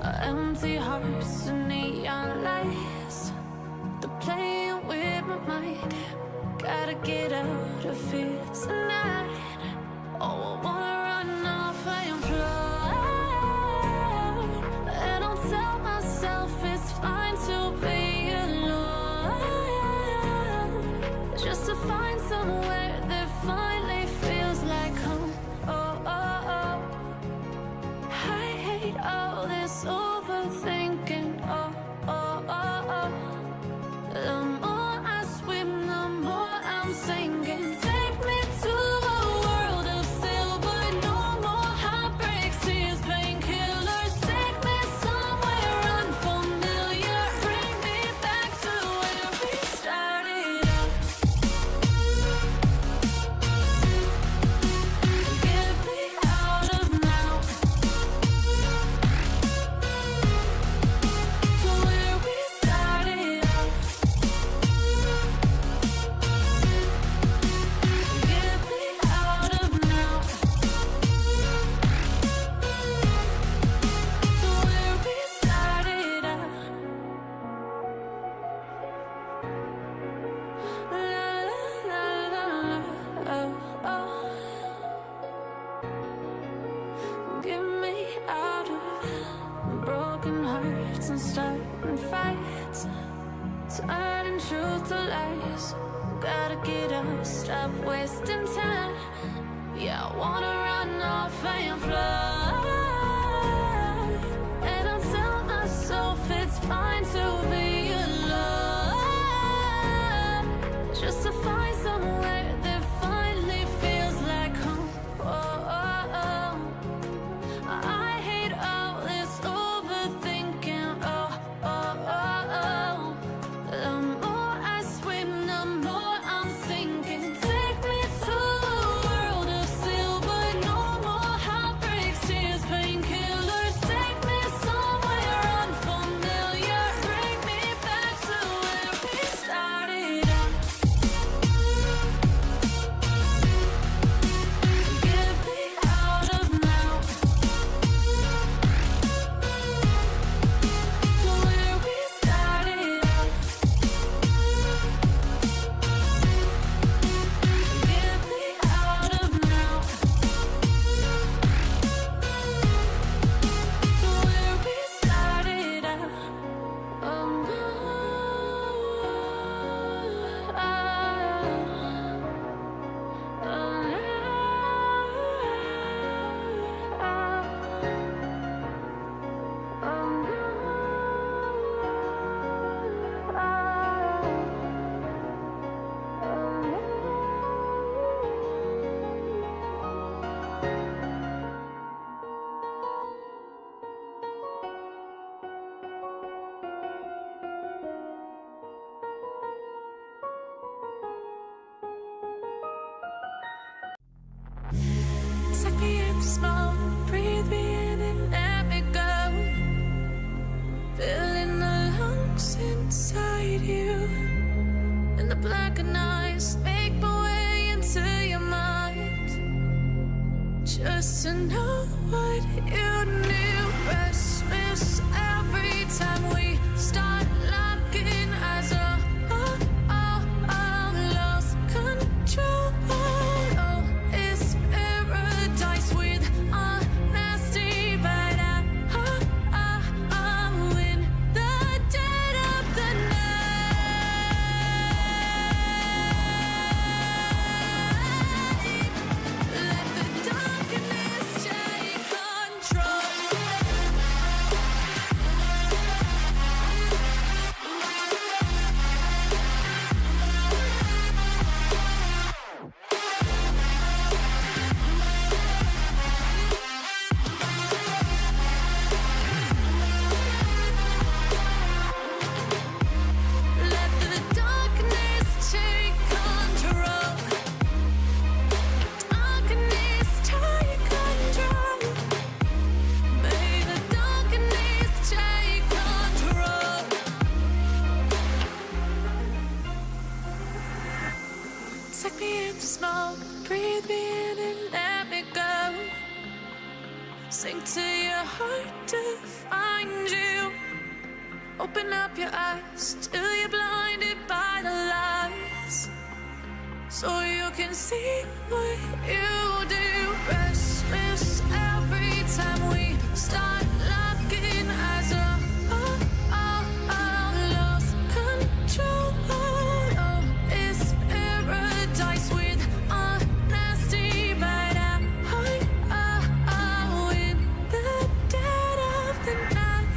Empty hearts and neon lights, they're playing with my mind. Gotta get out of here tonight. Oh, I wanna run off and fly, and I'll tell myself it's fine to be alone, just to find somewhere that finally feels like home. Oh, oh, oh. I hate all this overthinking. Oh, oh, oh, oh. The more I swim, the more I'm sinking. Take me to a world of silver. No more heartbreaks, tears, painkillers. Take me somewhere unfamiliar. Bring me back to where we started out. Get me out of now, to where we started out. Get me out of now, to where we started out. La la la la, oh oh. Get me out of broken hearts and starting fights, turning truth to lies. Gotta get up, stop wasting time. Yeah, I wanna run off and fly, and I'll tell myself it's fine to be alone, just to find somewhere that finally feels like home. Oh, oh, oh. I hate all this overthinking. Oh, oh, oh, oh. The more I swim, the more I'm sinking. Take me to a world of silver. No more heartbreaks, tears, painkillers. Take me somewhere unfamiliar. Bring me back to where we started out. Get me out of now, to where we started out. Get me out of now, to where we started out. Oh no, take me in small, breathe me in and let me go. Filling the lungs inside you, and the blackened eyes make my way into your mind, just to know what you knew. Restless every time we start locking eyes. Lost control. Oh, it's paradise with honesty, but I'm in the dead of the night. Let the darkness take control. Let the darkness take control. Darkness take control. May the darkness take control. Take me in small, breathe me in and let me go. Sink to your hard to find you. Open up your eyes till you're blinded by the lies, so you can see what you do. Restless every time we start locking eyes. Lost control. Oh, it's paradise with honesty, but in the dead of the night.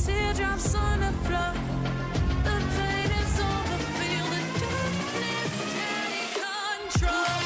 Teardrops on the floor. The pain is over. Feel the darkness take control.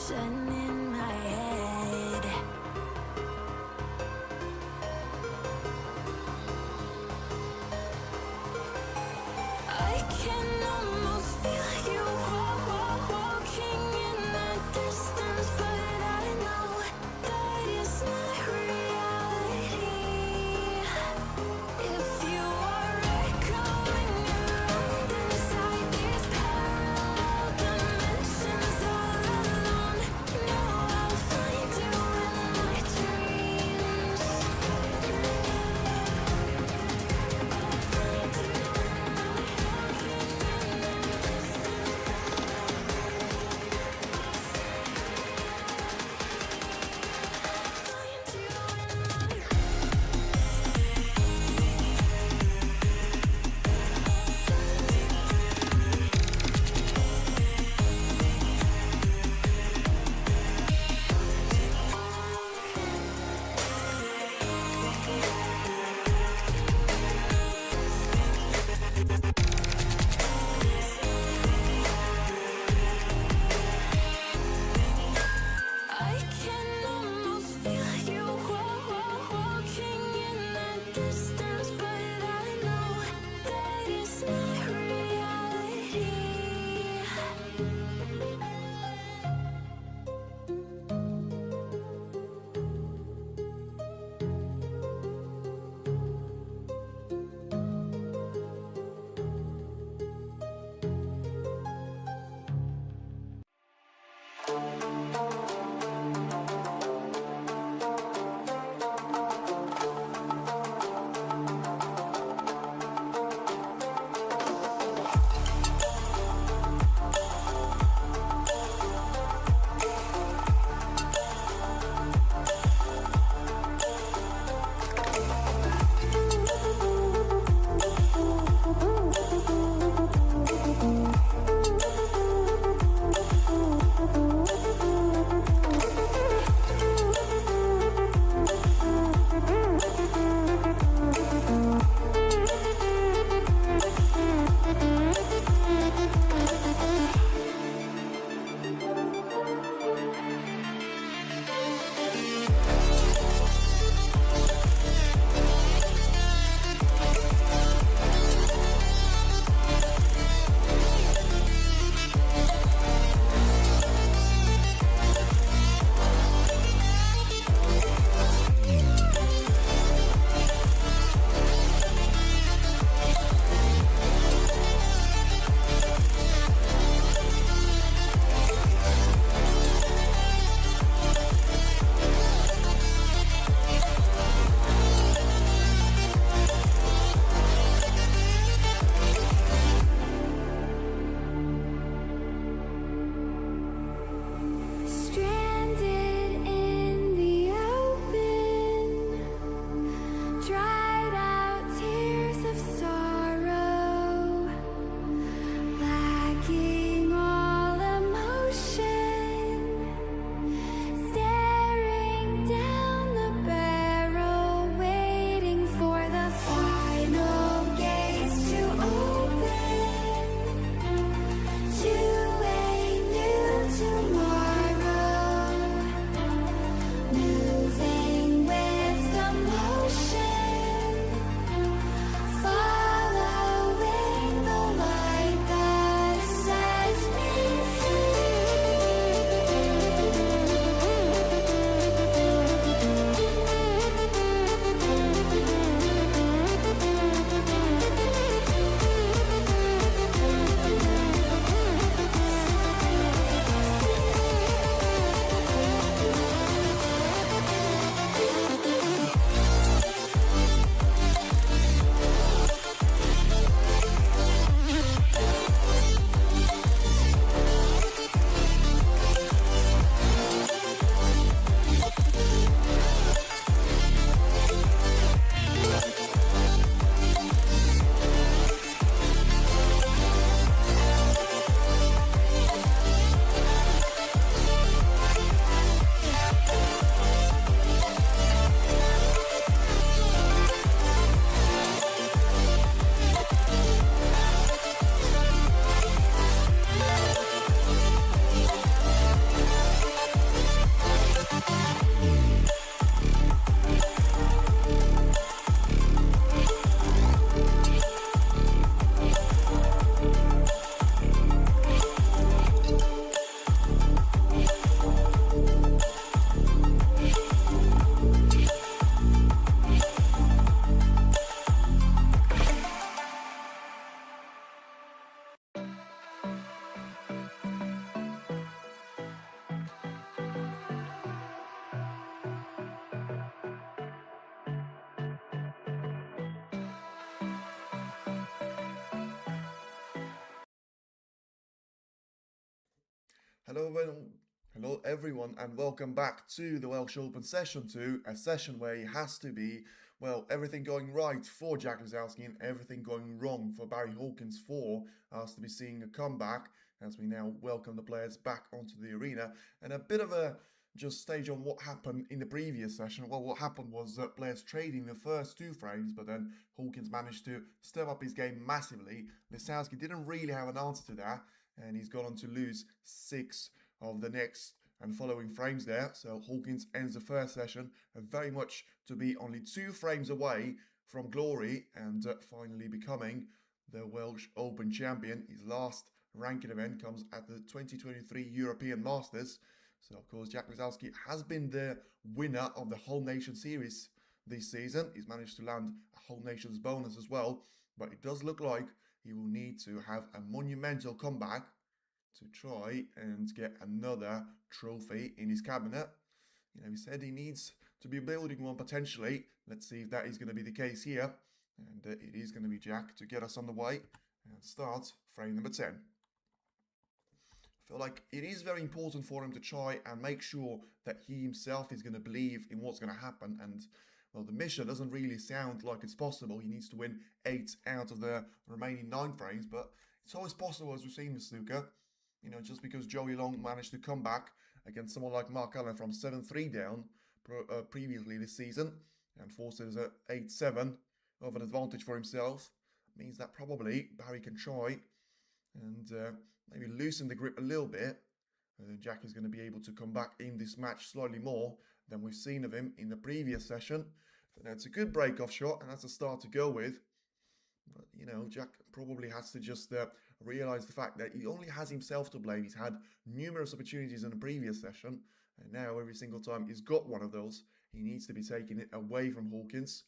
vision in my head. I can almost feel you walking in the distance, but I know that it's not reality. If you are echoing around inside these parallel dimensions all alone, Hello everyone, and welcome back to the Welsh Open Session 2, a session where it has to be, well, everything going right for Jack Lisowski and everything going wrong for Barry Hawkins for us to be seeing a comeback as we now welcome the players back onto the arena. And a bit of a just stage on what happened in the previous session. Well, what happened was that players trading the first two frames, but then Hawkins managed to step up his game massively. Lisowski didn't really have an answer to that, and he's gone on to lose 6 of the next and following frames there. So Hawkins ends the first session, very much to be only 2 frames away from glory and finally becoming the Welsh Open champion. His last ranking event comes at the 2023 European Masters. So of course Jack Lisowski has been the winner of the Whole Nation Series this season. He's managed to land a Whole Nations bonus as well, but it does look like he will need to have a monumental comeback to try and get another trophy in his cabinet. You know, he said he needs to be building one potentially. Let's see if that is going to be the case here. And it is going to be Jack to get us on the way and start frame number 10. I feel like it is very important for him to try and make sure that he himself is going to believe in what's going to happen. And well, the mission doesn't really sound like it's possible. He needs to win 8 out of the remaining 9 frames, but it's always possible, as we've seen with snooker. You know, just because Joey Long managed to come back against someone like Mark Allen from 7-3 down previously this season and forces an 8-7 of an advantage for himself, means that probably Barry can try and maybe loosen the grip a little bit. Jack is going to be able to come back in this match slightly more than we've seen of him in the previous session. So now it's a good break-off shot, and that's a start to go with. But, you know, Jack probably has to just realise the fact that he only has himself to blame. He's had numerous opportunities in the previous session, and now every single time he's got one of those, he needs to be taking it away from Hawkins.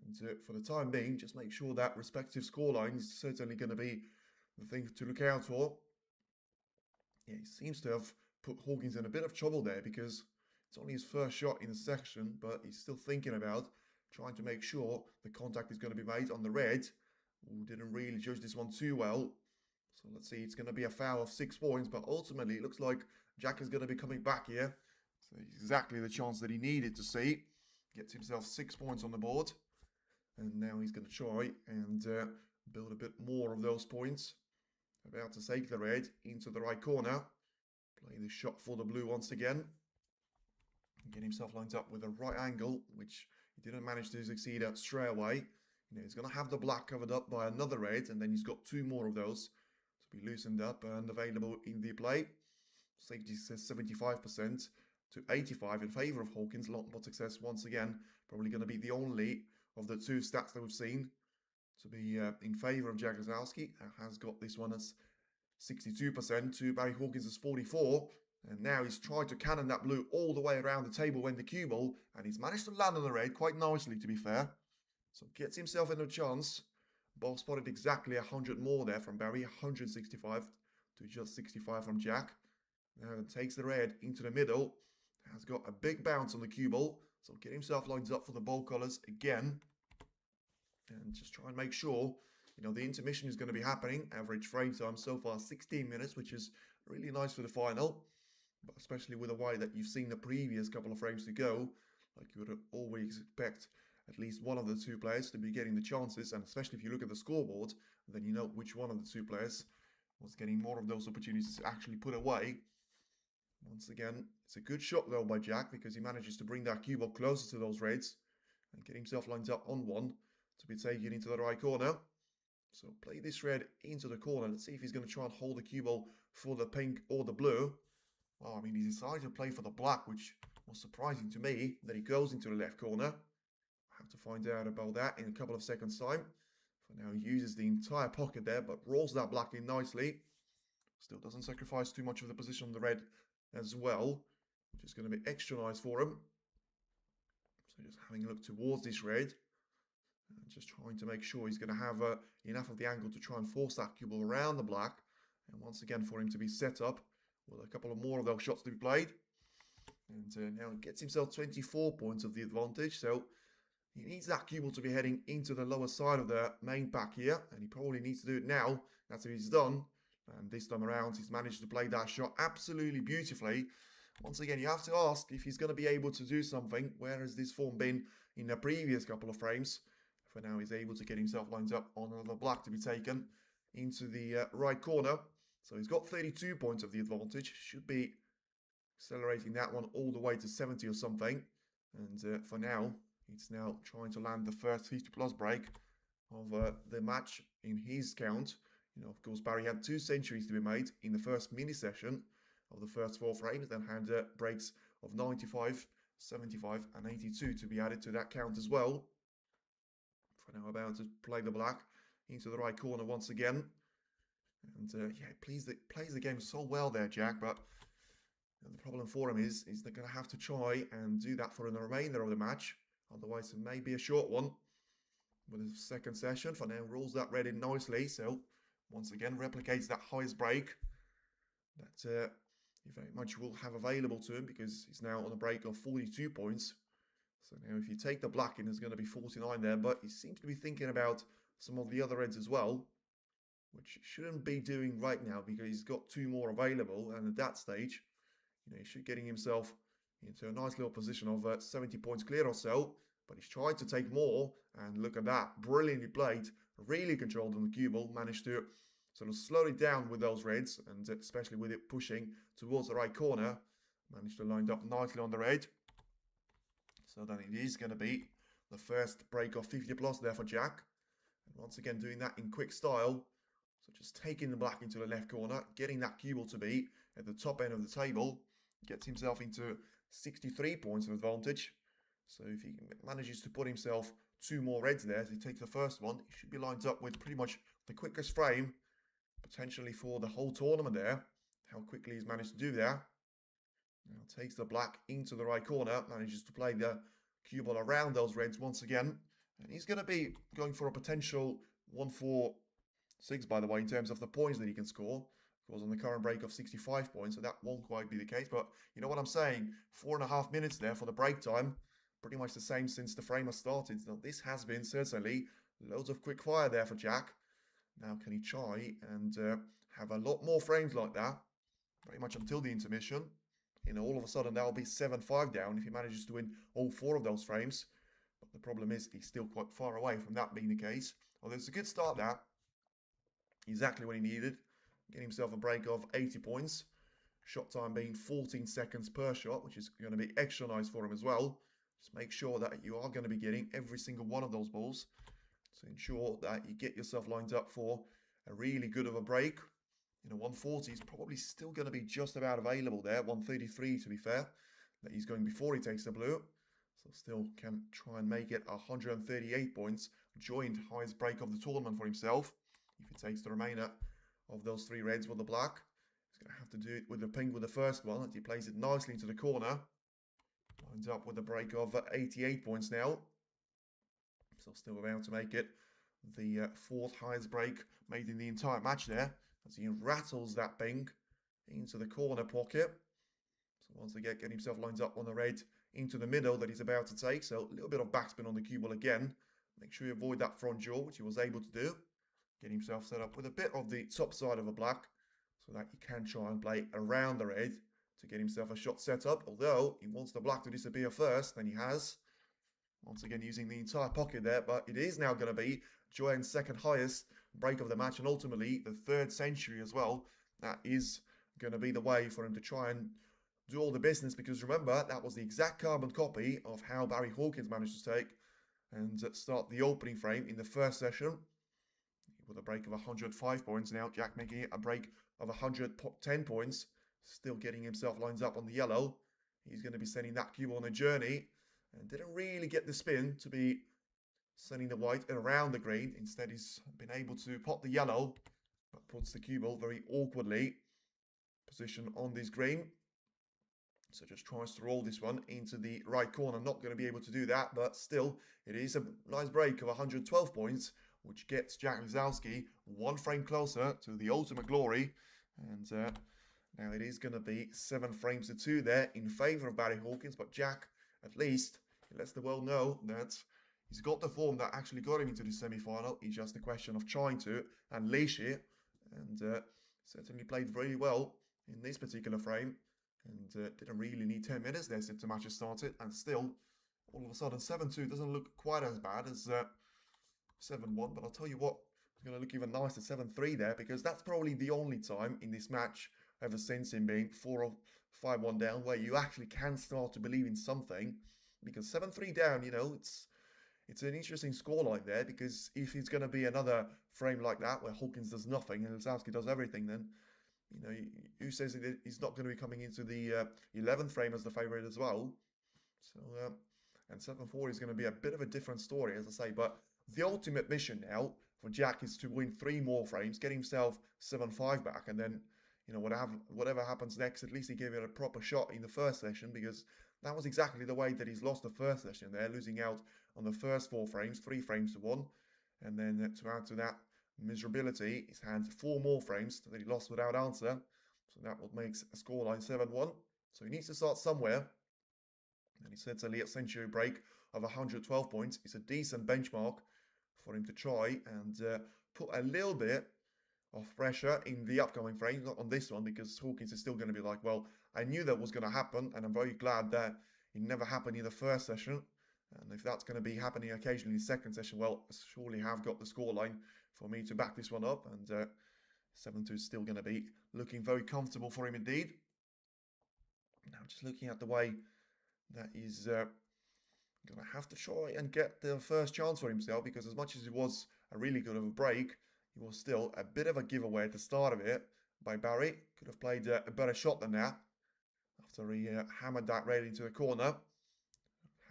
And for the time being, just make sure that respective scoreline is certainly going to be the thing to look out for. Yeah, he seems to have put Hawkins in a bit of trouble there because it's only his first shot in the section, but he's still thinking about trying to make sure the contact is going to be made on the red. Who didn't really judge this one too well. So let's see, it's going to be a foul of 6 points, but ultimately it looks like Jack is going to be coming back here. So exactly the chance that he needed to see. Gets himself 6 points on the board. And now he's going to try and build a bit more of those points. About to take the red into the right corner. Play the shot for the blue once again. Get himself lined up with a right angle, which he didn't manage to succeed at straight away. You know, he's going to have the black covered up by another red, and then he's got 2 more of those to be loosened up and available in the play. Safety says 75% to 85 in favour of Hawkins. Lot more success once again. Probably going to be the only of the 2 stats that we've seen to be in favour of Jack Lisowski. Has got this one as 62% to Barry Hawkins as 44%. And now he's tried to cannon that blue all the way around the table when the cue ball, and he's managed to land on the red quite nicely, to be fair. So gets himself in a chance. Ball spotted exactly 100 more there from Barry, 165 to just 65 from Jack. Now takes the red into the middle. Has got a big bounce on the cue ball. So get himself lined up for the ball colours again. And just try and make sure, you know, the intermission is going to be happening. Average frame time so far 16 minutes, which is really nice for the final. But especially with the way that you've seen the previous couple of frames to go, like you would always expect at least one of the 2 players to be getting the chances, and especially if you look at the scoreboard, then you know which one of the 2 players was getting more of those opportunities to actually put away. Once again, it's a good shot though by Jack, because he manages to bring that cue ball closer to those reds and get himself lined up on one to be taken into the right corner. So play this red into the corner. Let's see if he's going to try and hold the cue ball for the pink or the blue. Well, I mean, he decided to play for the black, which was surprising to me, that he goes into the left corner. I have to find out about that in a couple of seconds' time. For now, he uses the entire pocket there, but rolls that black in nicely. Still doesn't sacrifice too much of the position on the red as well, which is going to be extra nice for him. So just having a look towards this red. And just trying to make sure he's going to have enough of the angle to try and force that cue ball around the black. And once again, for him to be set up with a couple of more of those shots to be played. And now he gets himself 24 points of the advantage. So he needs that cue ball to be heading into the lower side of the main pack here. And he probably needs to do it now. That's what he's done. And this time around, he's managed to play that shot absolutely beautifully. Once again, you have to ask if he's going to be able to do something. Where has this form been in the previous couple of frames? For now, he's able to get himself lined up on another black to be taken into the right corner. So he's got 32 points of the advantage. Should be accelerating that one all the way to 70 or something. And for now, he's now trying to land the first 50 plus break of the match in his count. You know, of course, Barry had 2 centuries to be made in the first mini session of the first 4 frames, then had breaks of 95, 75 and 82 to be added to that count as well. For now, about to play the black into the right corner once again. And yeah, plays the game so well there, Jack, but the problem for him is they're going to have to try and do that for the remainder of the match. Otherwise, it may be a short one. With his second session, for now, rolls that red in nicely. So, once again, replicates that highest break that he very much will have available to him, because he's now on a break of 42 points. So now if you take the black in, there's going to be 49 there, but he seems to be thinking about some of the other reds as well, which he shouldn't be doing right now because he's got 2 more available, and at that stage, you know, he should getting himself into a nice little position of 70 points clear or so. But he's tried to take more, and look at that, brilliantly played, really controlled on the cue ball, managed to sort of slow it down with those reds, and especially with it pushing towards the right corner, managed to line up nicely on the red. So then it is going to be the first break of 50 plus there for Jack. And once again, doing that in quick style. So just taking the black into the left corner, getting that cue ball to be at the top end of the table, gets himself into 63 points of advantage. So if he manages to put himself 2 more reds there, as he takes the first one, he should be lined up with pretty much the quickest frame, potentially for the whole tournament there. How quickly he's managed to do that. Now takes the black into the right corner, manages to play the cue ball around those reds once again. And he's going to be going for a potential 1-4-6, by the way, in terms of the points that he can score. Of course, on the current break of 65 points, so that won't quite be the case. But you know what I'm saying? 4.5 minutes there for the break time. Pretty much the same since the frame has started. So this has been certainly loads of quick fire there for Jack. Now can he try and have a lot more frames like that? Pretty much until the intermission. You know, all of a sudden that'll be 7-5 down if he manages to win all 4 of those frames. But the problem is he's still quite far away from that being the case. Although it's a good start there. Exactly what he needed. Get himself a break of 80 points. Shot time being 14 seconds per shot, which is going to be extra nice for him as well. Just make sure that you are going to be getting every single one of those balls to ensure that you get yourself lined up for a really good of a break. You know, 140 is probably still going to be just about available there. 133 to be fair, that he's going before he takes the blue. So still can try and make it 138 points. Joint highest break of the tournament for himself. If he takes the remainder of those 3 reds with the black. He's going to have to do it with the pink with the first one. And he plays it nicely into the corner. Lines up with a break of 88 points now. So still about to make it the 4th highest break made in the entire match there. As he rattles that ping into the corner pocket. So once again, get himself lined up on the red into the middle that he's about to take. So a little bit of backspin on the cue ball again. Make sure you avoid that front jaw, which he was able to do. Get himself set up with a bit of the top side of a black so that he can try and play around the red to get himself a shot set up. Although he wants the black to disappear first, then he has. Once again using the entire pocket there, but it is now going to be Joanne's 2nd highest break of the match and ultimately the 3rd century as well. That is going to be the way for him to try and do all the business, because remember, that was the exact carbon copy of how Barry Hawkins managed to take and start the opening frame in the first session. With a break of 105 points now, Jack making it a break of 110 points. Still getting himself lined up on the yellow. He's going to be sending that cue on a journey. And didn't really get the spin to be sending the white around the green. Instead, he's been able to pop the yellow, but puts the cue ball very awkwardly position on this green. So just tries to roll this one into the right corner. Not going to be able to do that, but still, it is a nice break of 112 points, which gets Jack Lisowski 1 frame closer to the ultimate glory. And now it is going to be 7 frames to 2 there in favour of Barry Hawkins, but Jack, at least, he lets the world know that he's got the form that actually got him into the semi-final. It's just a question of trying to unleash it. And Certainly played very well in this particular frame, and didn't really need 10 minutes there since the match has started, and still, all of a sudden, 7-2 doesn't look quite as bad as 7-1, but I'll tell you what, it's going to look even nicer 7-3 there, because that's probably the only time in this match, ever since him being 4 or 5-1 down, where you actually can start to believe in something, because 7-3 down, you know, it's an interesting scoreline there, because if it's going to be another frame like that, where Hawkins does nothing and Lisowski does everything, then, you know, who says that he's not going to be coming into the 11th frame as the favourite as well? So, and 7-4 is going to be a bit of a different story, as I say, but the ultimate mission now for Jack is to win 3 more frames, get himself 7-5 back, and then, you know, whatever happens next, at least he gave it a proper shot in the first session, because that was exactly the way that he's lost the first session there, losing out on the first 4 frames, 3 frames to 1, and then to add to that miserability, he's had 4 more frames that he lost without answer, so that will make a scoreline 7-1, so he needs to start somewhere, and he certainly at century break of 112 points is a decent benchmark for him to try and put a little bit of pressure in the upcoming frames, not on this one, because Hawkins is still going to be like, well, I knew that was going to happen, and I'm very glad that it never happened in the first session, and if that's going to be happening occasionally in the second session, well, I surely have got the scoreline for me to back this one up, and 7-2 is still going to be looking very comfortable for him indeed. Now, just looking at the way that he's going to have to try and get the first chance for himself, because as much as it was a really good of a break, it was still a bit of a giveaway at the start of it by Barry. Could have played a better shot than that after he hammered that red into the corner.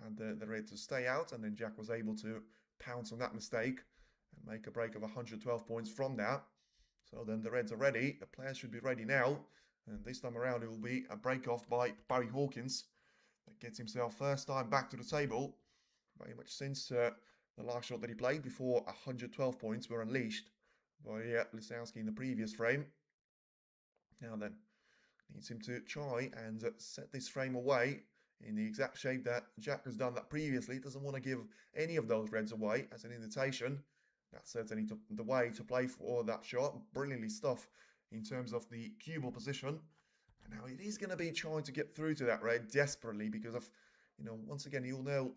Had the red to stay out, and then Jack was able to pounce on that mistake and make a break of 112 points from that. So then the reds are ready. The players should be ready now. And this time around it will be a break off by Barry Hawkins that gets himself first time back to the table, very much since the last shot that he played before 112 points were unleashed by Lisowski in the previous frame. Now then, needs him to try and set this frame away in the exact shape that Jack has done that previously. Doesn't want to give any of those reds away as an invitation. That's certainly the way to play for that shot. Brilliantly stuff in terms of the cue ball position. And now it is going to be trying to get through to that red desperately, because of, you know, once again, you'll know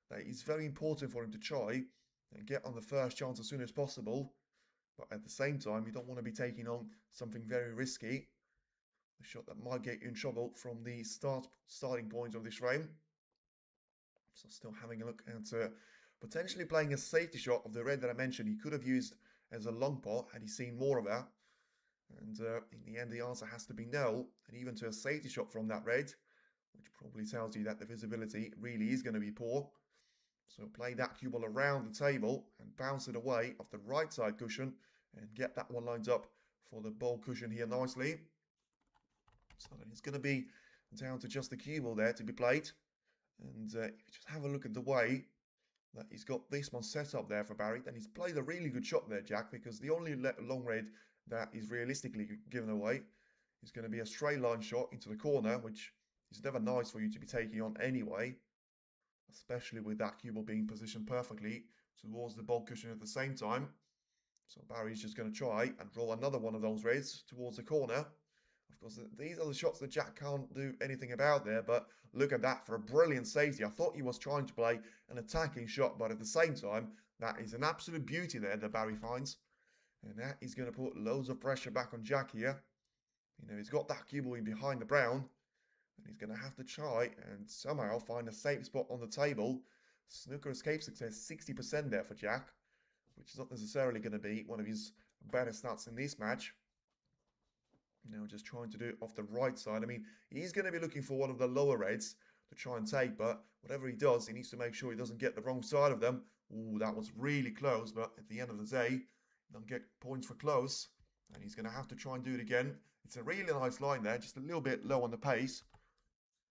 that it's very important for him to try and get on the first chance as soon as possible. But at the same time, you don't want to be taking on something very risky. A shot that might get you in trouble from the starting point of this frame. So still having a look at potentially playing a safety shot of the red that I mentioned. He could have used as a long pot had he seen more of that. And in the end, the answer has to be no. And even to a safety shot from that red, which probably tells you that the visibility really is going to be poor. So play that cue ball around the table and bounce it away off the right side cushion and get that one lined up for the ball cushion here nicely. So then it's going to be down to just the cue ball there to be played. And if you just have a look at the way that he's got this one set up there for Barry, then he's played a really good shot there, Jack, because the only long red that is realistically given away is going to be a straight line shot into the corner, which is never nice for you to be taking on anyway, especially with that cue ball being positioned perfectly towards the ball cushion at the same time. So Barry's just going to try and roll another one of those reds towards the corner. Of course, these are the shots that Jack can't do anything about there, but look at that for a brilliant safety. I thought he was trying to play an attacking shot, but at the same time, that is an absolute beauty there that Barry finds. And that is going to put loads of pressure back on Jack here. You know, he's got that cue ball in behind the brown, and he's going to have to try and somehow find a safe spot on the table. Snooker escape success 60% there for Jack, which is not necessarily going to be one of his better stats in this match. Now just trying to do it off the right side. I mean, he's going to be looking for one of the lower reds to try and take, but whatever he does, he needs to make sure he doesn't get the wrong side of them. Ooh, that was really close, but at the end of the day, he doesn't get points for close, and he's going to have to try and do it again. It's a really nice line there, just a little bit low on the pace.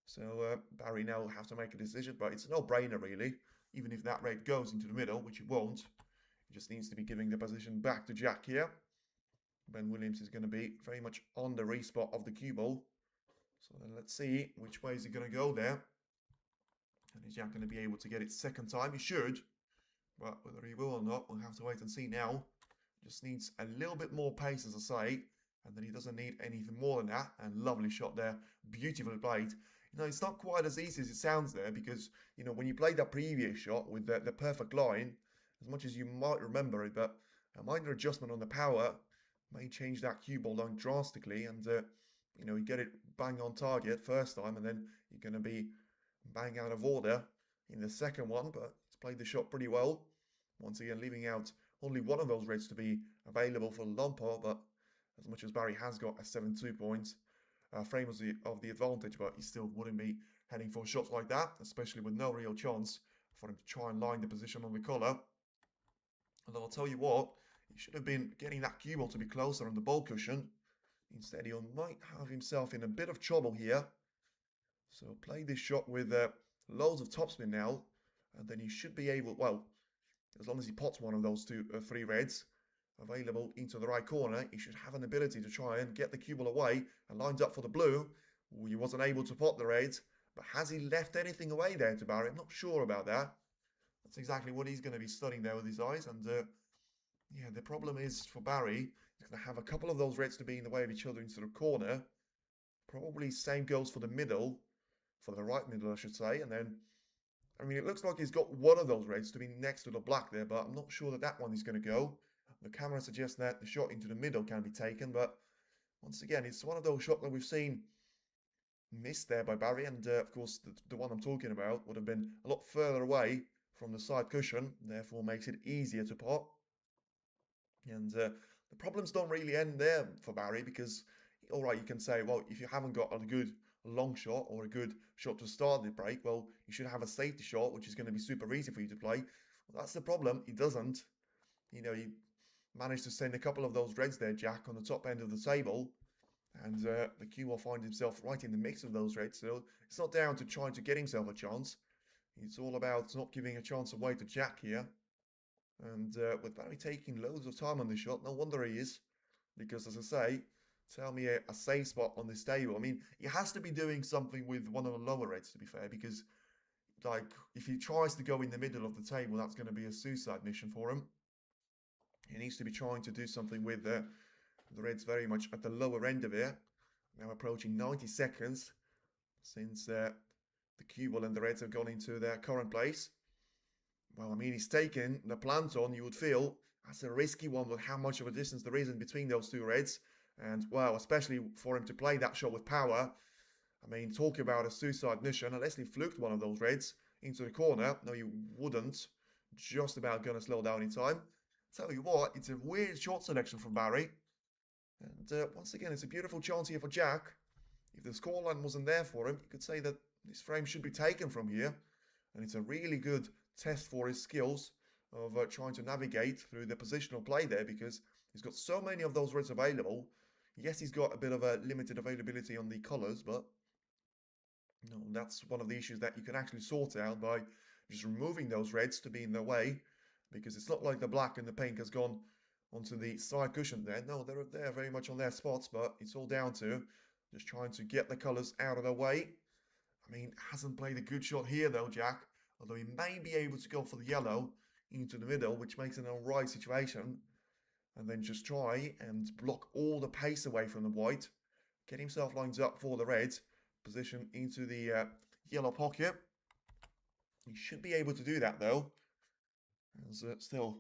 So Barry now will have to make a decision, but it's a no-brainer really. Even if that red goes into the middle, which it won't, he just needs to be giving the position back to Jack here. Ben Williams is going to be very much on the respot of the cue ball. So then let's see which way is he going to go there. And is Jack going to be able to get it second time? He should. But whether he will or not, we'll have to wait and see now. Just needs a little bit more pace, as I say. And then he doesn't need anything more than that. And lovely shot there, beautifully played. You know, it's not quite as easy as it sounds there because, you know, when you played that previous shot with the perfect line, as much as you might remember it, but a minor adjustment on the power may change that cue ball line drastically. And, you know, you get it bang on target first time, and then you're going to be bang out of order in the second one. But he's played the shot pretty well. Once again, leaving out only one of those reds to be available for Lampard, but as much as Barry has got a 7-2 points frame of the advantage, but he still wouldn't be heading for shots like that, especially with no real chance for him to try and line the position on the collar. And I'll tell you what, he should have been getting that cue ball to be closer on the ball cushion. Instead, he might have himself in a bit of trouble here. So play this shot with loads of topspin now, and then he should be able, well, as long as he pots one of those three reds available into the right corner, he should have an ability to try and get the cue ball away and lines up for the blue. Ooh, he wasn't able to pot the reds, but has he left anything away there to Barry? I'm not sure about that. That's exactly what he's going to be studying there with his eyes. And yeah, the problem is for Barry, he's going to have a couple of those reds to be in the way of each other into the corner. Probably same goes for the middle, for the right middle, I should say. And then, I mean, it looks like he's got one of those reds to be next to the black there, but I'm not sure that that one is going to go. The camera suggests that the shot into the middle can be taken, but once again, it's one of those shots that we've seen missed there by Barry, and of course, the one I'm talking about would have been a lot further away from the side cushion, therefore makes it easier to pot. And the problems don't really end there for Barry, because, all right, you can say, well, if you haven't got a good long shot or a good shot to start the break, well, you should have a safety shot, which is going to be super easy for you to play. Well, that's the problem. He doesn't. You know, he managed to send a couple of those reds there, Jack, on the top end of the table. And the cue will find himself right in the mix of those reds. So it's not down to trying to get himself a chance. It's all about not giving a chance away to Jack here. And with Barry taking loads of time on this shot, no wonder he is. Because, as I say, tell me a safe spot on this table. I mean, he has to be doing something with one of the lower reds, to be fair. Because, like, if he tries to go in the middle of the table, that's going to be a suicide mission for him. He needs to be trying to do something with the reds very much at the lower end of it. Now approaching 90 seconds since the cue ball and the reds have gone into their current place. Well, I mean, he's taken the plant on, you would feel. That's a risky one with how much of a distance there is in between those two reds. And, well, especially for him to play that shot with power. I mean, talk about a suicide mission. Unless he fluked one of those reds into the corner. No, you wouldn't. Just about going to slow down in time. Tell you what, it's a weird shot selection from Barry. And once again, it's a beautiful chance here for Jack. If the scoreline wasn't there for him, you could say that this frame should be taken from here. And it's a really good test for his skills of trying to navigate through the positional play there, because he's got so many of those reds available. Yes, he's got a bit of a limited availability on the colours, but no, that's one of the issues that you can actually sort out by just removing those reds to be in the way. Because it's not like the black and the pink has gone onto the side cushion there. No, they're very much on their spots, but it's all down to just trying to get the colours out of the way. I mean, hasn't played a good shot here though, Jack. Although he may be able to go for the yellow into the middle, which makes it an alright situation. And then just try and block all the pace away from the white. Get himself lined up for the red. Position into the yellow pocket. He should be able to do that though. Still,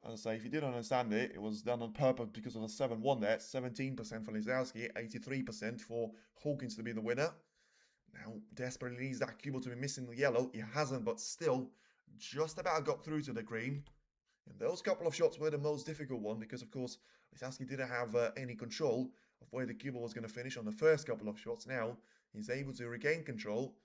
as I say, if you didn't understand it, it was done on purpose because of the 7-1 there. 17% for Lisowski, 83% for Hawkins to be the winner. Now, desperately needs that cue ball to be missing the yellow. He hasn't, but still, just about got through to the green. And those couple of shots were the most difficult one because, of course, Lisowski didn't have any control of where the cue ball was going to finish on the first couple of shots. Now, he's able to regain control.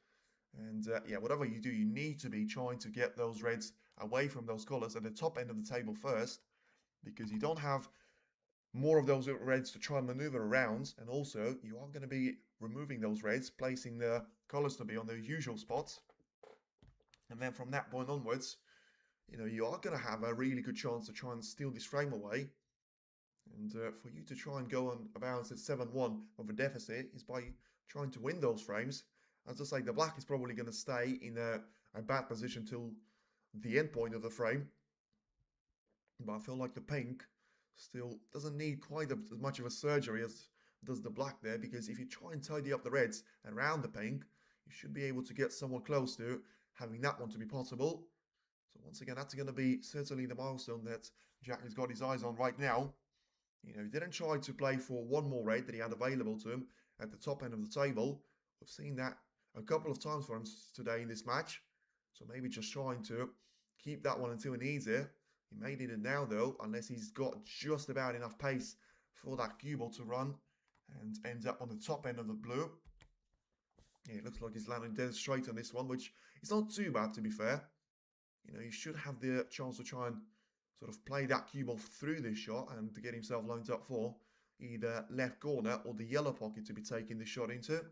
And yeah, whatever you do, you need to be trying to get those reds away from those colours at the top end of the table first, because you don't have more of those reds to try and maneuver around, and also you are going to be removing those reds, placing the colours to be on their usual spots, and then from that point onwards, you know, you are going to have a really good chance to try and steal this frame away. And for you to try and go on a balance at 7-1 of a deficit is by trying to win those frames. As I say, the black is probably going to stay in a bad position till the end point of the frame. But I feel like the pink still doesn't need quite as much of a surgery as does the black there, because if you try and tidy up the reds around the pink, you should be able to get somewhat close to having that one to be possible. So once again, that's going to be certainly the milestone that Jack has got his eyes on right now. You know, he didn't try to play for one more red that he had available to him at the top end of the table. We've seen that a couple of times for him today in this match. So maybe just trying to keep that one until he needs it. He may need it now though, unless he's got just about enough pace for that cue ball to run and ends up on the top end of the blue. Yeah, it looks like he's landing dead straight on this one, which is not too bad to be fair. You know, he should have the chance to try and sort of play that cue ball through this shot and to get himself lined up for either left corner or the yellow pocket to be taking the shot into.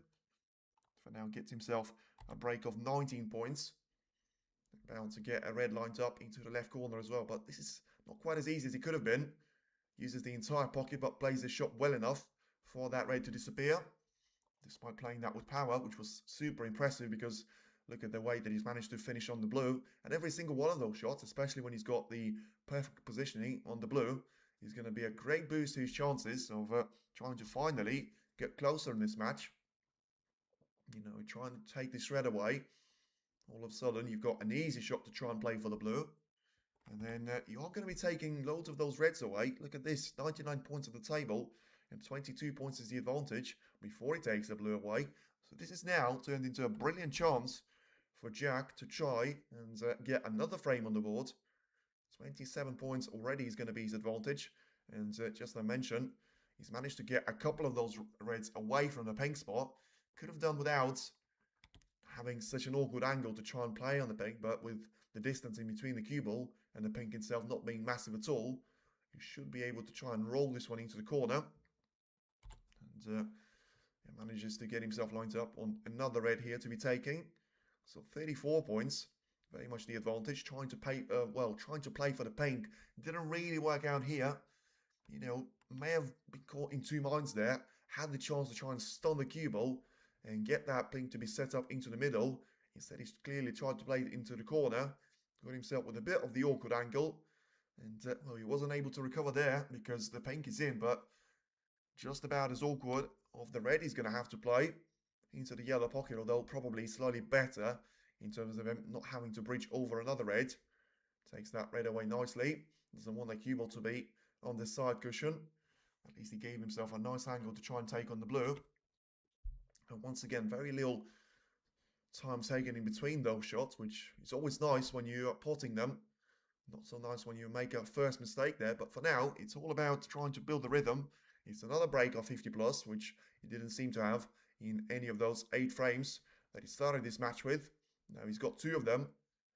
For now, gets himself a break of 19 points. Bound to get a red lined up into the left corner as well, but this is not quite as easy as it could have been. Uses the entire pocket, but plays the shot well enough for that red to disappear. Despite playing that with power, which was super impressive, because look at the way that he's managed to finish on the blue. And every single one of those shots, especially when he's got the perfect positioning on the blue, is going to be a great boost to his chances of trying to finally get closer in this match. You know, trying to take this red away. All of a sudden, you've got an easy shot to try and play for the blue. And then you are going to be taking loads of those reds away. Look at this, 99 points at the table. And 22 points is the advantage before he takes the blue away. So this is now turned into a brilliant chance for Jack to try and get another frame on the board. 27 points already is going to be his advantage. And just as I mentioned, he's managed to get a couple of those reds away from the pink spot. Could have done without having such an awkward angle to try and play on the pink, but with the distance in between the cue ball and the pink itself not being massive at all, you should be able to try and roll this one into the corner. And he manages to get himself lined up on another red here to be taking. So 34 points, very much the advantage. Trying to play for the pink. Didn't really work out here. You know, may have been caught in two minds there. Had the chance to try and stun the cue ball and get that pink to be set up into the middle. Instead, he's clearly tried to play it into the corner. Got himself with a bit of the awkward angle. And, well, he wasn't able to recover there because the pink is in, but just about as awkward of the red he's going to have to play into the yellow pocket, although probably slightly better in terms of him not having to bridge over another red. Takes that red away nicely. Doesn't want that cue ball to be on the side cushion. At least he gave himself a nice angle to try and take on the blue. And once again, very little time taken in between those shots, which is always nice when you are potting them. Not so nice when you make a first mistake there, but for now, it's all about trying to build the rhythm. It's another break of 50 plus, which he didn't seem to have in any of those 8 frames that he started this match with. Now he's got 2 of them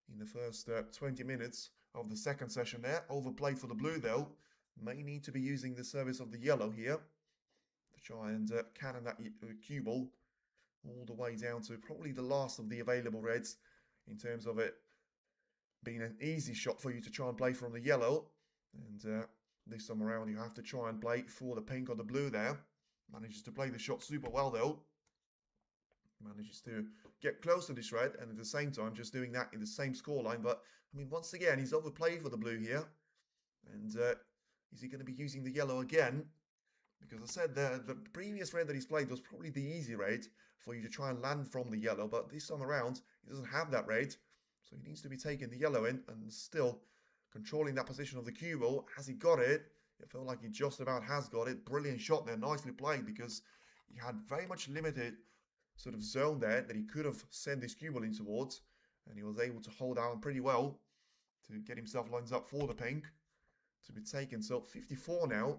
in the first 20 minutes of the second session there. Overplayed for the blue though. May need to be using the service of the yellow here to try and cannon that cue ball all the way down to probably the last of the available reds in terms of it being an easy shot for you to try and play from the yellow. And this time around you have to try and play for the pink or the blue there. Manages to play the shot super well though. Manages to get close to this red and at the same time just doing that in the same scoreline. But I mean, once again, he's overplayed for the blue here. And is he going to be using the yellow again? Because I said the previous red that he's played was probably the easy red for you to try and land from the yellow. But this time around, he doesn't have that red. So he needs to be taking the yellow in and still controlling that position of the cue ball. Has he got it? It felt like he just about has got it. Brilliant shot there. Nicely played because he had very much limited sort of zone there that he could have sent this cue ball in towards. And he was able to hold down pretty well to get himself lined up for the pink to be taken. So 54 now.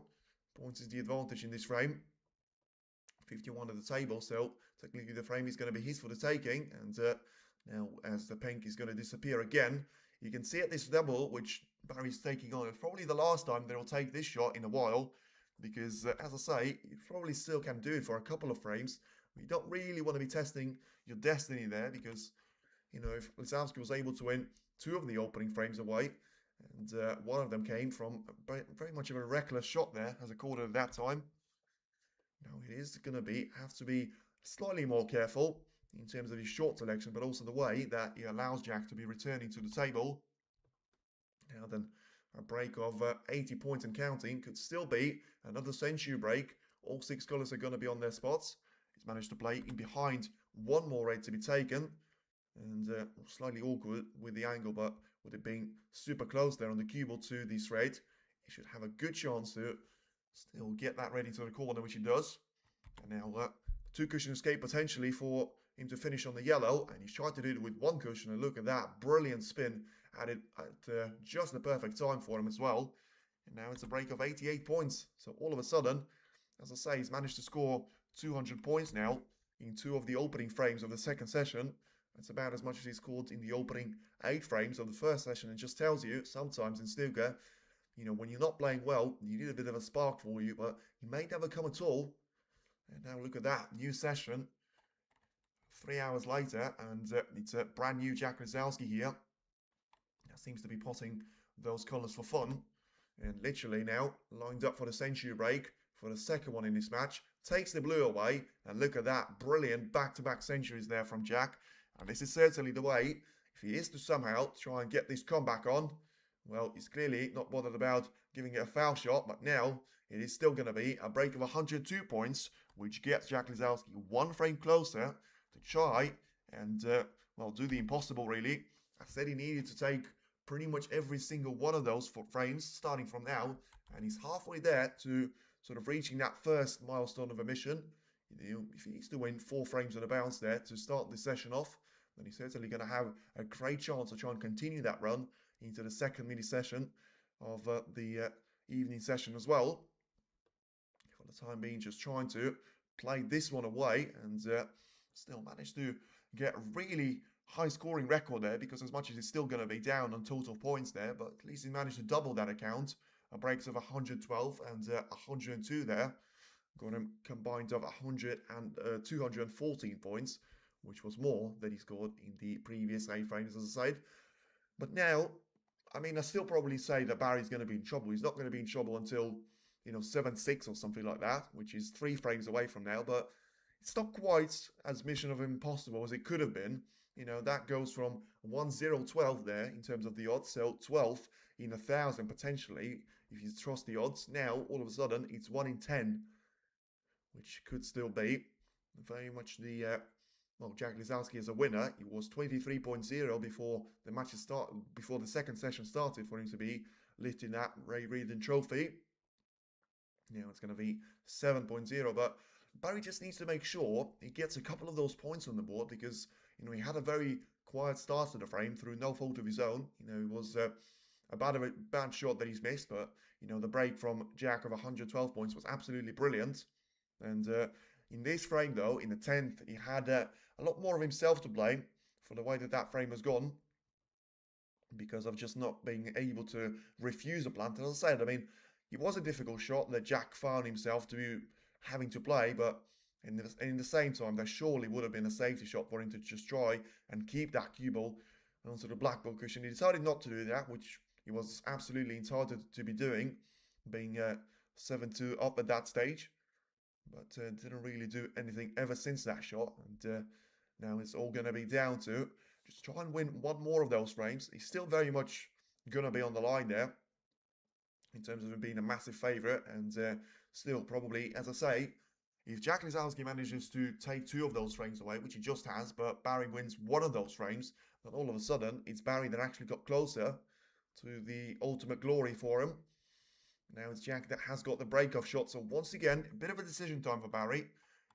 Points is the advantage in this frame. 51 at the table. So technically the frame is going to be his for the taking. And now as the pink is going to disappear again, you can see at this level, which Barry's taking on, it's probably the last time that he'll take this shot in a while. Because as I say, you probably still can do it for a couple of frames. You don't really want to be testing your destiny there. Because, you know, if Lisowski was able to win 2 of the opening frames away, and one of them came from very much of a reckless shot there as a quarter at that time. Now it is going to have to be slightly more careful in terms of his short selection, but also the way that he allows Jack to be returning to the table. Now then, a break of 80 points and counting. Could still be another century break. All 6 colours are going to be on their spots. He's managed to play in behind one more red to be taken. And slightly awkward with the angle, but with it being super close there on the cue ball to this red, he should have a good chance to still get that red into the corner, which he does. And now 2 cushion escape potentially for him to finish on the yellow, and he's tried to do it with 1 cushion, and look at that brilliant spin at it at just the perfect time for him as well. And now it's a break of 88 points. So all of a sudden, as I say, he's managed to score 200 points now in 2 of the opening frames of the second session. That's about as much as he scored in the opening 8 frames of the first session. It just tells you sometimes in snooker, you know, when you're not playing well, you need a bit of a spark for you, but he may never come at all. And now look at that, new session. 3 hours later, and it's a brand new Jack Lisowski here. That seems to be potting those colours for fun. And literally now, lined up for the century break for the second one in this match. Takes the blue away, and look at that, brilliant back-to-back centuries there from Jack. And this is certainly the way, if he is to somehow try and get this comeback on, well, he's clearly not bothered about giving it a foul shot, but now it is still going to be a break of 102 points, which gets Jack Lisowski 1 frame closer to try and, well, do the impossible, really. I said he needed to take pretty much every single one of those frames, starting from now, and he's halfway there to sort of reaching that first milestone of a mission. You know, if he needs to win 4 frames on a bounce there to start this session off, then he's certainly going to have a great chance to try and continue that run into the second mini session of the evening session as well. For the time being, just trying to play this one away and still manage to get a really high scoring record there, because as much as he's still going to be down on total points there, but at least he managed to double that account. A breaks of 112 and 102 there. Got him combined of 100 and 214 points, which was more than he scored in the previous 8 frames, as I said. But now, I mean, I still probably say that Barry's going to be in trouble. He's not going to be in trouble until, you know, 7-6 or something like that, which is 3 frames away from now. But it's not quite as mission of impossible as it could have been. You know, that goes from 1-0-12 there in terms of the odds. So 12 in 1,000 potentially, if you trust the odds. Now, all of a sudden, it's 1 in 10, which could still be very much the, well, Jack Lisowski as a winner. He was 23.0 before the match started, before the second session started, for him to be lifting that Ray Reardon trophy. Now it's going to be 7.0, but Barry just needs to make sure he gets a couple of those points on the board, because, you know, he had a very quiet start to the frame through no fault of his own. You know, it was a bad shot that he's missed, but, you know, the break from Jack of 112 points was absolutely brilliant. And in this frame, though, in the 10th, he had a lot more of himself to blame for the way that that frame has gone, because of just not being able to refuse a plant. As I said, I mean, it was a difficult shot that Jack found himself to be having to play, but in the same time, there surely would have been a safety shot for him to just try and keep that cue ball onto the black ball cushion. He decided not to do that, which he was absolutely entitled to be doing, being 7-2 up at that stage. But didn't really do anything ever since that shot. And now it's all going to be down to just try and win 1 more of those frames. He's still very much going to be on the line there in terms of him being a massive favourite. And still probably, as I say, if Jack Lisowski manages to take 2 of those frames away, which he just has, but Barry wins 1 of those frames, then all of a sudden it's Barry that actually got closer to the ultimate glory for him. Now it's Jack that has got the break-off shot. So once again, a bit of a decision time for Barry.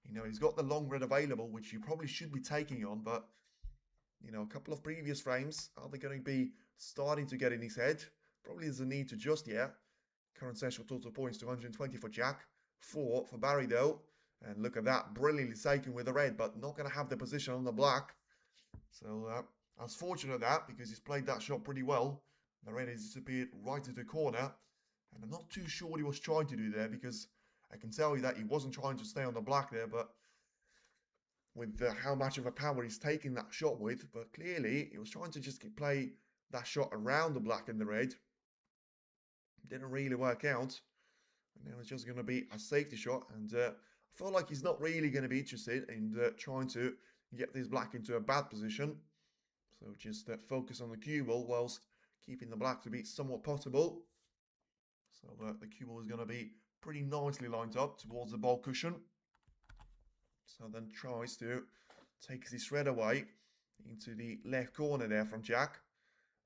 You know, he's got the long red available, which you probably should be taking on. But, you know, a couple of previous frames, are they going to be starting to get in his head? Probably there's a need to just yet. Current session total points, 220 for Jack. 4 for Barry, though. And look at that, brilliantly taken with the red, but not going to have the position on the black. So I was fortunate at that, because he's played that shot pretty well. The red has disappeared right into the corner. And I'm not too sure what he was trying to do there, because I can tell you that he wasn't trying to stay on the black there, but with how much of a power he's taking that shot with. But clearly, he was trying to just play that shot around the black and the red. Didn't really work out. And now it's just going to be a safety shot. And I feel like he's not really going to be interested in trying to get this black into a bad position. So just focus on the cue ball whilst keeping the black to be somewhat potable. So the cue ball is going to be pretty nicely lined up towards the ball cushion. So then tries to take this red away into the left corner there from Jack.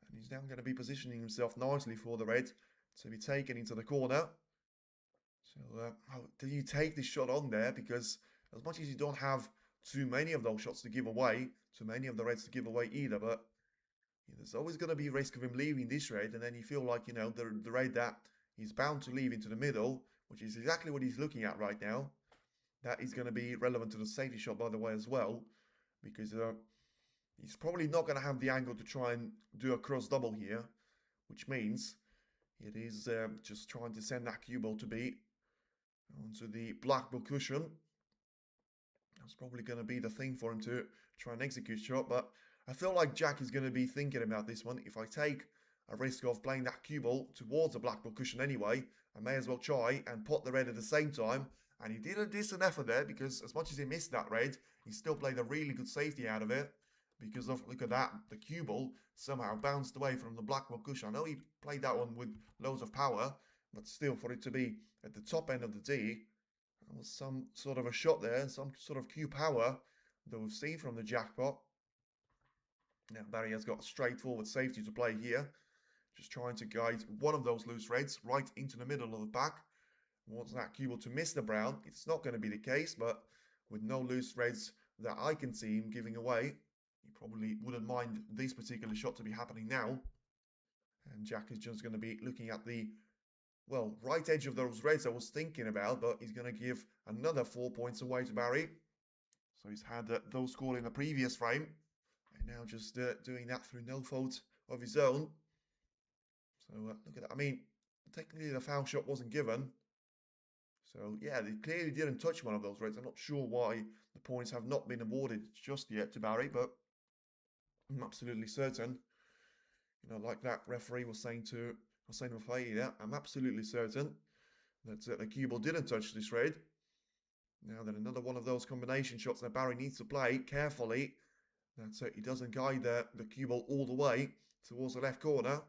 And he's now going to be positioning himself nicely for the red to be taken into the corner. So how do you take this shot on there? Because as much as you don't have too many of those shots to give away, too many of the reds to give away either, but there's always going to be risk of him leaving this red, and then you feel like, the red that he's bound to leave into the middle, which is exactly what he's looking at right now. That is going to be relevant to the safety shot, by the way, as well, because he's probably not going to have the angle to try and do a cross double here, which means it is just trying to send that cue ball to be onto the black ball cushion. That's probably going to be the thing for him to try and execute shot, but I feel like Jack is going to be thinking about this one. If I take a risk of playing that cue ball towards the black ball cushion anyway, I may as well try and pot the red at the same time. And he did a decent effort there, because as much as he missed that red, he still played a really good safety out of it. Because of, look at that, the cue ball somehow bounced away from the black ball cushion. I know he played that one with loads of power, but still, for it to be at the top end of the D, there was some sort of a shot there, some sort of cue power that we've seen from the jackpot. Now Barry has got a straightforward safety to play here. Just trying to guide one of those loose reds right into the middle of the pack. Wants that cue ball to miss the brown. It's not going to be the case, but with no loose reds that I can see him giving away, he probably wouldn't mind this particular shot to be happening now. And Jack is just going to be looking at the, well, right edge of those reds I was thinking about, but he's going to give another 4 points away to Barry. So he's had those scored in the previous frame, and now just doing that through no fault of his own. So look at that. I mean, technically the foul shot wasn't given. So yeah, they clearly didn't touch one of those reds. I'm not sure why the points have not been awarded just yet to Barry, but I'm absolutely certain. Like that referee was saying to Mafayda, I'm absolutely certain that the cue ball didn't touch this red. Now then, another one of those combination shots that Barry needs to play carefully. That he doesn't guide the cue ball all the way towards the left corner.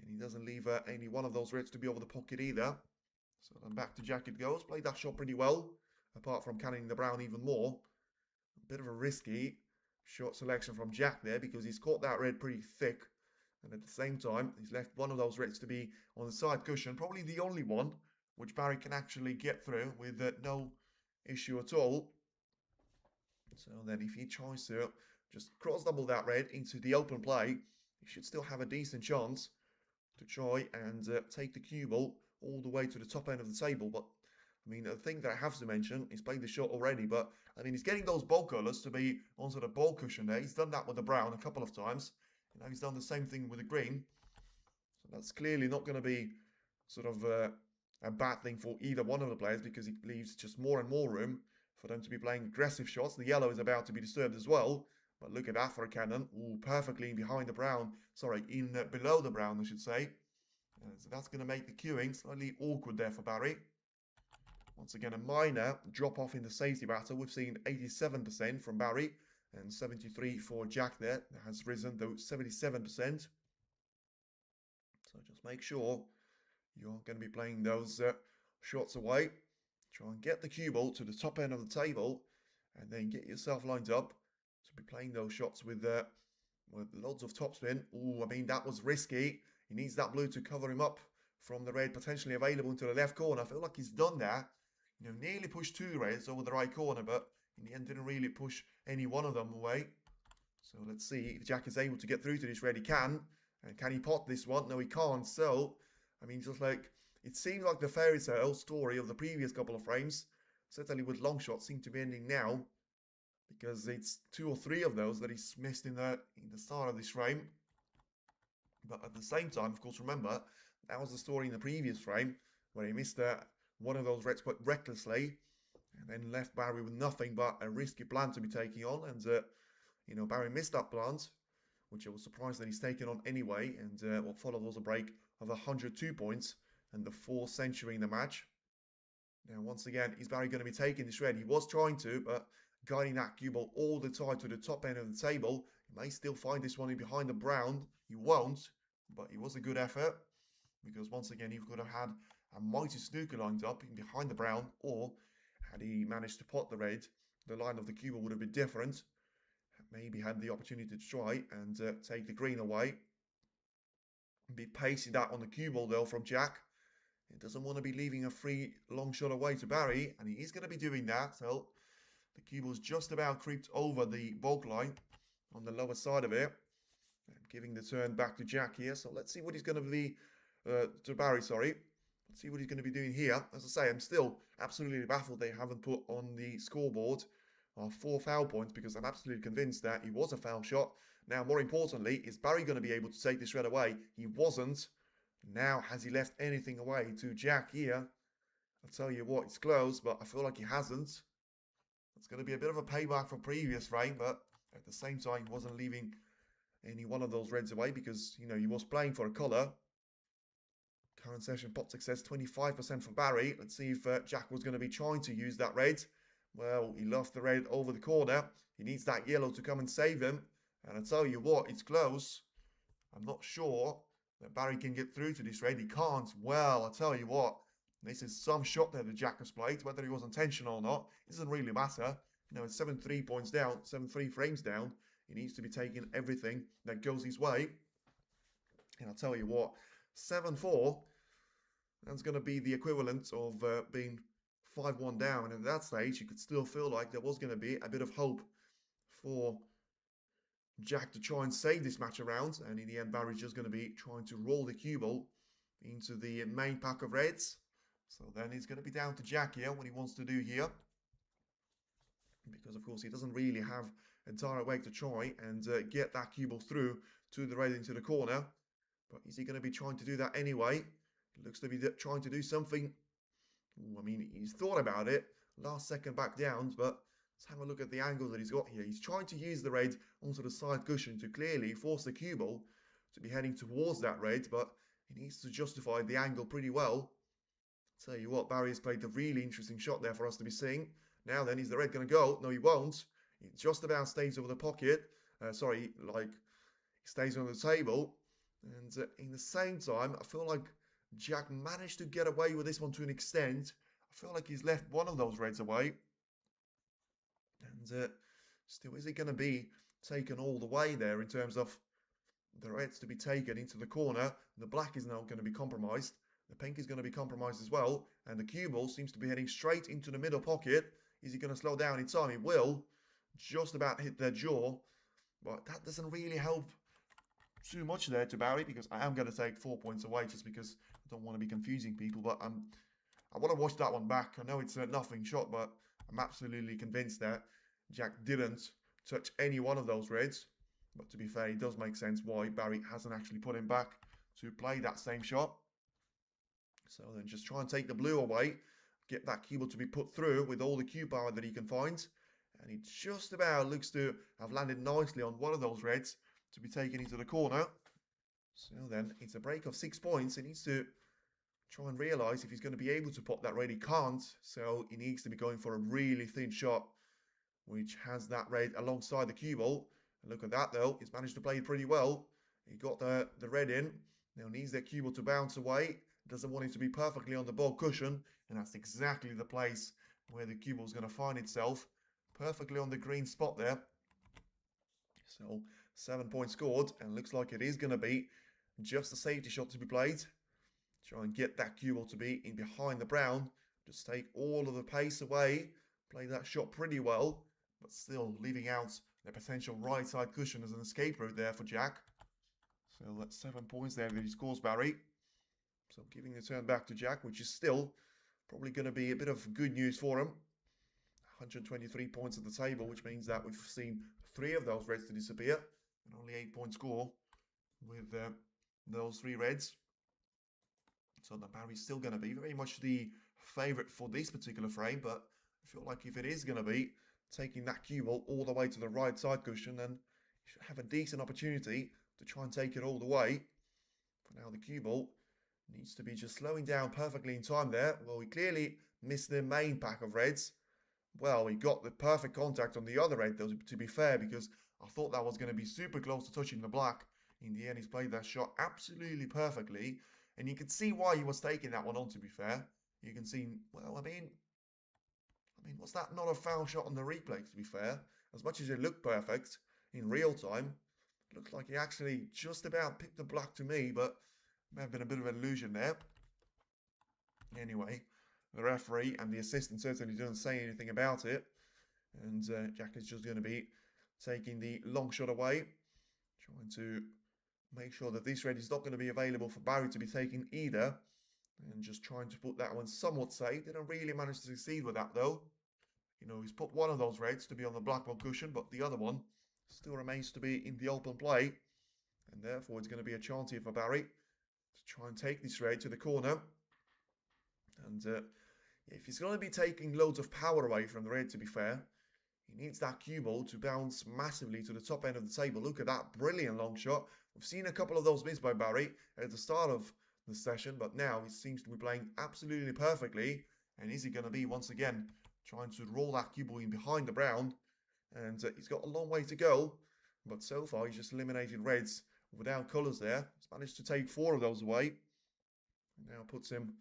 And he doesn't leave any one of those reds to be over the pocket either. So then back to Jack it goes. Played that shot pretty well, apart from canning the brown even more. A bit of a risky shot selection from Jack there, because he's caught that red pretty thick. And at the same time, he's left one of those reds to be on the side cushion. Probably the only one which Barry can actually get through with no issue at all. So then if he tries to just cross double that red into the open play, he should still have a decent chance to try and take the cue ball all the way to the top end of the table. But I mean, the thing that I have to mention, he's played the shot already, but I mean, he's getting those ball colours to be onto the ball cushion there. He's done that with the brown a couple of times. And now he's done the same thing with the green. So that's clearly not going to be sort of a bad thing for either one of the players, because it leaves just more and more room for them to be playing aggressive shots. The yellow is about to be disturbed as well. But look at that for a cannon. Ooh, perfectly behind the brown. Sorry, below the brown, I should say. So that's going to make the queuing slightly awkward there for Barry. Once again, a minor drop off in the safety battle. We've seen 87% from Barry and 73% for Jack there. That has risen to 77%. So just make sure you're going to be playing those shots away. Try and get the cue ball to the top end of the table, and then get yourself lined up to be playing those shots with loads of topspin. Ooh, I mean, that was risky. He needs that blue to cover him up from the red potentially available into the left corner. I feel like he's done that. Nearly pushed two reds over the right corner, but in the end didn't really push any one of them away. So let's see if Jack is able to get through to this red. He can. And can he pot this one? No, he can't. So, I mean, just like, it seems like the fairy tale story of the previous couple of frames, certainly with long shots, seem to be ending now, because it's 2 or 3 of those that he's missed in the start of this frame. But at the same time, of course, remember, that was the story in the previous frame, where he missed one of those reds quite recklessly, and then left Barry with nothing but a risky plant to be taking on. And, Barry missed that plant, which I was surprised that he's taken on anyway. And what followed was a break of 102 points and the 4th century in the match. Now, once again, is Barry going to be taking this red? He was trying to, but guiding that cue ball all the time to the top end of the table. He may still find this one in behind the brown. He won't. but it was a good effort, because once again, he could have had a mighty snooker lined up in behind the brown, or had he managed to pot the red, the line of the cue ball would have been different. Maybe had the opportunity to try and take the green away. Be pacing that on the cue ball though from Jack. He doesn't want to be leaving a free long shot away to Barry, and he is going to be doing that. So the cue ball's just about creeped over the bulk line on the lower side of it, and giving the turn back to Jack here. So let's see what he's going to be to Barry. Sorry, let's see what he's going to be doing here. As I say, I'm still absolutely baffled they haven't put on the scoreboard 4 foul points, because I'm absolutely convinced that it was a foul shot. Now, more importantly, is Barry going to be able to take this red away? He wasn't. Now, has he left anything away to Jack here? I'll tell you what, it's close, but I feel like he hasn't. It's going to be a bit of a payback from previous frame, but at the same time, he wasn't leaving any one of those reds away, because, you know, he was playing for a colour. Current session pot success 25% for Barry. Let's see if Jack was going to be trying to use that red. Well, he left the red over the corner. He needs that yellow to come and save him. And I tell you what, it's close. I'm not sure that Barry can get through to this red. He can't. Well, I tell you what, this is some shot there that Jack has played. Whether he was intentional or not, it doesn't really matter. You know, it's 7-3 points down, 7-3 frames down. He needs to be taking everything that goes his way. And I'll tell you what, 7-4, that's going to be the equivalent of being 5-1 down. And at that stage, you could still feel like there was going to be a bit of hope for Jack to try and save this match around. And in the end, Barry's just going to be trying to roll the cue ball into the main pack of reds. So then it's going to be down to Jack here, what he wants to do here. Because, of course, he doesn't really have a direct way to try and get that cue ball through to the red into the corner. But is he going to be trying to do that anyway? He looks to be trying to do something. Ooh, I mean, he's thought about it. Last second back down, but let's have a look at the angle that he's got here. He's trying to use the red onto the side cushion to clearly force the cue ball to be heading towards that red, but he needs to justify the angle pretty well. Tell you what, Barry has played a really interesting shot there for us to be seeing. Now then, is the red going to go? No, he won't. He just about stays over the pocket. He stays on the table. And in the same time, I feel like Jack managed to get away with this one to an extent. I feel like he's left one of those reds away. And still, is he going to be taken all the way there in terms of the reds to be taken into the corner? The black is now going to be compromised. The pink is going to be compromised as well. And the cue ball seems to be heading straight into the middle pocket. Is he going to slow down in time? He will. Just about hit their jaw. But that doesn't really help too much there to Barry, because I am going to take 4 points away just because I don't want to be confusing people. But I want to watch that one back. I know it's a nothing shot, but I'm absolutely convinced that Jack didn't touch any one of those reds. But to be fair, it does make sense why Barry hasn't actually put him back to play that same shot. So then just try and take the blue away, get that cue ball to be put through with all the cue power that he can find. And he just about looks to have landed nicely on one of those reds to be taken into the corner. So then it's a break of 6 points. He needs to try and realise if he's going to be able to pop that red. He can't. So he needs to be going for a really thin shot, which has that red alongside the cue ball. And look at that though. He's managed to play it pretty well. He got the red in. Now needs that cue ball to bounce away. Doesn't want it to be perfectly on the ball cushion. And that's exactly the place where the cue ball is going to find itself. Perfectly on the green spot there. So 7 points scored, and looks like it is going to be just a safety shot to be played. Try and get that cue ball to be in behind the brown. Just take all of the pace away. Play that shot pretty well, but still leaving out the potential right side cushion as an escape route there for Jack. So that's 7 points there that he scores, Barry. So giving the turn back to Jack, which is still probably going to be a bit of good news for him. 123 points at the table, which means that we've seen 3 of those reds to disappear. And only 8 point score with those 3 reds. So that Barry's still going to be very much the favourite for this particular frame. But I feel like if it is going to be taking that cue ball all the way to the right side cushion, then you should have a decent opportunity to try and take it all the way. But now the cue ball needs to be just slowing down perfectly in time there. Well, we clearly missed the main pack of reds. Well, we got the perfect contact on the other red, though, to be fair, because I thought that was going to be super close to touching the black. In the end, he's played that shot absolutely perfectly. And you can see why he was taking that one on, to be fair. You can see, well, I mean, was that not a foul shot on the replay, to be fair? As much as it looked perfect in real time, it looks like he actually just about picked the black to me, but may have been a bit of an illusion there. Anyway, the referee and the assistant certainly didn't say anything about it. And Jack is just going to be taking the long shot away, trying to make sure that this red is not going to be available for Barry to be taking either. And just trying to put that one somewhat safe. Didn't really manage to succeed with that though. You know, he's put one of those reds to be on the black ball cushion, but the other one still remains to be in the open play. And therefore, it's going to be a chance here for Barry to try and take this red to the corner. And if he's going to be taking loads of power away from the red, to be fair, he needs that cue ball to bounce massively to the top end of the table. Look at that brilliant long shot. We've seen a couple of those missed by Barry at the start of the session, but now he seems to be playing absolutely perfectly. And is he going to be, once again, trying to roll that cue ball in behind the brown? And he's got a long way to go, but so far he's just eliminated reds without colours there. He's managed to take 4 of those away. Now puts him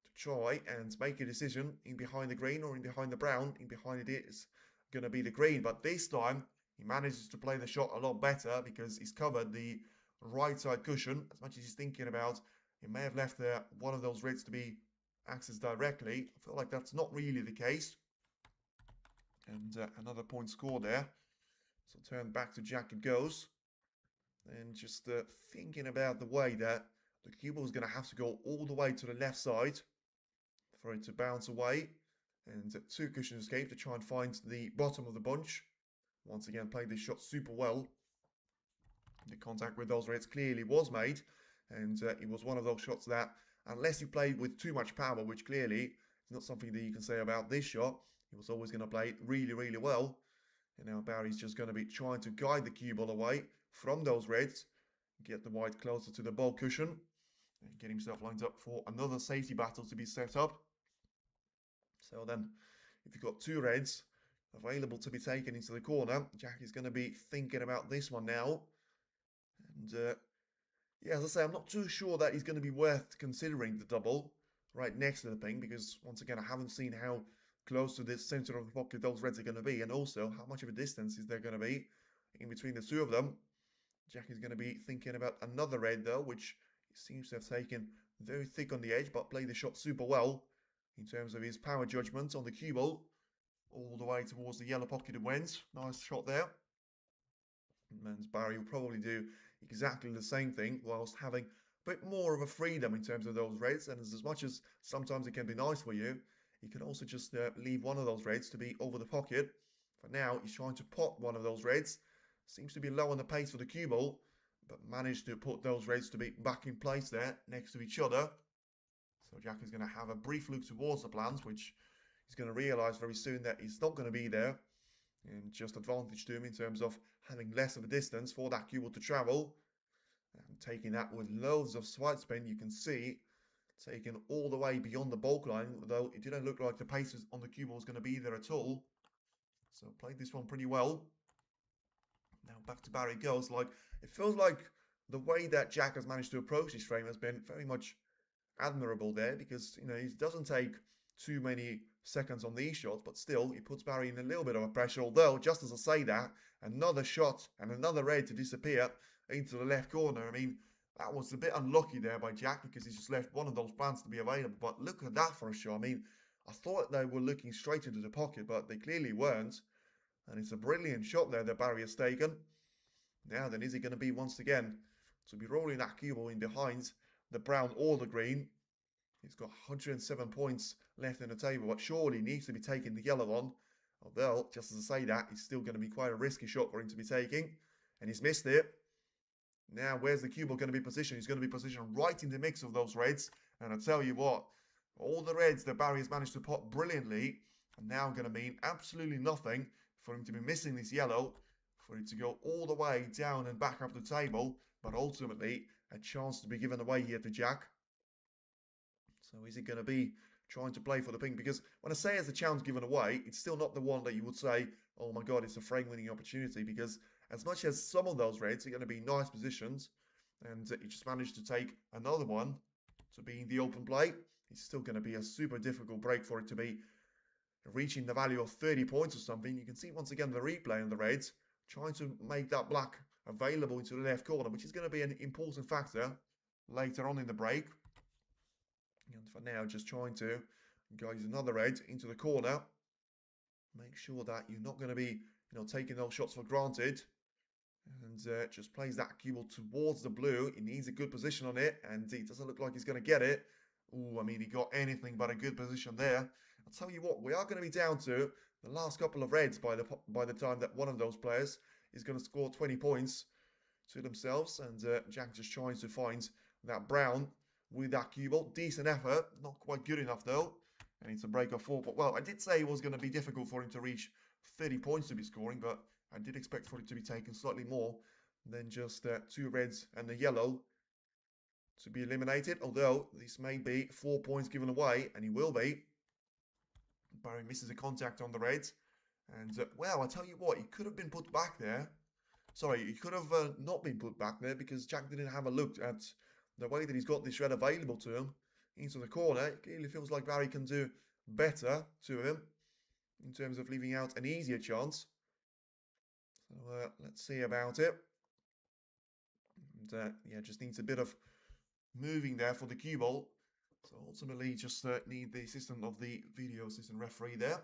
to try and make a decision in behind the green or in behind the brown. In behind it is going to be the green, but this time he manages to play the shot a lot better because he's covered the right side cushion. As much as he's thinking about, he may have left there one of those reds to be accessed directly. I feel like that's not really the case. And another point scored there. So turn back to Jack it goes. And just thinking about the way that the cue ball is going to have to go all the way to the left side for it to bounce away. And 2 cushion escape to try and find the bottom of the bunch. Once again, played this shot super well. The contact with those reds clearly was made. And it was one of those shots that, unless you played with too much power, which clearly is not something that you can say about this shot, he was always going to play it really, really well. And now Barry's just going to be trying to guide the cue ball away from those reds, get the white closer to the ball cushion, and get himself lined up for another safety battle to be set up. So then, if you've got 2 reds available to be taken into the corner, Jack is going to be thinking about this one now. And yeah, as I say, I'm not too sure that he's going to be worth considering the double right next to the ping, because once again, I haven't seen how close to the center of the pocket those reds are going to be, and also how much of a distance is there going to be in between the 2 of them. Jack is going to be thinking about another red though, which he seems to have taken very thick on the edge, but played the shot super well in terms of his power judgment on the cue ball, all the way towards the yellow pocket it went. Nice shot there. And Barry will probably do exactly the same thing, whilst having a bit more of a freedom in terms of those reds. And as much as sometimes it can be nice for you, you can also just leave one of those reds to be over the pocket. For now, he's trying to pot one of those reds. Seems to be low on the pace for the cue ball, but managed to put those reds to be back in place there next to each other. So Jack is going to have a brief look towards the plans, which he's going to realise very soon that he's not going to be there. And just advantage to him in terms of having less of a distance for that cue ball to travel. And taking that with loads of side spin, you can see, taken all the way beyond the bulk line, though it didn't look like the pace on the cue ball was going to be there at all. So played this one pretty well. Now back to Barry goes. Like, it feels like the way that Jack has managed to approach this frame has been very much admirable there, because, you know, he doesn't take too many seconds on these shots, but still he puts Barry in a little bit of a pressure. Although, just as I say that, another shot and another red to disappear into the left corner. I mean, that was a bit unlucky there by Jack, because he's just left one of those plants to be available. But look at that for a shot. I mean, I thought they were looking straight into the pocket, but they clearly weren't. And it's a brilliant shot there that Barry has taken. Now then, is he going to be once again to be rolling that cue ball in behind the brown or the green? He's got 107 points left in the table, but surely needs to be taking the yellow one. Although, just as I say that, it's still going to be quite a risky shot for him to be taking. And he's missed it. Now, where's the cue ball going to be positioned? He's going to be positioned right in the mix of those reds. And I tell you what, all the reds that Barry has managed to pot brilliantly are now going to mean absolutely nothing for him to be missing this yellow, for it to go all the way down and back up the table, but ultimately a chance to be given away here to Jack. So is he going to be trying to play for the pink? Because when I say it's a chance given away, it's still not the one that you would say, oh my god, it's a frame winning opportunity, because as much as some of those reds are going to be nice positions, and he just managed to take another one to be in the open play, it's still going to be a super difficult break for it to be reaching the value of 30 points or something. You can see once again the replay on the reds, trying to make that black available into the left corner, which is going to be an important factor later on in the break. And for now, just trying to guide another red into the corner. Make sure that you're not going to be, taking those shots for granted. And just plays that cue ball towards the blue. He needs a good position on it, and it doesn't look like he's going to get it. Oh, I mean, he got anything but a good position there. I'll tell you what, we are going to be down to the last couple of reds by the time that one of those players is going to score 20 points to themselves. And Jack just trying to find that brown with that cue ball. Decent effort, not quite good enough though. And it's a break of 4. But well, I did say it was going to be difficult for him to reach 30 points to be scoring, but I did expect for it to be taken slightly more than just 2 reds and a yellow to be eliminated. Although this may be 4 points given away, and he will be. Barry misses a contact on the reds. And well, I tell you what, he could have been put back there. Sorry, he could have not been put back there, because Jack didn't have a look at the way that he's got this red available to him into the corner. It clearly feels like Barry can do better to him in terms of leaving out an easier chance. So let's see about it. And yeah, just needs a bit of moving there for the cue ball. So ultimately just need the assistant of the video assistant referee there.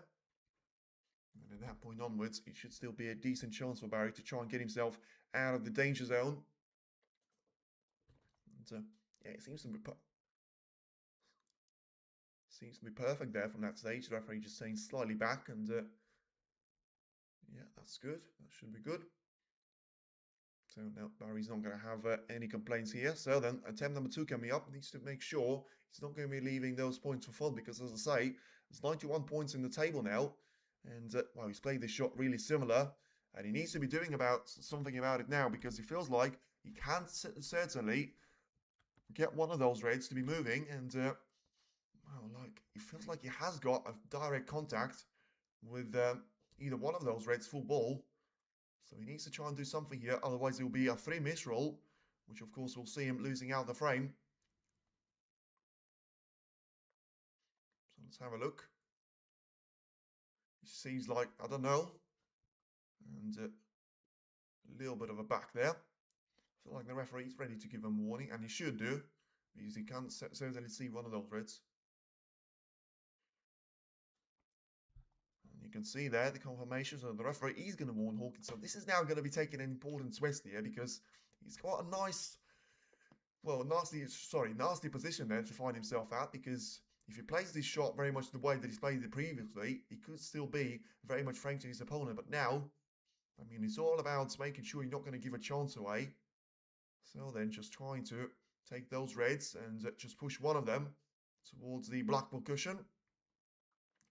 And at that point onwards, it should still be a decent chance for Barry to try and get himself out of the danger zone. And yeah, it seems to be perfect there from that stage. The referee just saying slightly back, and yeah, that's good. That should be good. So now Barry's not going to have any complaints here. So then attempt number 2 coming up. Needs to make sure he's not going to be leaving those points for fun, because as I say, there's 91 points in the table now. And well, he's played this shot really similar, and he needs to be doing something about it now, because he feels like he can certainly get one of those reds to be moving. And well, like, it feels like he has got a direct contact with either one of those reds full ball. So he needs to try and do something here, otherwise it will be a 3 miss roll, which of course will see him losing out the frame. So let's have a look. He seems like, I don't know, and a little bit of a back there. I feel like the referee is ready to give him a warning, and he should do, because he can't certainly see one of those reds. You can see there the confirmation. So the referee is going to warn Hawkins. So this is now going to be taking an important twist here, because he's got a nice, well, nasty position there to find himself at. Because if he plays this shot very much the way that he's played it previously, he could still be very much framed to his opponent. But now, I mean, it's all about making sure you're not going to give a chance away. So then just trying to take those reds and just push one of them towards the black ball cushion.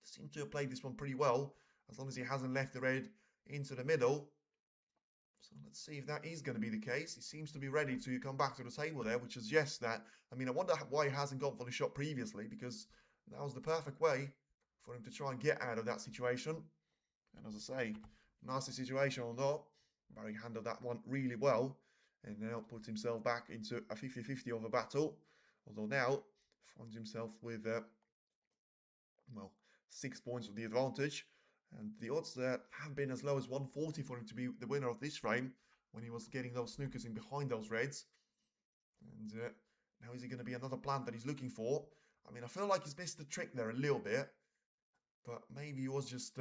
Seems to have played this one pretty well, as long as he hasn't left the red into the middle. So let's see if that is going to be the case. He seems to be ready to come back to the table there, which is yes, that. I mean, I wonder why he hasn't gone for the shot previously, because that was the perfect way for him to try and get out of that situation. And as I say, nasty situation or not, Barry handled that one really well, and now puts himself back into a 50-50 of a battle. Although now finds himself with, well, 6 points of the advantage, and the odds have been as low as 140 for him to be the winner of this frame, when he was getting those snookers in behind those reds. And now is he going to be another plant that he's looking for? I mean, I feel like he's missed the trick there a little bit, but maybe he was just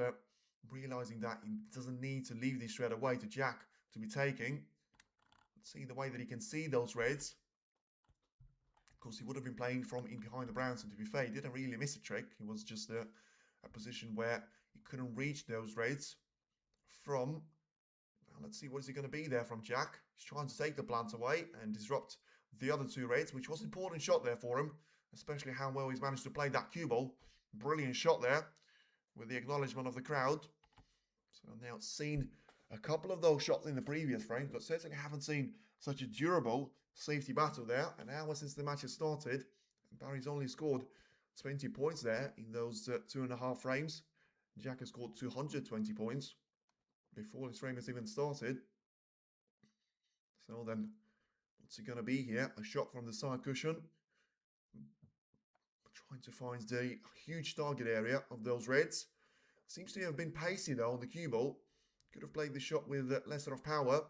realizing that he doesn't need to leave this red away to Jack to be taking. Let's see the way that he can see those reds. Of course, he would have been playing from in behind the browns, and to be fair, he didn't really miss a trick. He was just a position where he couldn't reach those reds from. Now let's see, what is it going to be there from Jack? He's trying to take the plant away and disrupt the other 2 reds, which was an important shot there for him, especially how well he's managed to play that cue ball. Brilliant shot there with the acknowledgement of the crowd. So now it's seen a couple of those shots in the previous frames, but certainly haven't seen such a durable safety battle there. An hour since the match has started, Barry's only scored 20 points there in those 2.5 frames. Jack has scored 220 points before this frame has even started. So then, what's it going to be here? A shot from the side cushion. Trying to find the huge target area of those reds. Seems to have been pacey though on the cue ball. Could have played the shot with lesser of power.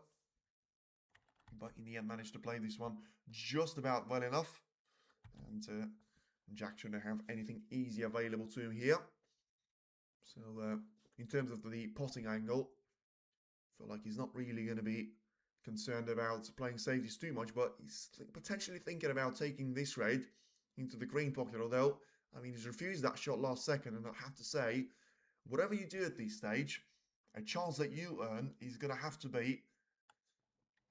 But in the end managed to play this one just about well enough. And Jack shouldn't have anything easy available to him here. So in terms of the potting angle, I feel like he's not really going to be concerned about playing safeties too much, but he's potentially thinking about taking this raid into the green pocket, although, I mean, he's refused that shot last second, and I have to say, whatever you do at this stage, a chance that you earn is going to have to be,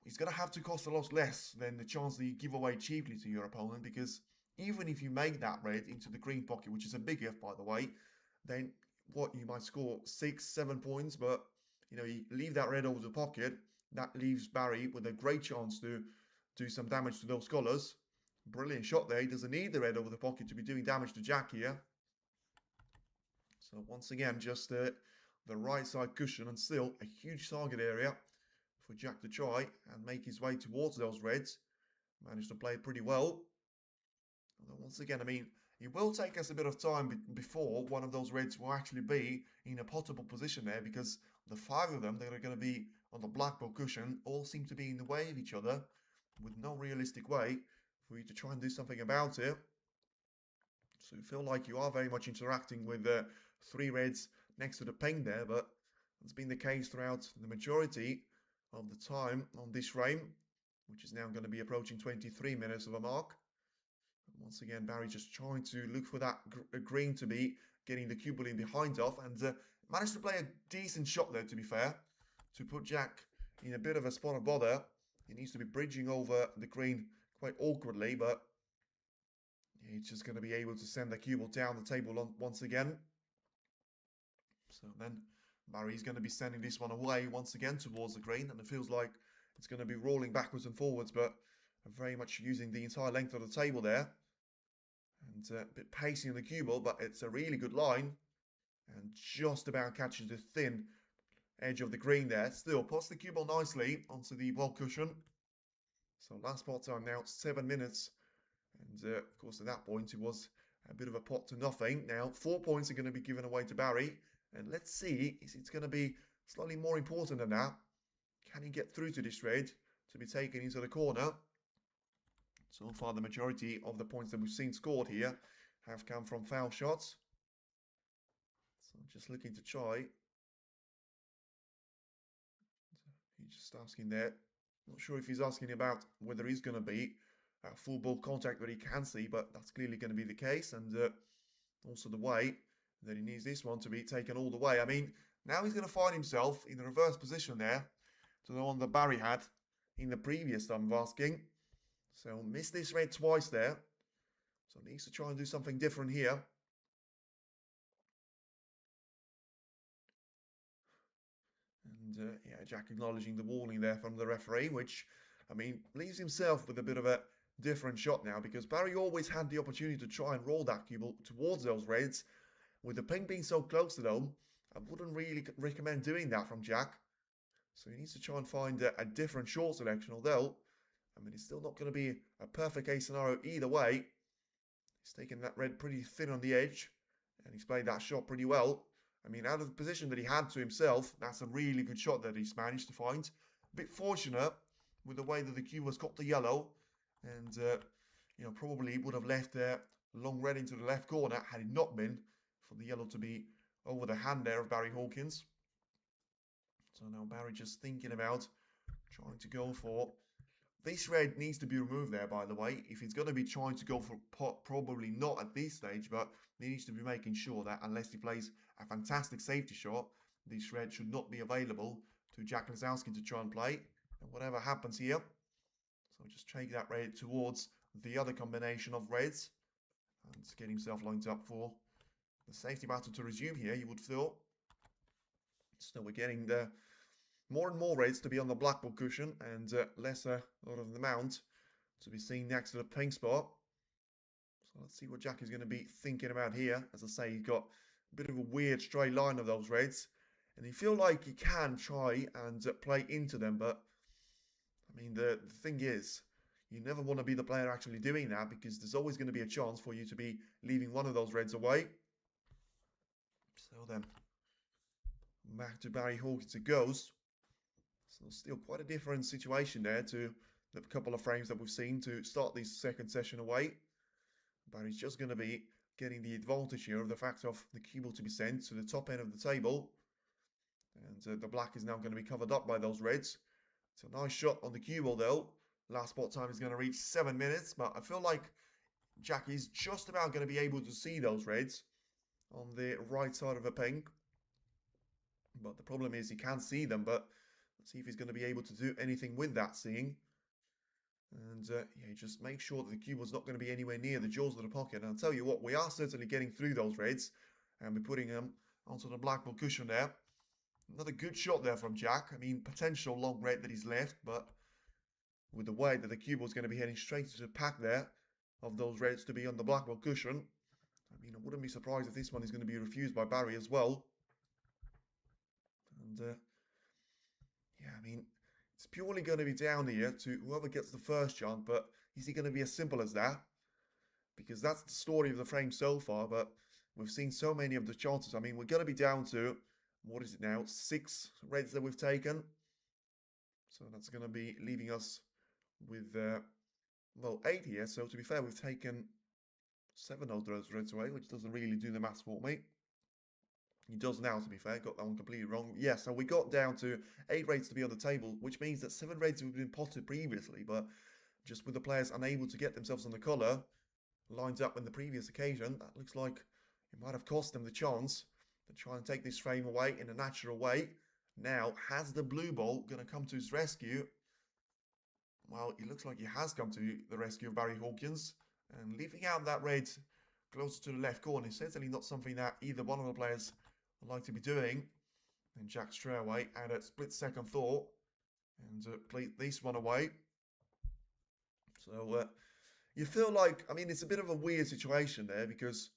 it's going to have to cost a lot less than the chance that you give away cheaply to your opponent, because even if you make that red into the green pocket, which is a big if, by the way, then what, you might score 6-7 points, but, you know, you leave that red over the pocket, that leaves Barry with a great chance to do some damage to those colours. Brilliant shot there. He doesn't need the red over the pocket to be doing damage to Jack here. So once again, just the right side cushion, and still a huge target area for Jack to try and make his way towards those reds. Managed to play pretty well. Although once again, I mean, it will take us a bit of time before one of those reds will actually be in a potable position there, because the 5 of them that are going to be on the black ball cushion all seem to be in the way of each other with no realistic way for you to try and do something about it. So you feel like you are very much interacting with the 3 reds next to the ping there, but it's been the case throughout the majority of the time on this frame, which is now going to be approaching 23 minutes of a mark. And once again, Barry just trying to look for that green to be getting the cue ball in behind off, and managed to play a decent shot there, to be fair, to put Jack in a bit of a spot of bother. He needs to be bridging over the green quite awkwardly, but he's just going to be able to send the cue ball down the table once again. So then Barry's going to be sending this one away once again towards the green, and it feels like it's going to be rolling backwards and forwards, but very much using the entire length of the table there. And a bit pacey on the cue ball, but it's a really good line. And just about catches the thin edge of the green there. Still, puts the cue ball nicely onto the ball cushion. So last pot time now, 7 minutes. And of course, at that point, it was a bit of a pot to nothing. Now, 4 points are going to be given away to Barry. And let's see, is it going to be slightly more important than that? Can he get through to this raid to be taken into the corner? So far, the majority of the points that we've seen scored here have come from foul shots. So just looking to try. He's just asking there. Not sure if he's asking about whether he's going to be full ball contact that he can see, but that's clearly going to be the case. And also the way that he needs this one to be taken all the way. I mean, now he's going to find himself in the reverse position there to the one that Barry had in the previous time of asking. So missed this red twice there. So needs to try and do something different here. And yeah, Jack acknowledging the warning there from the referee, which, I mean, leaves himself with a bit of a different shot now, because Barry always had the opportunity to try and roll that cue ball towards those reds. With the ping being so close to them, I wouldn't really recommend doing that from Jack. So he needs to try and find a different short selection, although, I mean, it's still not going to be a perfect case scenario either way. He's taken that red pretty thin on the edge, and he's played that shot pretty well. I mean, out of the position that he had to himself, that's a really good shot that he's managed to find. A bit fortunate with the way that the cue was got the yellow, and, you know, probably would have left long red into the left corner had it not been for the yellow to be over the hand there of Barry Hawkins. So now Barry just thinking about trying to go for... This red needs to be removed there, by the way. If he's going to be trying to go for pot, probably not at this stage, but he needs to be making sure that unless he plays a fantastic safety shot, this red should not be available to Jack Lisowski to try and play. And whatever happens here, so just take that red towards the other combination of reds and get himself lined up for the safety battle to resume here, you would feel. So we're getting the more and more reds to be on the black ball cushion, and lesser out of the mount to be seen next to the pink spot. So let's see what Jack is going to be thinking about here. As I say, he's got a bit of a weird straight line of those reds, and you feel like he can try and play into them, but I mean, the thing is, you never want to be the player actually doing that because there's always going to be a chance for you to be leaving one of those reds away. So then, back to Barry Hawkins it goes. So still quite a different situation there to the couple of frames that we've seen to start this second session away. Barry's just going to be getting the advantage here of the fact of the cue ball to be sent to the top end of the table. And the black is now going to be covered up by those reds. It's a nice shot on the cue ball though. Last spot time is going to reach 7 minutes, but I feel like Jack is just about going to be able to see those reds on the right side of the pink. But the problem is he can't see them, but let's see if he's going to be able to do anything with that seeing. And yeah, just make sure that the cue ball's not going to be anywhere near the jaws of the pocket. And I'll tell you what, we are certainly getting through those reds and we're putting them onto the black ball cushion there. Another good shot there from Jack. I mean, potential long red that he's left, but with the way that the cue ball's going to be heading straight to the pack there of those reds to be on the black ball cushion. I mean, I wouldn't be surprised if this one is going to be refused by Barry as well. And yeah, I mean, it's purely going to be down here to whoever gets the first jump, but is it going to be as simple as that? Because that's the story of the frame so far, but we've seen so many of the chances. I mean, we're going to be down to, what is it now, 6 reds that we've taken. So that's going to be leaving us with, well, 8 here. So to be fair, we've taken 7 of those reds away, which doesn't really do the maths for me. He does now, to be fair. Got that one completely wrong. Yeah, so we got down to 8 reds to be on the table, which means that 7 reds have been potted previously, but just with the players unable to get themselves on the colour, lined up in the previous occasion, that looks like it might have cost them the chance to try and take this frame away in a natural way. Now, has the blue ball going to come to his rescue? Well, it looks like he has come to the rescue of Barry Hawkins, and leaving out that red closer to the left corner is certainly not something that either one of the players would like to be doing. And Jack straight away had a split second thought and played this one away. So you feel like, I mean, it's a bit of a weird situation there because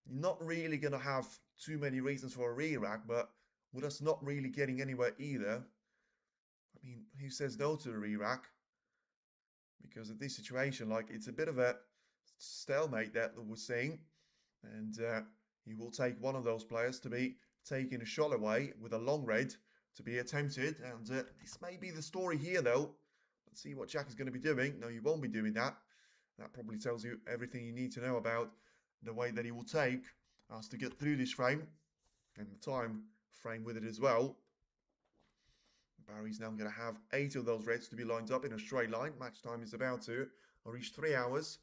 you're not really going to have too many reasons for a re-rack, but with us not really getting anywhere either, I mean, who says no to the re-rack? Because in this situation, like, it's a bit of a stalemate that we're seeing. And he will take one of those players to be taking a shot away with a long red to be attempted. And this may be the story here, though. Let's see what Jack is going to be doing. No, he won't be doing that. That probably tells you everything you need to know about the way that he will take us to get through this frame. And the time frame with it as well. Barry's now going to have 8 of those reds to be lined up in a straight line. Match time is about to reach 3 hours.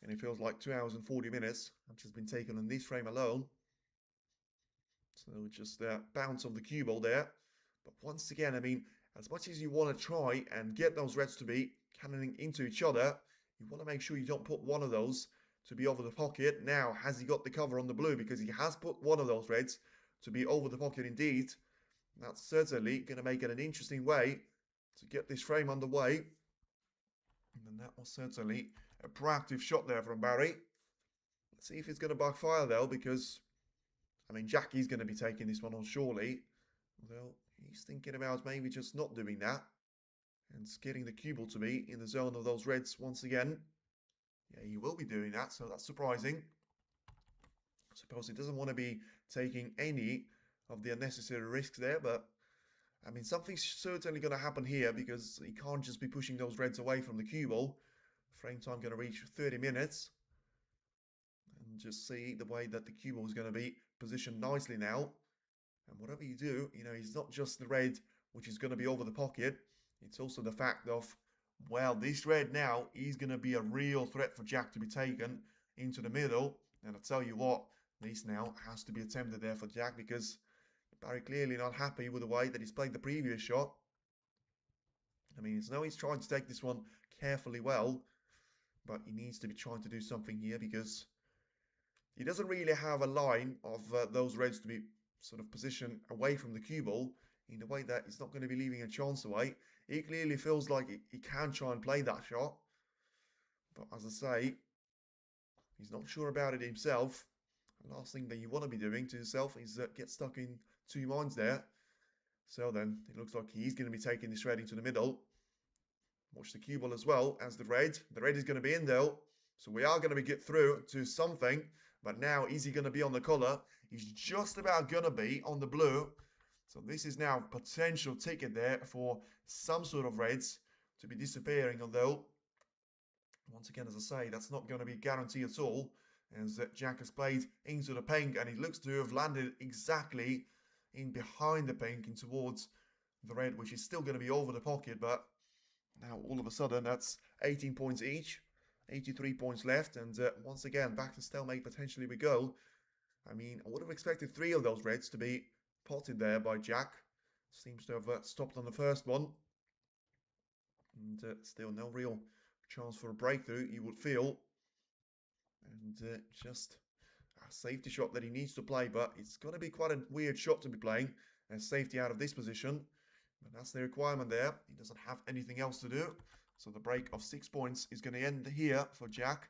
And it feels like 2 hours and 40 minutes have just been taken on this frame alone. So just bounce of the cue ball there. But once again, I mean, as much as you want to try and get those reds to be cannoning into each other, you want to make sure you don't put one of those to be over the pocket. Now, has he got the cover on the blue? Because he has put one of those reds to be over the pocket indeed. That's certainly going to make it an interesting way to get this frame underway. And that was certainly a proactive shot there from Barry. Let's see if it's going to backfire though, because, I mean, Jackie's going to be taking this one on surely. Well, he's thinking about maybe just not doing that and getting the cue ball to be in the zone of those reds once again. Yeah, he will be doing that, so that's surprising. I suppose he doesn't want to be taking any of the unnecessary risks there, but I mean, something's certainly going to happen here because he can't just be pushing those reds away from the cue ball. Frame time going to reach 30 minutes. And just see the way that the cue ball is going to be positioned nicely now. And whatever you do, you know, it's not just the red which is going to be over the pocket. It's also the fact of, well, this red now is going to be a real threat for Jack to be taken into the middle. And I tell you what, this now has to be attempted there for Jack because Barry clearly not happy with the way that he's played the previous shot. I mean, it's now he's trying to take this one carefully well, but he needs to be trying to do something here because he doesn't really have a line of those reds to be sort of positioned away from the cue ball in the way that he's not going to be leaving a chance away. He clearly feels like he can try and play that shot, but as I say, he's not sure about it himself. The last thing that you want to be doing to yourself is get stuck in 2 minds there. So then, it looks like he's going to be taking this red into the middle. Watch the cue ball as well as the red. The red is going to be in though. So we are going to get through to something. But now, is he going to be on the colour? He's just about going to be on the blue. So this is now a potential ticket there for some sort of reds to be disappearing. Although, once again, as I say, that's not going to be a guarantee at all. As Jack has played into the pink and he looks to have landed exactly in behind the pink and towards the red, which is still going to be over the pocket. But now all of a sudden that's 18 points each, 83 points left, and once again back to stalemate potentially we go. I mean, I would have expected 3 of those reds to be potted there by Jack. Seems to have stopped on the first one, and still no real chance for a breakthrough, you would feel. And just a safety shot that he needs to play, but it's going to be quite a weird shot to be playing, and safety out of this position. But that's the requirement there. He doesn't have anything else to do. So the break of 6 points is going to end here for Jack.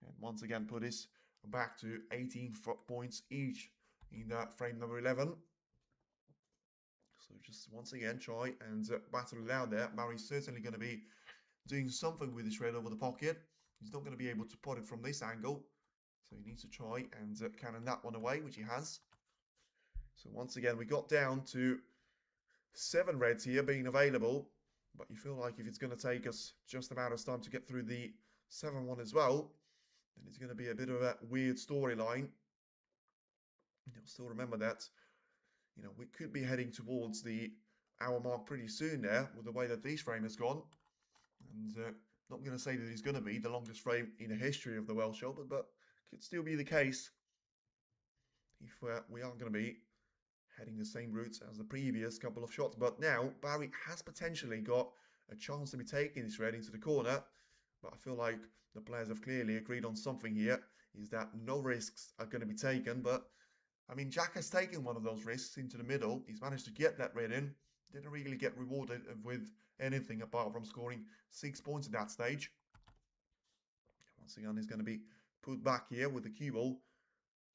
And once again, put this back to 18 points each in frame number 11. So just once again, try and battle it out there. Barry's certainly going to be doing something with this red over the pocket. He's not going to be able to pot it from this angle. So he needs to try and cannon that one away, which he has. So once again, we got down to 7 reds here being available, but you feel like if it's going to take us just about as time to get through the 7 one as well, then it's going to be a bit of a weird storyline. You'll still remember that, you know, we could be heading towards the hour mark pretty soon there with the way that this frame has gone. And not going to say that it's going to be the longest frame in the history of the Welsh Open, but could still be the case if we are going to be heading the same routes as the previous couple of shots. But now Barry has potentially got a chance to be taking this red into the corner. But I feel like the players have clearly agreed on something here, is that no risks are going to be taken. But I mean, Jack has taken one of those risks into the middle. He's managed to get that red in. Didn't really get rewarded with anything apart from scoring 6 points at that stage. Once again, he's going to be put back here with the cue ball.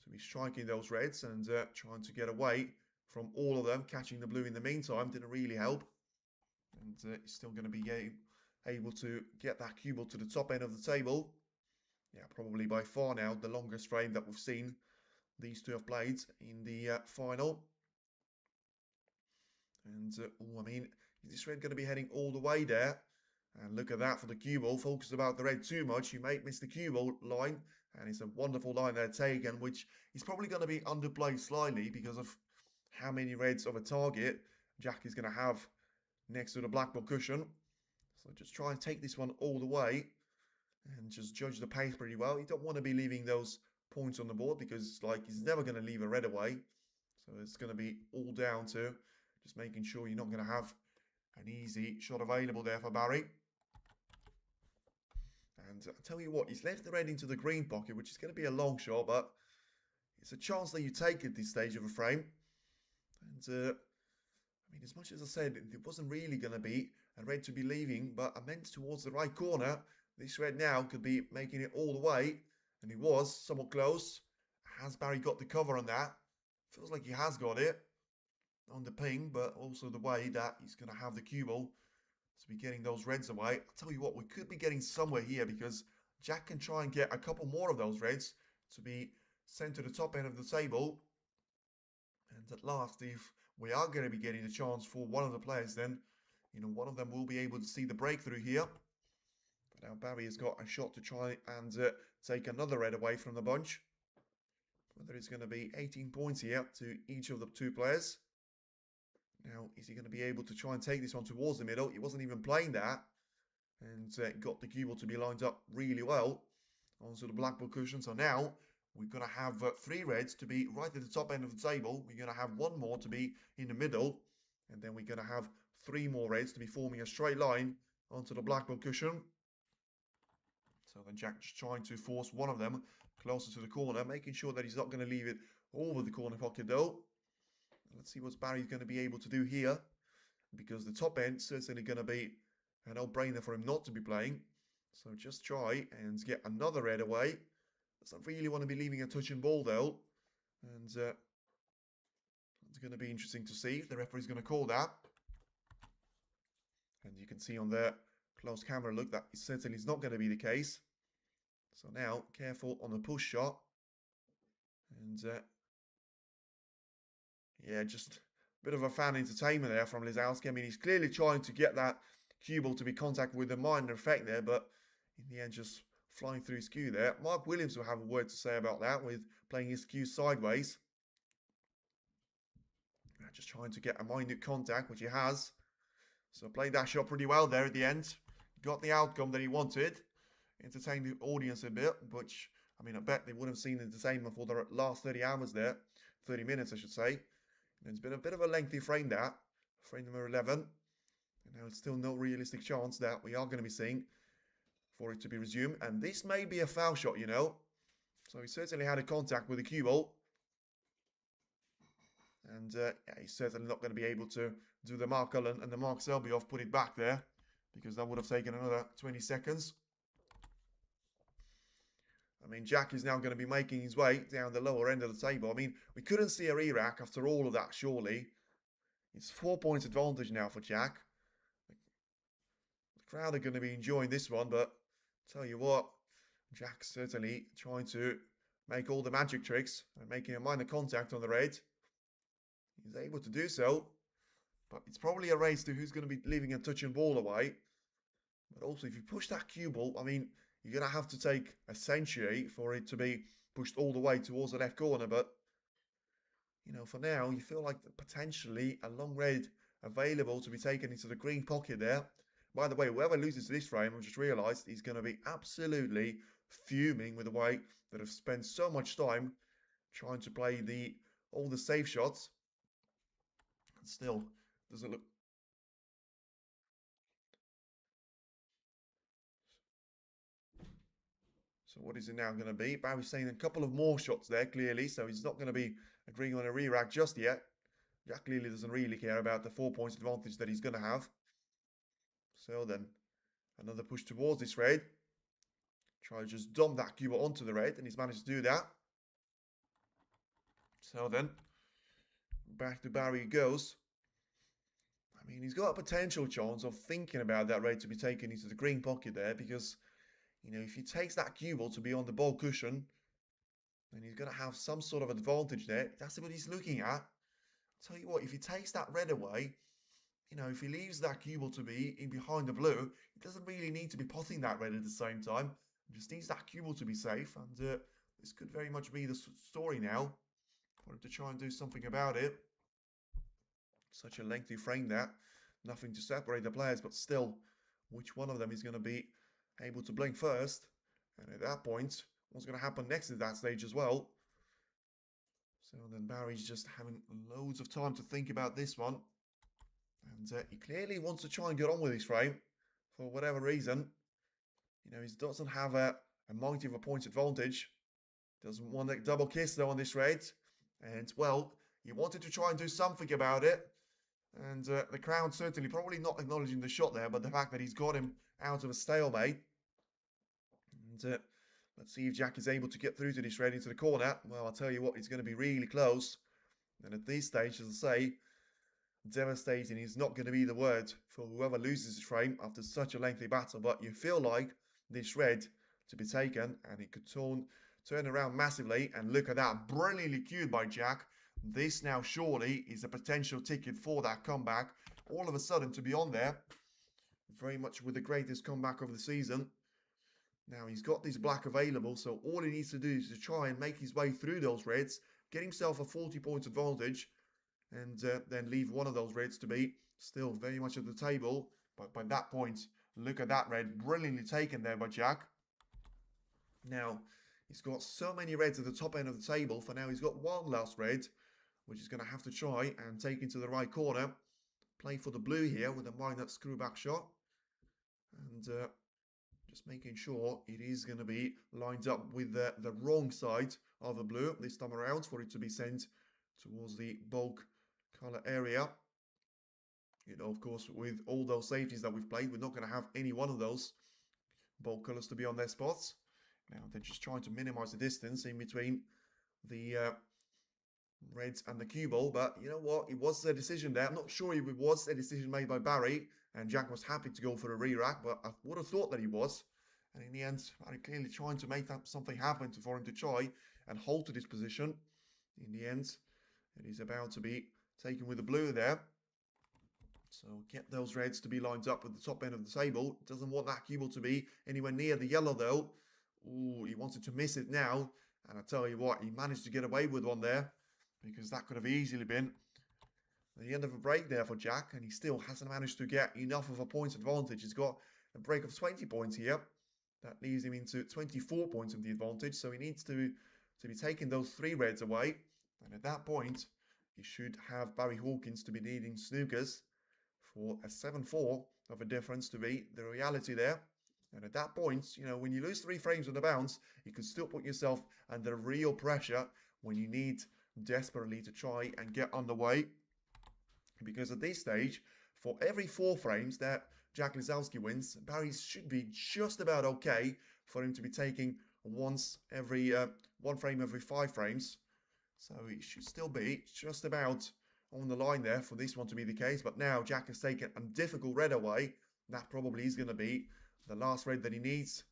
So he's striking those reds and trying to get away from all of them. Catching the blue in the meantime didn't really help. And he's still going to be able to get that cue ball to the top end of the table. Yeah, probably by far now the longest frame that we've seen these two have played in the final. And, I mean, is this red going to be heading all the way there? And look at that for the cue ball. Focus about the red too much, you might miss the cue ball line. And it's a wonderful line there taken, which is probably going to be underplayed slightly because of how many reds of a target Jack is going to have next to the black ball cushion. So just try and take this one all the way and just judge the pace pretty well. You don't want to be leaving those points on the board because like he's never going to leave a red away. So it's going to be all down to just making sure you're not going to have an easy shot available there for Barry. And I'll tell you what, he's left the red into the green pocket, which is going to be a long shot, but it's a chance that you take at this stage of a frame. And I mean, as much as I said, it wasn't really going to be a red to be leaving, but I meant towards the right corner. This red now could be making it all the way, and he was somewhat close. Has Barry got the cover on that? Feels like he has got it on the ping, but also the way that he's going to have the cue ball to be getting those reds away. I'll tell you what, we could be getting somewhere here because Jack can try and get a couple more of those reds to be sent to the top end of the table. And at last, if we are going to be getting a chance for one of the players, then, you know, one of them will be able to see the breakthrough here. But now Barry has got a shot to try and take another red away from the bunch. Whether it's going to be 18 points here to each of the two players. Now, is he going to be able to try and take this one towards the middle? He wasn't even playing that. And got the cue ball to be lined up really well onto the black ball cushion. So now we're going to have 3 reds to be right at the top end of the table. We're going to have 1 more to be in the middle. And then we're going to have 3 more reds to be forming a straight line onto the black ball cushion. So then Jack just trying to force one of them closer to the corner, making sure that he's not going to leave it over the corner pocket though. Let's see what Barry's going to be able to do here, because the top end is certainly going to be a no-brainer for him not to be playing. So just try and get another red away. Doesn't really want to be leaving a touching ball though. And it's going to be interesting to see if the referee's going to call that. And you can see on there close camera look, that certainly is not going to be the case. So now, careful on the push shot. And yeah, just a bit of a fan entertainment there from Lisowski. I mean, he's clearly trying to get that cue ball to be contact with a minor effect there, but in the end, just flying through his cue there. Mark Williams will have a word to say about that with playing his cue sideways. Just trying to get a minute contact, which he has. So played that shot pretty well there at the end. Got the outcome that he wanted. Entertained the audience a bit, which, I mean, I bet they would have seen the entertainment for the last 30 hours there. 30 minutes, I should say. And it's been a bit of a lengthy frame that. Frame number 11. And now it's still no realistic chance that we are going to be seeing for it to be resumed. And this may be a foul shot, you know. So he certainly had a contact with the cue ball. And yeah, he's certainly not going to be able to do the Mark Cullen and the Mark Selby off, put it back there, because that would have taken another 20 seconds. I mean, Jack is now going to be making his way down the lower end of the table. I mean, we couldn't see a re-rack after all of that, surely. It's 4 points advantage now for Jack. The crowd are going to be enjoying this one, but tell you what, Jack's certainly trying to make all the magic tricks and making a minor contact on the red. He's able to do so, but it's probably a race to who's going to be leaving a touch and ball away. But also, if you push that cue ball, I mean, you're going to have to take a century for it to be pushed all the way towards the left corner. But, you know, for now, you feel like potentially a long red available to be taken into the green pocket there. By the way, whoever loses this frame, I've just realised, he's going to be absolutely fuming with the way that I've spent so much time trying to play all the safe shots. And still, doesn't look... So what is it now going to be? Barry's saying a couple of more shots there, clearly. So he's not going to be agreeing on a re-rack just yet. Jack clearly doesn't really care about the 4 points advantage that he's going to have. So then, another push towards this red. Try to just dump that cue onto the red, and he's managed to do that. So then, back to Barry goes. I mean, he's got a potential chance of thinking about that red to be taken into the green pocket there, because, you know, if he takes that cue ball to be on the ball cushion, then he's going to have some sort of advantage there. That's what he's looking at. I'll tell you what, if he takes that red away, you know, if he leaves that cue ball to be in behind the blue, he doesn't really need to be potting that red at the same time. He just needs that cue ball to be safe, and this could very much be the story now for him to try and do something about it. Such a lengthy frame there. Nothing to separate the players, but still, which one of them is going to be able to blink first? And at that point, what's going to happen next at that stage as well? So then Barry's just having loads of time to think about this one. And he clearly wants to try and get on with his frame for whatever reason. You know, he doesn't have a mighty of a point advantage. Doesn't want a double kiss though on this red. And, well, he wanted to try and do something about it. And the crowd certainly probably not acknowledging the shot there, but the fact that he's got him out of a stalemate. And let's see if Jack is able to get through to this red into the corner. Well, I'll tell you what, it's going to be really close. And at this stage, as I say, devastating is not going to be the word for whoever loses his frame after such a lengthy battle. But you feel like this red to be taken, and it could turn around massively. And look at that, brilliantly cued by Jack. This now surely is a potential ticket for that comeback. All of a sudden to be on there, very much with the greatest comeback of the season. Now he's got this black available, so all he needs to do is to try and make his way through those reds, get himself a 40 points advantage, and then leave one of those reds to be still very much at the table. But by that point, look at that red, brilliantly taken there by Jack. Now, he's got so many reds at the top end of the table. For now, he's got one last red, which he's going to have to try and take into the right corner. Play for the blue here with a minor screwback shot. And just making sure it is going to be lined up with the wrong side of the blue this time around for it to be sent towards the bulk color area. You know, of course, with all those safeties that we've played, we're not going to have any one of those bulk colors to be on their spots. Now they're just trying to minimize the distance in between the reds and the cue ball, but you know what? It was a decision there. I'm not sure if it was a decision made by Barry, And Jack was happy to go for a re-rack, but I would have thought that he was. And in the end, Barry clearly trying to make something happen for him to try and hold to this position. In the end, it is about to be taken with the blue there. So get those reds to be lined up with the top end of the table. Doesn't want that cue ball to be anywhere near the yellow though. Ooh, he wanted to miss it now. And I tell you what, he managed to get away with one there, because that could have easily been the end of a break there for Jack, and he still hasn't managed to get enough of a points advantage. He's got a break of 20 points here. That leaves him into 24 points of the advantage, so he needs to be taking those 3 reds away. And at that point, he should have Barry Hawkins to be needing snookers for a 7-4 of a difference to be the reality there. And at that point, you know, when you lose 3 frames on the bounce, you can still put yourself under real pressure when you need desperately to try and get underway. Because at this stage, for every 4 frames that Jack Lisowski wins, Barry should be just about okay for him to be taking one frame every 5 frames. So it should still be just about on the line there for this one to be the case. But now Jack has taken a difficult red away. That probably is going to be the last red that he needs,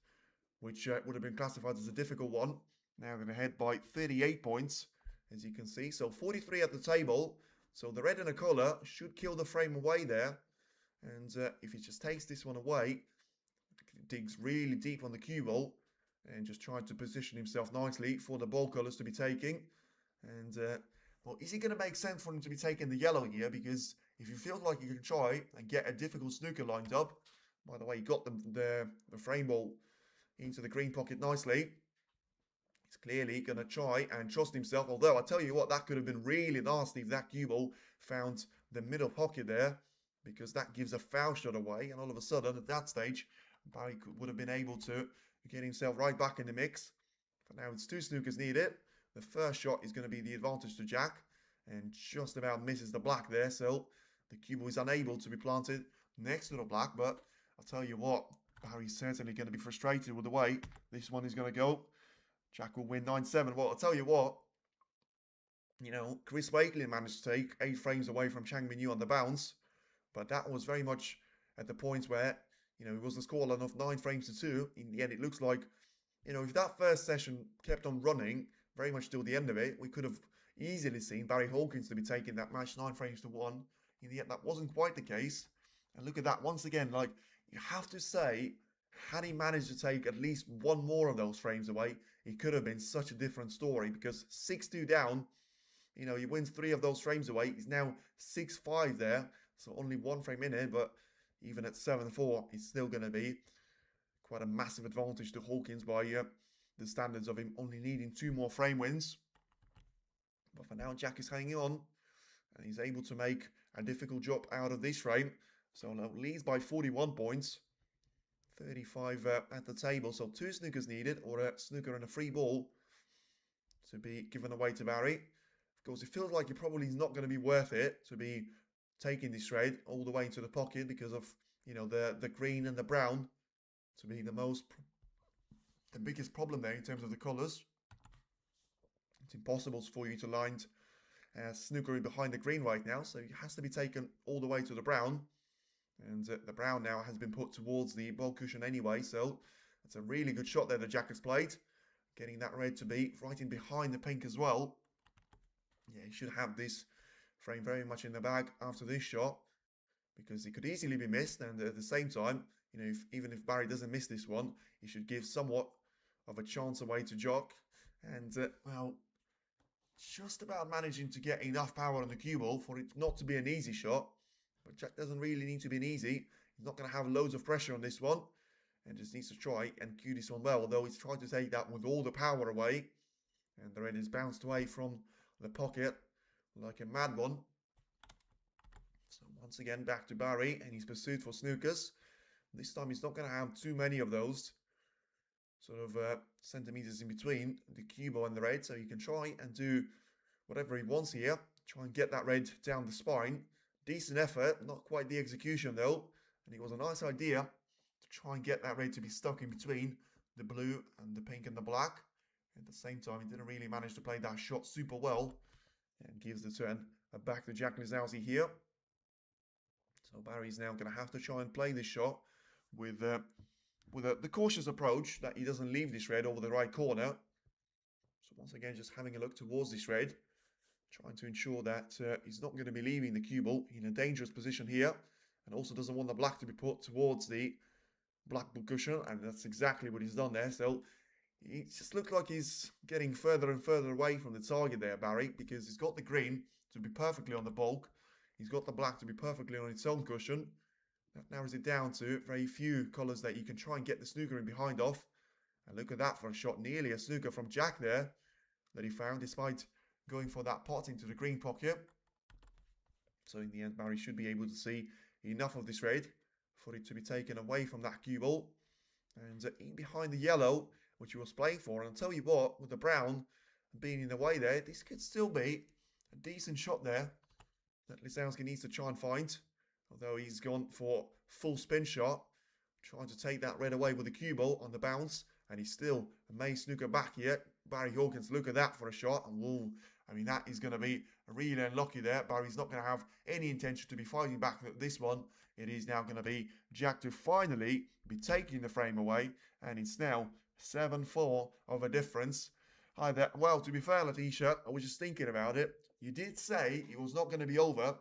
which would have been classified as a difficult one. Now going to head by 38 points, as you can see. So 43 at the table. So the red and the colour should kill the frame away there. And if he just takes this one away, digs really deep on the cue ball and just trying to position himself nicely for the ball colours to be taking. And, well, is it going to make sense for him to be taking the yellow here? Because if you feel like you can try and get a difficult snooker lined up, by the way, he got the frame ball into the green pocket nicely. He's clearly going to try and trust himself. Although, I tell you what, that could have been really nasty if that cue ball found the middle pocket there, because that gives a foul shot away. And all of a sudden, at that stage, Barry would have been able to get himself right back in the mix. But now it's 2 snookers needed. The first shot is going to be the advantage to Jack, and just about misses the black there. So the cue ball is unable to be planted next to the black. But I'll tell you what, Barry's certainly going to be frustrated with the way this one is going to go. Jack will win 9-7. Well, I'll tell you what, you know, Chris Wakelin managed to take 8 frames away from Chang Min Yu on the bounce, but that was very much at the point where, you know, it was the scoreline of 9 frames to 2. In the end, it looks like, you know, if that first session kept on running very much till the end of it, we could have easily seen Barry Hawkins to be taking that match 9 frames to 1. In the end, that wasn't quite the case. And look at that once again, like, you have to say, had he managed to take at least 1 more of those frames away, it could have been such a different story, because 6-2 down, you know, he wins 3 of those frames away. He's now 6-5 there, so only 1 frame in it, but even at 7-4, it's still going to be quite a massive advantage to Hawkins by the standards of him only needing 2 more frame wins. But for now, Jack is hanging on, and he's able to make a difficult job out of this frame. So now leads by 41 points. 35 at the table, so 2 snookers needed, or a snooker and a free ball to be given away to Barry. Of course, it feels like it probably is not going to be worth it to be taking this trade all the way into the pocket, because of, you know, the green and the brown to be the biggest problem there in terms of the colours. It's impossible for you to line snooker in behind the green right now, so it has to be taken all the way to the brown. And the brown now has been put towards the ball cushion anyway, so it's a really good shot there that Jack has played. Getting that red to be right in behind the pink as well. Yeah, he should have this frame very much in the bag after this shot, because it could easily be missed. And at the same time, you know, even if Barry doesn't miss this one, he should give somewhat of a chance away to Jock. And, well, just about managing to get enough power on the cue ball for it not to be an easy shot. But Jack doesn't really need to be an easy. He's not going to have loads of pressure on this one, and just needs to try and cue this one well, although he's tried to take that with all the power away. And the red is bounced away from the pocket like a mad one. So once again, back to Barry, and he's pursued for snookers. This time he's not going to have too many of those sort of centimeters in between the cue ball and the red, so he can try and do whatever he wants here. Try and get that red down the spine. Decent effort, not quite the execution though. And it was a nice idea to try and get that red to be stuck in between the blue and the pink and the black. At the same time, he didn't really manage to play that shot super well. And gives the turn back to Jack Lisowski here. So So Barry's now going to have to try and play this shot with the cautious approach that he doesn't leave this red over the right corner. So once again, just having a look towards this red, trying to ensure that he's not going to be leaving the cue ball in a dangerous position here, and also doesn't want the black to be put towards the black cushion, and that's exactly what he's done there. So it just looks like he's getting further and further away from the target there, Barry, because he's got the green to be perfectly on the bulk. He's got the black to be perfectly on its own cushion. That narrows it down to very few colours that you can try and get the snooker in behind of. And look at that for a shot. Nearly a snooker from Jack there that he found, despite going for that pot into the green pocket. So in the end, Barry should be able to see enough of this red for it to be taken away from that cue ball. And in behind the yellow, which he was playing for. And I'll tell you what, with the brown being in the way there, this could still be a decent shot there that Lisowski needs to try and find. Although he's gone for full spin shot, trying to take that red away with the cue ball on the bounce. And he's still may snooker back here. Barry Hawkins, look at that for a shot. And whoa, I mean, that is going to be really unlucky there. Barry's not going to have any intention to be fighting back with this one. It is now going to be Jack to finally be taking the frame away. And it's now 7-4 of a difference. Hi there. Well, to be fair, Letitia, I was just thinking about it. You did say it was not going to be over.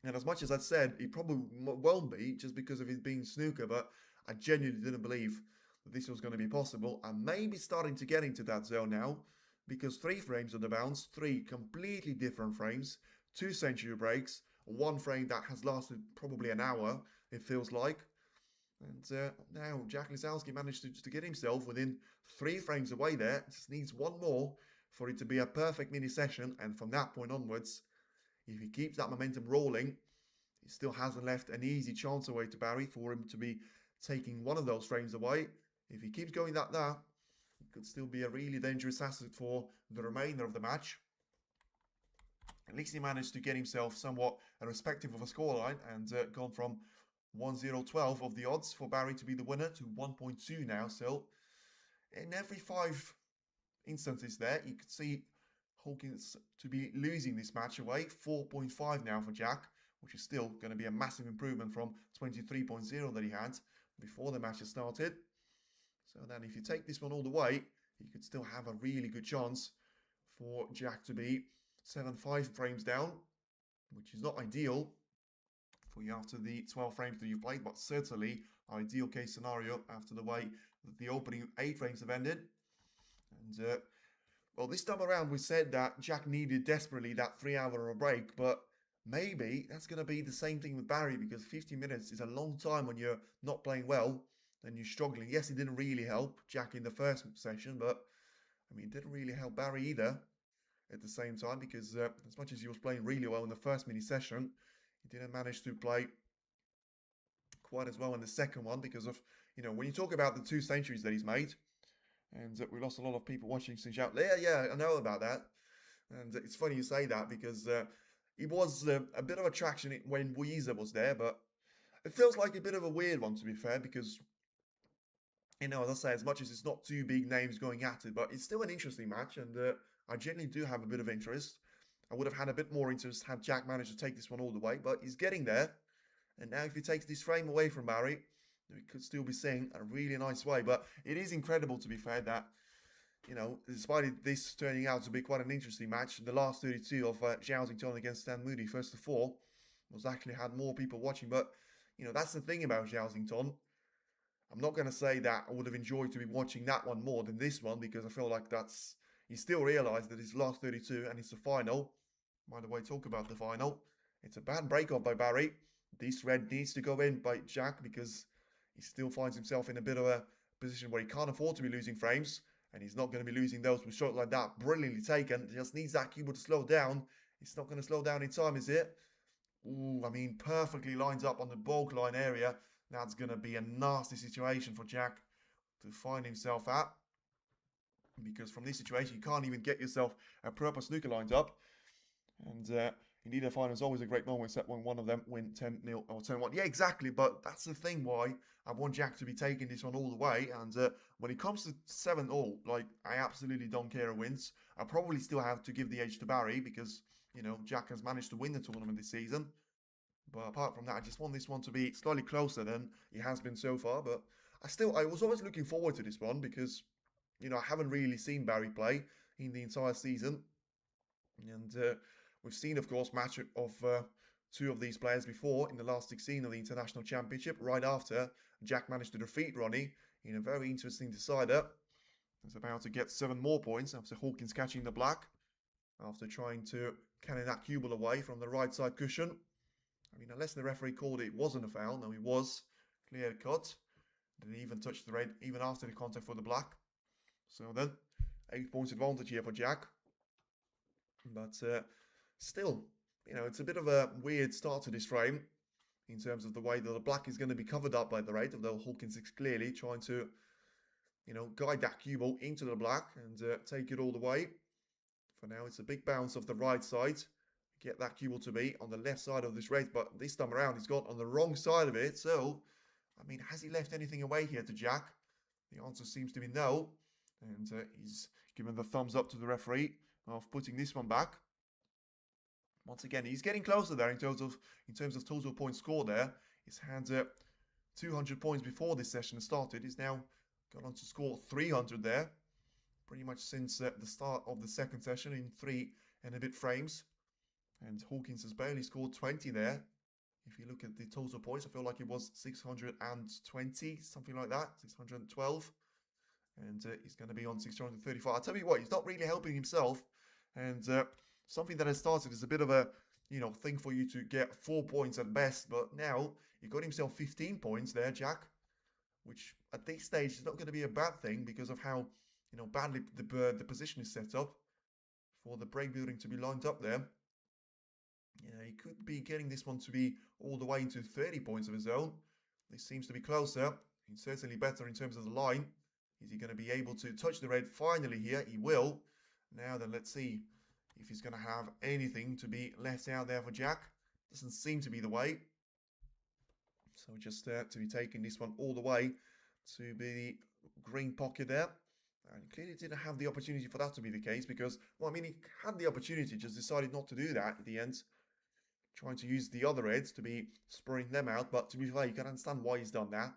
And as much as I said, it probably won't be just because of his being snooker. But I genuinely didn't believe that this was going to be possible. I'm maybe starting to get into that zone now. Because 3 frames of the bounce, 3 completely different frames, 2 century breaks, 1 frame that has lasted probably an hour, it feels like. And now Jack Lisowski managed to get himself within 3 frames away there. Just needs 1 more for it to be a perfect mini session. And from that point onwards, if he keeps that momentum rolling, he still hasn't left an easy chance away to Barry for him to be taking 1 of those frames away. If he keeps going that, it could still be a really dangerous asset for the remainder of the match. At least he managed to get himself somewhat irrespective of a scoreline and gone from 1-0-12 of the odds for Barry to be the winner to 1.2 now. So in every 5 instances there, you could see Hawkins to be losing this match away. 4.5 now for Jack, which is still going to be a massive improvement from 23.0 that he had before the match has started. So then if you take this one all the way, you could still have a really good chance for Jack to be 7-5 frames down, which is not ideal for you after the 12 frames that you've played, but certainly ideal case scenario after the way that the opening 8 frames have ended. And well, this time around we said that Jack needed desperately that 3-hour break, but maybe that's going to be the same thing with Barry, because 50 minutes is a long time when you're not playing well and you're struggling. Yes, it didn't really help Jack in the first session, but I mean, it didn't really help Barry either at the same time, because as much as he was playing really well in the first mini session, he didn't manage to play quite as well in the second one because of, you know, when you talk about the 2 centuries that he's made, and we lost a lot of people watching since out. Yeah, I know about that. And it's funny you say that because it was a bit of attraction when Weezer was there, but it feels like a bit of a weird one, to be fair, because, you know, as I say, as much as it's not 2 big names going at it, but it's still an interesting match, and I genuinely do have a bit of interest. I would have had a bit more interest had Jack managed to take this one all the way, but he's getting there. And now if he takes this frame away from Barry, we could still be seeing a really nice way. But it is incredible, to be fair, that, you know, despite this turning out to be quite an interesting match, the last 32 of Zhao against Stan Moody, first to 4, was actually had more people watching. But, you know, that's the thing about Zhao. I'm not going to say that I would have enjoyed to be watching that one more than this one, because I feel like that's, you still realise that it's last 32 and it's the final. By the way, talk about the final. It's a bad break-off by Barry. This red needs to go in by Jack because he still finds himself in a bit of a position where he can't afford to be losing frames. And he's not going to be losing those with shots like that. Brilliantly taken. Just needs that keyboard to slow down. It's not going to slow down in time, is it? Ooh, I mean, perfectly lines up on the bulk line area. That's going to be a nasty situation for Jack to find himself at. Because from this situation, you can't even get yourself a proper snooker lined up. And indeed, a final is always a great moment, except when one of them win 10-0 or 10-1. Yeah, exactly. But that's the thing why I want Jack to be taking this one all the way. And when it comes to 7-all, like, I absolutely don't care who wins. I probably still have to give the edge to Barry because, you know, Jack has managed to win the tournament this season. But apart from that, I just want this one to be slightly closer than it has been so far. But I was always looking forward to this one because, you know, I haven't really seen Barry play in the entire season. And we've seen, of course, match of two of these players before in the last 16 of the International Championship. Right after Jack managed to defeat Ronnie in a very interesting decider. He's about to get 7 more points after Hawkins catching the black, after trying to cannon that cue ball away from the right side cushion. I mean, unless the referee called it wasn't a foul, no, it was clear cut. Didn't even touch the red, even after the contact for the black. So then, 8 points advantage here for Jack. But still, you know, it's a bit of a weird start to this frame in terms of the way that the black is going to be covered up by the red, although Hawkins is clearly trying to, you know, guide that cue ball into the black and take it all the way. For now, it's a big bounce off the right side. Get that cue ball to be on the left side of this red, but this time around he's gone on the wrong side of it. So, I mean, has he left anything away here to Jack? The answer seems to be no. And he's given the thumbs up to the referee of putting this one back. Once again, he's getting closer there in terms of total points scored there. He's had 200 points before this session started. He's now gone on to score 300 there. Pretty much since the start of the second session in 3 and a bit frames. And Hawkins has barely scored 20 there. If you look at the total points, I feel like it was 620, something like that, 612. And he's going to be on 635. I'll tell you what, he's not really helping himself. And something that has started is a bit of a, you know, thing for you to get 4 points at best. But now he got himself 15 points there, Jack. Which at this stage is not going to be a bad thing because of how, you know, badly the position is set up for the break building to be lined up there. Yeah, he could be getting this one to be all the way into 30 points of his own. This seems to be closer. He's certainly better in terms of the line. Is he going to be able to touch the red finally here? He will. Now then, let's see if he's going to have anything to be left out there for Jack. Doesn't seem to be the way. So just to be taking this one all the way to be the green pocket there. And clearly didn't have the opportunity for that to be the case because, well, I mean, he had the opportunity, just decided not to do that at the end. Trying to use the other reds to be spurring them out, but to be fair, you can understand why he's done that.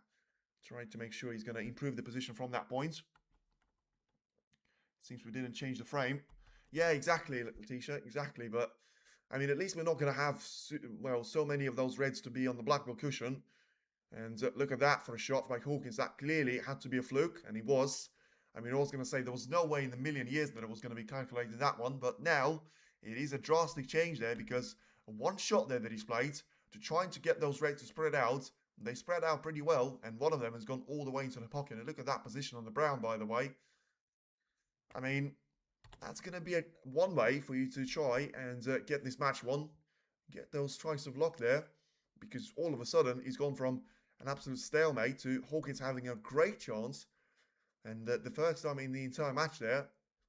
Trying to make sure he's going to improve the position from that point. Seems we didn't change the frame. Yeah, exactly, Letitia, exactly. But, I mean, at least we're not going to have, well, so many of those reds to be on the blackball cushion. And look at that for a shot by Hawkins. That clearly had to be a fluke, and he was. I mean, I was going to say there was no way in a million years that it was going to be calculated that one. But now, it is a drastic change there because one shot there that he's played to trying to get those reds to spread out. They spread out pretty well, and one of them has gone all the way into the pocket. And look at that position on the brown, by the way. I mean, that's going to be one way for you to try and get this match won. Get those strikes of luck there. Because all of a sudden, he's gone from an absolute stalemate to Hawkins having a great chance. And the first time in the entire match there,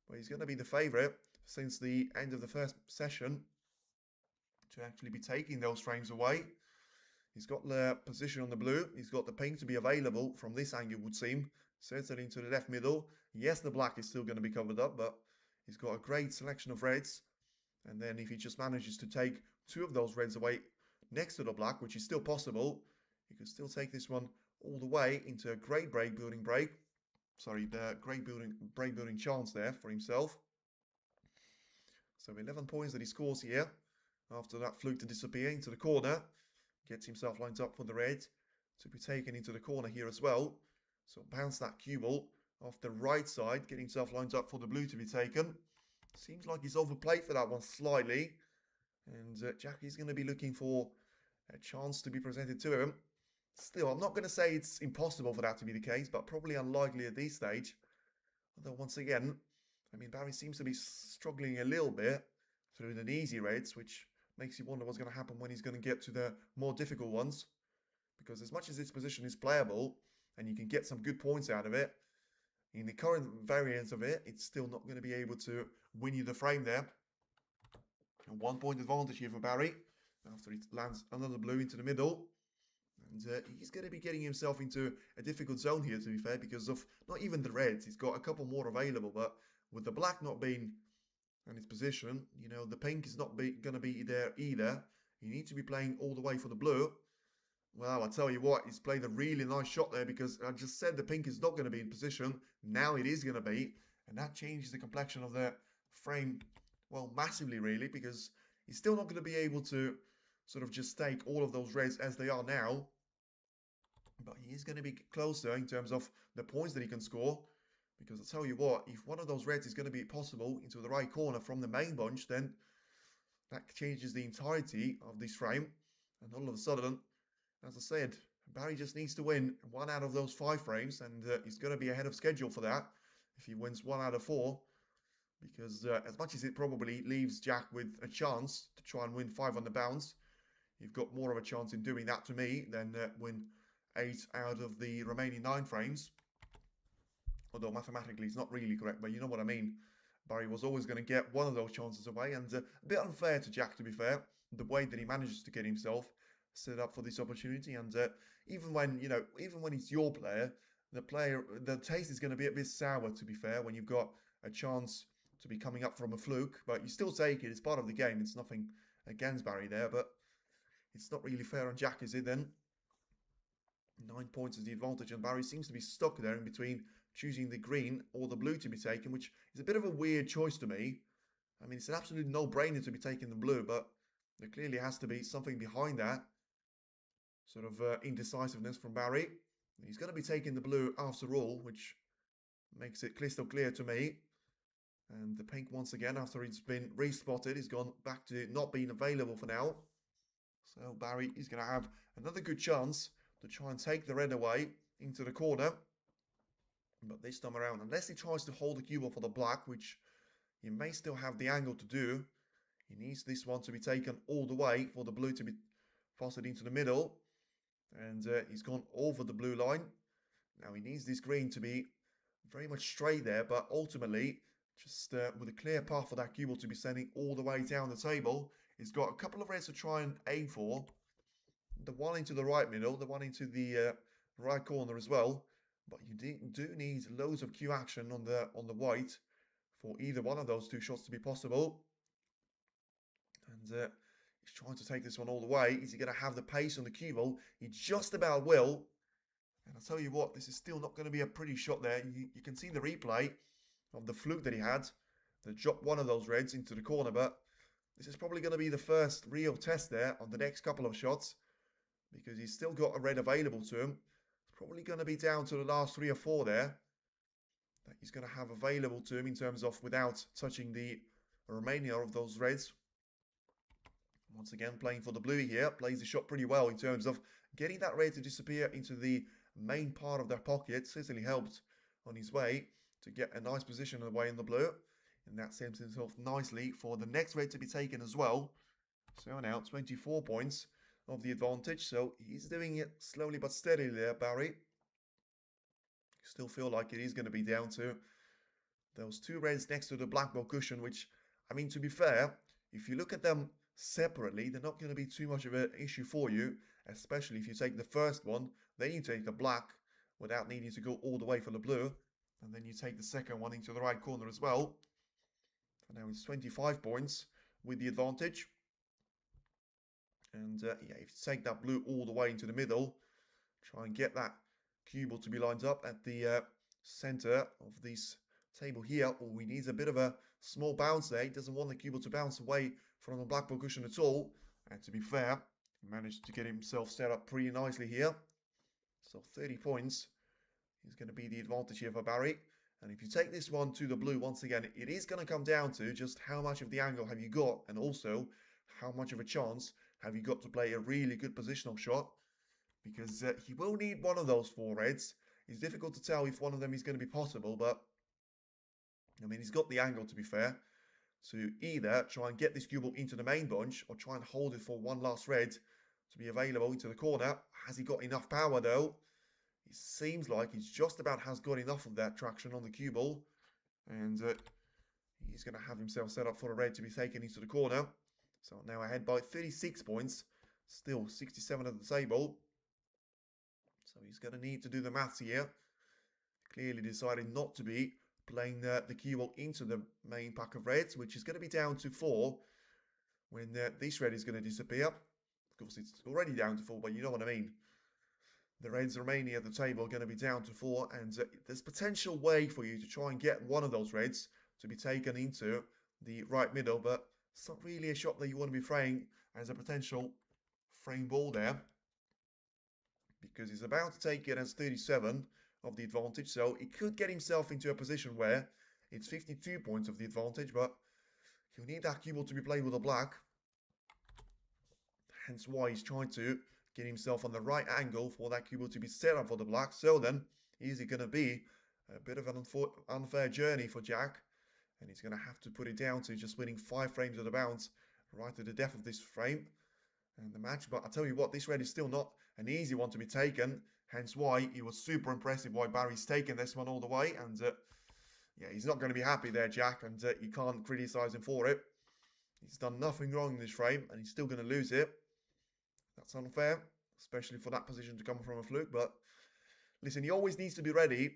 where he's going to be the favourite since the end of the first session to actually be taking those frames away. He's got the position on the blue. He's got the pink to be available from this angle, would seem. Certainly into the left middle. Yes, the black is still going to be covered up, but he's got a great selection of reds. And then if he just manages to take 2 of those reds away next to the black, which is still possible, he could still take this one all the way into a great break building chance there for himself. So 11 points that he scores here after that fluke to disappear into the corner. Gets himself lined up for the red to be taken into the corner here as well. So bounce that cue ball off the right side, get himself lined up for the blue to be taken. Seems like he's overplayed for that one slightly. And Jackie's going to be looking for a chance to be presented to him. Still, I'm not going to say it's impossible for that to be the case, but probably unlikely at this stage. Although once again, I mean, Barry seems to be struggling a little bit through the easy reds, which makes you wonder what's going to happen when he's going to get to the more difficult ones. Because as much as this position is playable, and you can get some good points out of it, in the current variant of it, it's still not going to be able to win you the frame there. A 1 point advantage here for Barry, after he lands under the blue into the middle. And he's going to be getting himself into a difficult zone here, to be fair, because of not even the reds. He's got a couple more available, but with the black not being in its position, you know, the pink is not going to be there either. You need to be playing all the way for the blue. Well, I tell you what, he's played a really nice shot there, because I just said the pink is not going to be in position. Now it is going to be. And that changes the complexion of the frame, well, massively really, because he's still not going to be able to sort of just take all of those reds as they are now. But he is going to be closer in terms of the points that he can score. Because I'll tell you what, if one of those reds is going to be possible into the right corner from the main bunch, then that changes the entirety of this frame. And all of a sudden, as I said, Barry just needs to win 1 out of those 5 frames, and he's going to be ahead of schedule for that if he wins 1 out of 4. Because as much as it probably leaves Jack with a chance to try and win 5 on the bounce, you've got more of a chance in doing that to me than win 8 out of the remaining 9 frames. Although mathematically it's not really correct, but you know what I mean. Barry was always going to get one of those chances away, and a bit unfair to Jack, to be fair, the way that he manages to get himself set up for this opportunity. And even when it's your player, the taste is going to be a bit sour, to be fair, when you've got a chance to be coming up from a fluke, but you still take it. It's part of the game. It's nothing against Barry there, but it's not really fair on Jack, is it then? 9 points is the advantage, and Barry seems to be stuck there in between choosing the green or the blue to be taken, which is a bit of a weird choice to me. I mean, it's an absolute no-brainer to be taking the blue, but there clearly has to be something behind that sort of indecisiveness from Barry. He's going to be taking the blue after all, which makes it crystal clear to me. And the pink, once again, after it's been respotted, has gone back to not being available for now. So Barry is going to have another good chance to try and take the red away into the corner. But this time around, unless he tries to hold the cue ball for the black, which he may still have the angle to do, he needs this one to be taken all the way for the blue to be fostered into the middle. And he's gone over the blue line. Now he needs this green to be very much straight there, but ultimately, just with a clear path for that cue ball to be sending all the way down the table, he's got a couple of reds to try and aim for. The one into the right middle, the one into the right corner as well. But you do need loads of cue action on the white for either one of those 2 shots to be possible. And he's trying to take this one all the way. Is he going to have the pace on the cue ball? He just about will. And I'll tell you what, this is still not going to be a pretty shot there. You can see the replay of the fluke that he had that dropped one of those reds into the corner. But this is probably going to be the first real test there on the next couple of shots, because he's still got a red available to him. Probably going to be down to the last 3 or 4 there that he's going to have available to him in terms of without touching the remainder of those reds. Once again, playing for the blue here, plays the shot pretty well in terms of getting that red to disappear into the main part of their pocket. Certainly helped on his way to get a nice position away in the blue, and that sets himself nicely for the next red to be taken as well. So now 24 points of the advantage, so he's doing it slowly but steadily there, Barry. Still feel like it is going to be down to those 2 reds next to the black ball cushion, which, I mean, to be fair, if you look at them separately, they're not going to be too much of an issue for you, especially if you take the first one, then you take the black without needing to go all the way for the blue, and then you take the second one into the right corner as well. So now it's 25 points with the advantage. And yeah, if you take that blue all the way into the middle, try and get that cue ball to be lined up at the center of this table here. All he needs a bit of a small bounce there. He doesn't want the cue ball to bounce away from the black ball cushion at all. And to be fair, he managed to get himself set up pretty nicely here. So 30 points is going to be the advantage here for Barry. And if you take this one to the blue, once again, it is going to come down to just how much of the angle have you got, and also how much of a chance have you got to play a really good positional shot, because he will need one of those 4 reds. It's difficult to tell if one of them is going to be possible, but I mean, he's got the angle, to be fair, to either try and get this cue ball into the main bunch or try and hold it for one last red to be available into the corner. Has he got enough power though? It seems like he's just about has got enough of that traction on the cue ball, and he's going to have himself set up for a red to be taken into the corner. So now ahead by 36 points, still 67 at the table. So he's going to need to do the maths here. Clearly decided not to be playing the cue ball into the main pack of reds, which is going to be down to 4 when this red is going to disappear. course, it's already down to 4, but you know what I mean. The Reds remaining at the table are going to be down to 4, and there's potential way for you to try and get one of those Reds to be taken into the right middle, but it's not really a shot that you want to be throwing as a potential frame ball there, because he's about to take it as 37 of the advantage, so he could get himself into a position where it's 52 points of the advantage, but he'll need that cue ball to be played with a black, hence why he's trying to get himself on the right angle for that cue ball to be set up for the black. So then, is it going to be a bit of an unfair journey for Jack? And he's going to have to put it down to just winning 5 frames of the bounce right to the death of this frame and the match. But I tell you what, this red is still not an easy one to be taken. Hence why it was super impressive why Barry's taken this one all the way. And yeah, he's not going to be happy there, Jack. And you can't criticise him for it. He's done nothing wrong in this frame and he's still going to lose it. That's unfair, especially for that position to come from a fluke. But listen, he always needs to be ready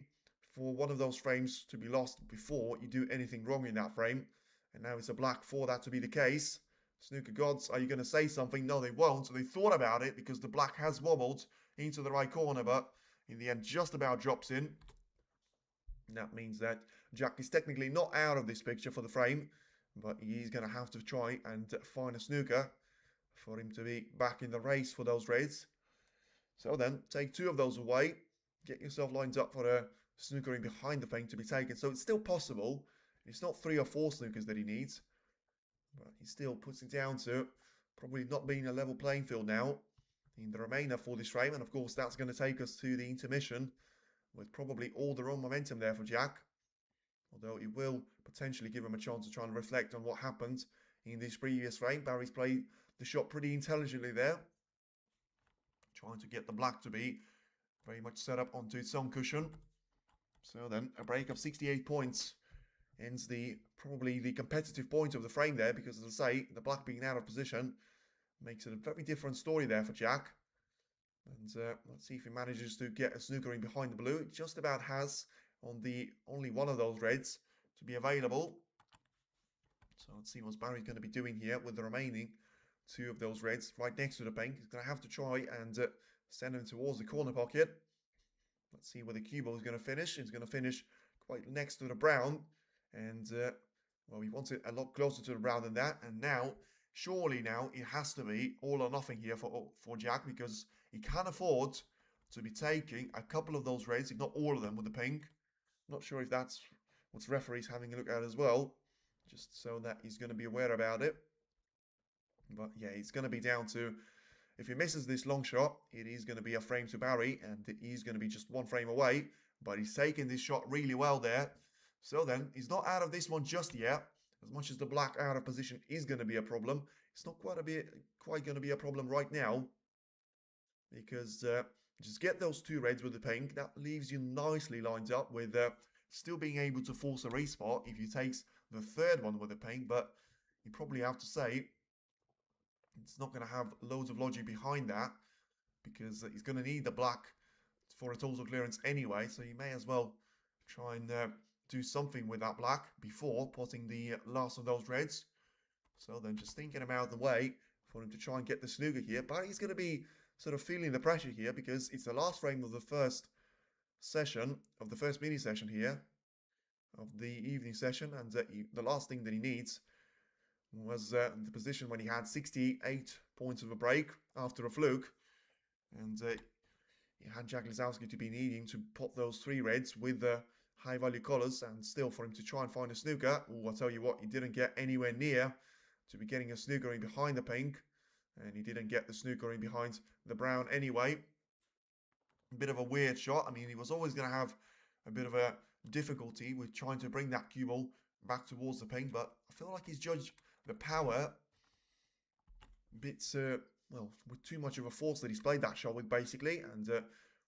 for one of those frames to be lost before you do anything wrong in that frame. And now it's a black for that to be the case. Snooker gods, are you going to say something? No, they won't. So they thought about it because the black has wobbled into the right corner, but in the end just about drops in. And that means that Jack is technically not out of this picture for the frame, but he's going to have to try and find a snooker for him to be back in the race for those raids. So then, take 2 of those away. Get yourself lined up for a snookering behind the pink to be taken. So it's still possible. It's not 3 or 4 snookers that he needs. But he still puts it down to probably not being a level playing field now in the remainder for this frame. And of course, that's going to take us to the intermission with probably all the wrong momentum there for Jack. Although it will potentially give him a chance to try and reflect on what happened in this previous frame. Barry's played the shot pretty intelligently there, trying to get the black to be very much set up onto its own cushion. So then a break of 68 points ends probably the competitive point of the frame there, because as I say, the black being out of position makes it a very different story there for Jack. And let's see if he manages to get a snooker in behind the blue. It just about has on the only one of those reds to be available. So let's see what Barry's going to be doing here with the remaining 2 of those reds right next to the pink. He's going to have to try and send him towards the corner pocket. Let's see where the cue ball is going to finish. It's going to finish quite next to the brown. And, well, he wants it a lot closer to the brown than that. And now, surely now, it has to be all or nothing here for Jack, because he can afford to be taking a couple of those reds, if not all of them, with the pink. Not sure if that's what the referee's having a look at as well, just so that he's going to be aware about it. But yeah, it's going to be down to, if he misses this long shot, it is going to be a frame to Barry, and he's going to be just 1 frame away. But he's taking this shot really well there. So then, he's not out of this one just yet. As much as the black out of position is going to be a problem, it's not quite going to be a problem right now. Because just get those 2 reds with the pink. That leaves you nicely lined up with still being able to force a respot if he takes the 3rd one with the pink. But you probably have to say it's not going to have loads of logic behind that, because he's going to need the black for a total clearance anyway. So you may as well try and do something with that black before potting the last of those reds. So then just thinking him out of the way for him to try and get the snooker here. But he's going to be sort of feeling the pressure here, because it's the last frame of the first session, of the first mini session here, of the evening session. And the last thing that he needs was the position when he had 68 points of a break after a fluke. And he had Jack Lisowski to be needing to pot those 3 reds with the high value colours, and still for him to try and find a snooker. Oh, I'll tell you what, he didn't get anywhere near to be getting a snooker in behind the pink, and he didn't get the snooker in behind the brown anyway. A bit of a weird shot. I mean, he was always going to have a bit of a difficulty with trying to bring that cue ball back towards the pink, but I feel like he's judged the power a bit, well, with too much of a force that he's played that shot with, basically. And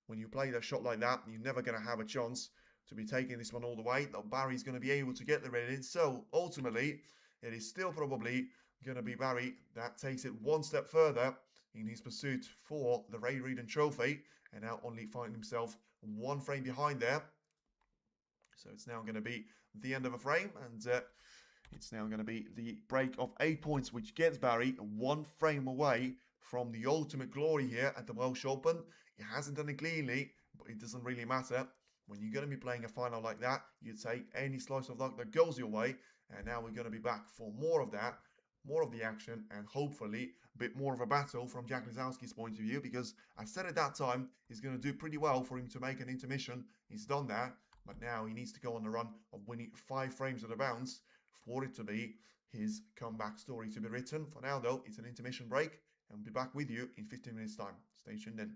when you play that shot like that, you're never going to have a chance to be taking this one all the way. Though Barry's going to be able to get the red in. So ultimately, it is still probably going to be Barry that takes it 1 step further in his pursuit for the Ray Reardon trophy, and now only finding himself 1 frame behind there. So it's now going to be the end of a frame, and it's now going to be the break of 8 points, which gets Barry 1 frame away from the ultimate glory here at the Welsh Open. He hasn't done it cleanly, but it doesn't really matter. When you're going to be playing a final like that, you take any slice of luck that goes your way. And now we're going to be back for more of that, more of the action, and hopefully a bit more of a battle from Jack Lisowski's point of view, because I said at that time he's going to do pretty well for him to make an intermission. He's done that, but now he needs to go on the run of winning 5 frames at a bounce for it to be his comeback story to be written. For now, though, it's an intermission break, and we'll be back with you in 15 minutes' time. Stay tuned in.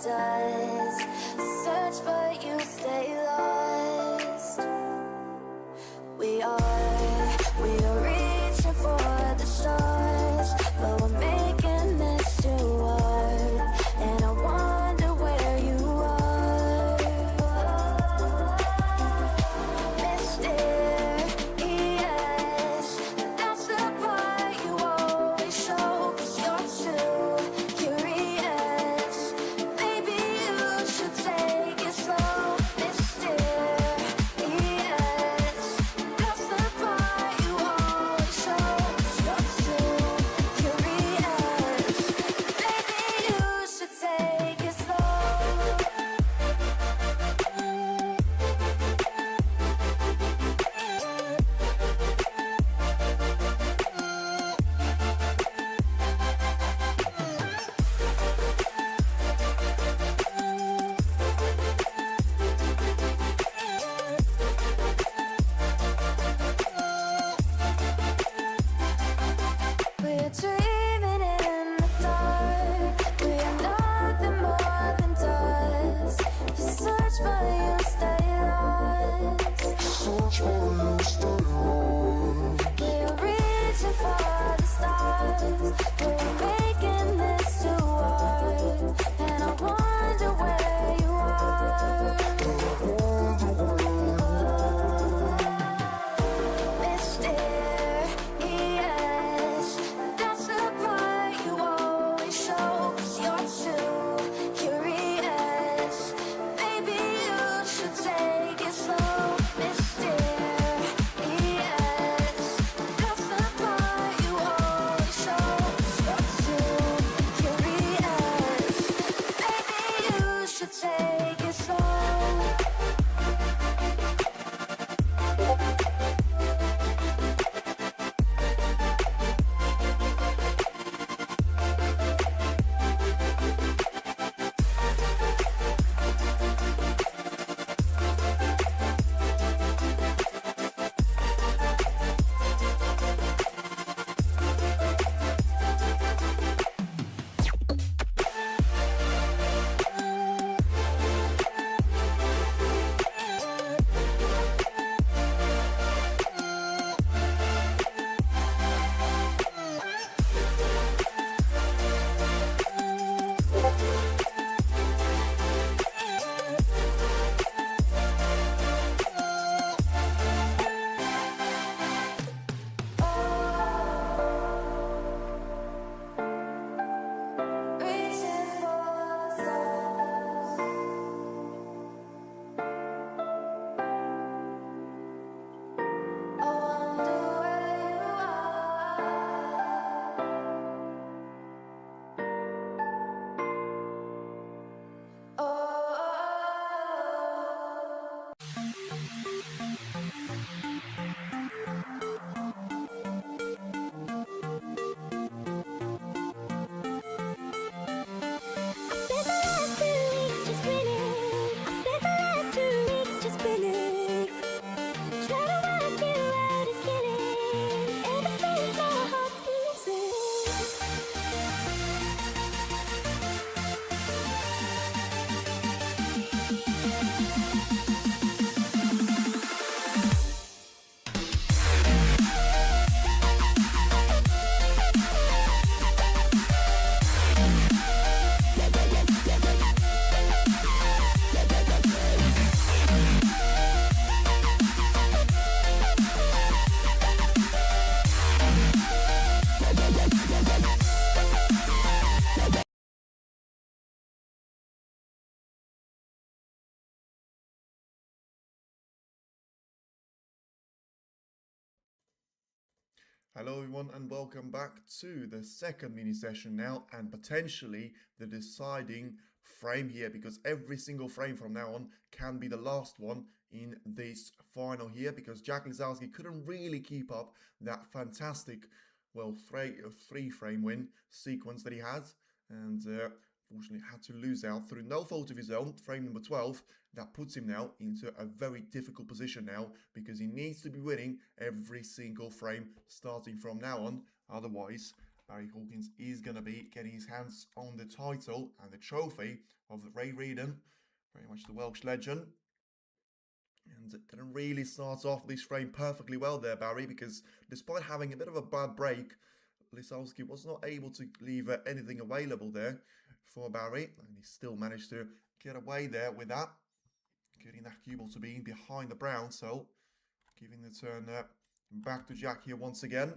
does. Search but you stay lost. We are reaching for the stars, but we're making this too hard. And I wonder where you are. Mysterious, that's the part you always show. 'Cause you're too curious. Maybe you should take it slow. Mysterious, that's the part you always show. 'Cause you're too curious. Maybe you should take it slow. We're dreaming in the dark. We are nothing more than dust. You search but you stay lost. We're reaching for the stars, but we're making this too hard. And I wonder where you are. Mysterious, that's the part you always show. 'Cause you're too curious. Maybe you should take it slow. Mysterious, that's the part you always show. 'Cause you're too curious. Maybe you should take it slow. Reaching for the stars. I wonder where you are. Hello everyone and welcome back to the second mini session now, and potentially the deciding frame here, because every single frame from now on can be the last one in this final here, because Jack Lisowski couldn't really keep up that fantastic, well, three frame win sequence that he had, and fortunately had to lose out through no fault of his own, frame number 12. That puts him now into a very difficult position now, because he needs to be winning every single frame starting from now on. Otherwise, Barry Hawkins is going to be getting his hands on the title and the trophy of the Ray Reardon, very much the Welsh legend. And it didn't really start off this frame perfectly well there, Barry, because despite having a bit of a bad break, Lisowski was not able to leave anything available there for Barry, and he still managed to get away there with that, getting that cue ball to be behind the brown. So giving the turn back to Jack here once again.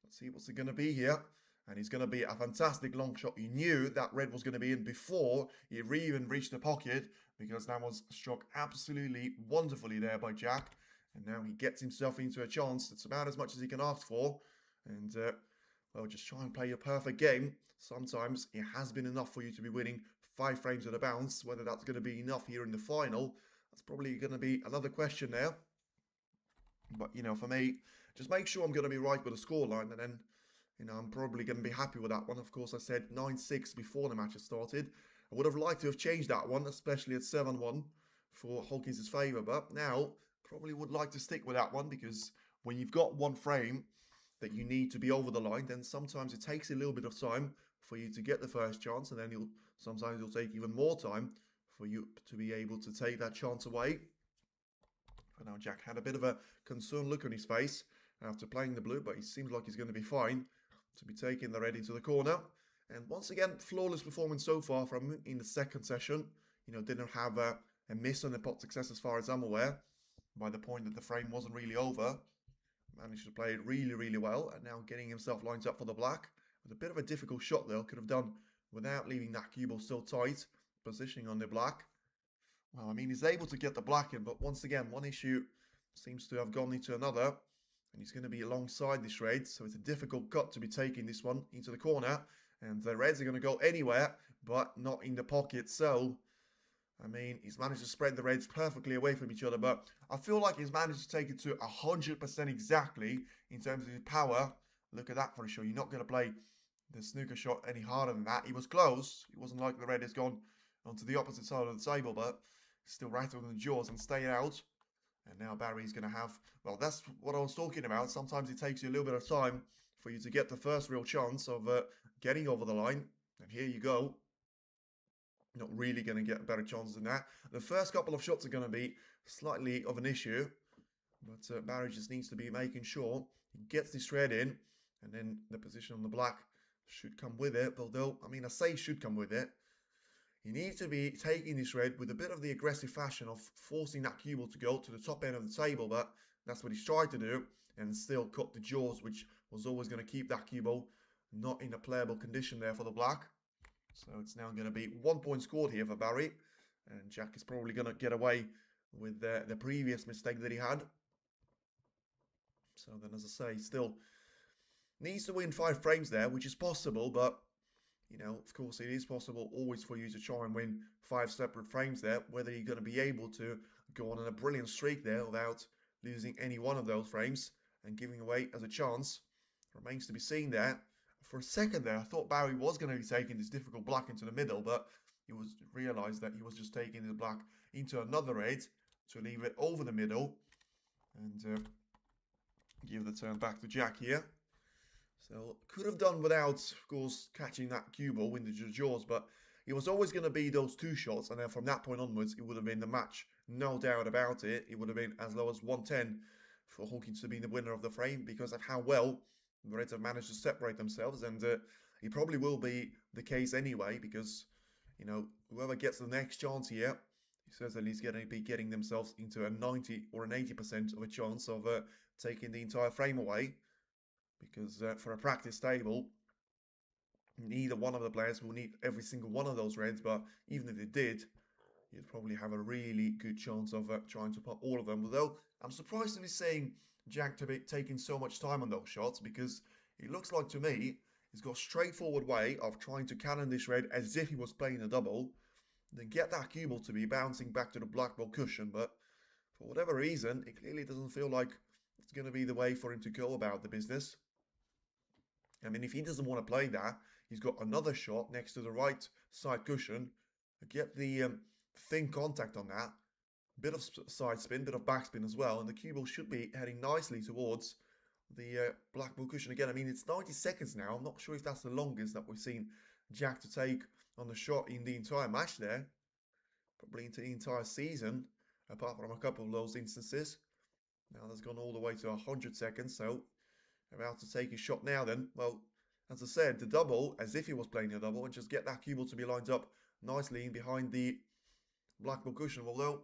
Let's see what's it going to be here. And it's going to be a fantastic long shot. You knew that red was going to be in before he even reached the pocket, because that was struck absolutely wonderfully there by Jack. And now he gets himself into a chance. It's about as much as he can ask for. And, well, just try and play a perfect game. Sometimes it has been enough for you to be winning 5 frames at a bounce. Whether that's going to be enough here in the final, that's probably going to be another question there. But, you know, for me, just make sure I'm going to be right with the scoreline, and then, you know, I'm probably going to be happy with that one. Of course, I said 9-6 before the match had started. I would have liked to have changed that one, especially at 7-1 for Hawkins' favour. But now, probably would like to stick with that one, because when you've got one frame that you need to be over the line, then sometimes it takes a little bit of time for you to get the first chance, and then sometimes it'll take even more time for you to be able to take that chance away. But now Jack had a bit of a concerned look on his face after playing the blue, but he seems like he's going to be fine to be taking the red into the corner. And once again, flawless performance so far from him in the second session. You know, didn't have a miss on the pot success as far as I'm aware, by the point that the frame wasn't really over. Managed to play it really, really well, and now getting himself lined up for the black. With a bit of a difficult shot though, could have done without leaving that cue ball still tight, positioning on the black. Well, I mean, he's able to get the black in, but once again, one issue seems to have gone into another, and he's going to be alongside this red, so it's a difficult cut to be taking this one into the corner, and the reds are going to go anywhere, but not in the pocket. So, I mean, he's managed to spread the reds perfectly away from each other, but I feel like he's managed to take it to 100% exactly in terms of his power. Look at that for a show. You're not going to play the snooker shot any harder than that. He was close. It wasn't like the red has gone onto the opposite side of the table, but still rattled in the jaws and stayed out. And now Barry's going to have, well, that's what I was talking about. Sometimes it takes you a little bit of time for you to get the first real chance of getting over the line. And here you go. Not really going to get better chances than that. The first couple of shots are going to be slightly of an issue. But Barry just needs to be making sure he gets this red in. And then the position on the black should come with it. Although, I mean, I say should come with it. You need to be taking this red with a bit of the aggressive fashion of forcing that cue ball to go to the top end of the table, but that's what he's tried to do, and still cut the jaws, which was always going to keep that cue ball not in a playable condition there for the black. So it's now going to be 1 point scored here for Barry, and Jack is probably going to get away with the previous mistake that he had. So then, as I say, still needs to win 5 frames there, which is possible, but you know, of course, it is possible always for you to try and win 5 separate frames there. Whether you're going to be able to go on a brilliant streak there without losing any one of those frames and giving away as a chance remains to be seen there. For a second there, I thought Barry was going to be taking this difficult black into the middle, but he realised that he was just taking the black into another red to leave it over the middle and give the turn back to Jack here. So, could have done without, of course, catching that cue ball in the jaws, but it was always going to be those 2 shots, and then from that point onwards, it would have been the match. No doubt about it. It would have been as low as 110 for Hawkins to be the winner of the frame because of how well the Reds have managed to separate themselves, and it probably will be the case anyway because, you know, whoever gets the next chance here, he says that he's going to be getting themselves into a 90 or an 80% of a chance of taking the entire frame away. Because for a practice table, neither one of the players will need every single one of those reds, but even if they did, you'd probably have a really good chance of trying to put all of them. Although, I'm surprised to be seeing Jack to be taking so much time on those shots, because it looks like to me, he's got a straightforward way of trying to cannon this red as if he was playing a double, then get that cue ball to be bouncing back to the black ball cushion, but for whatever reason, it clearly doesn't feel like it's going to be the way for him to go about the business. I mean, if he doesn't want to play that, he's got another shot next to the right side cushion. Get the thin contact on that. Bit of side spin, bit of backspin as well. And the cue ball should be heading nicely towards the Blackpool cushion again. I mean, it's 90 seconds now. I'm not sure if that's the longest that we've seen Jack to take on the shot in the entire match there. Probably into the entire season, apart from a couple of those instances. Now that's gone all the way to 100 seconds, so about to take his shot now then. Well, as I said, the double, as if he was playing a double, and just get that cue ball to be lined up nicely in behind the Blackpool cushion. Although,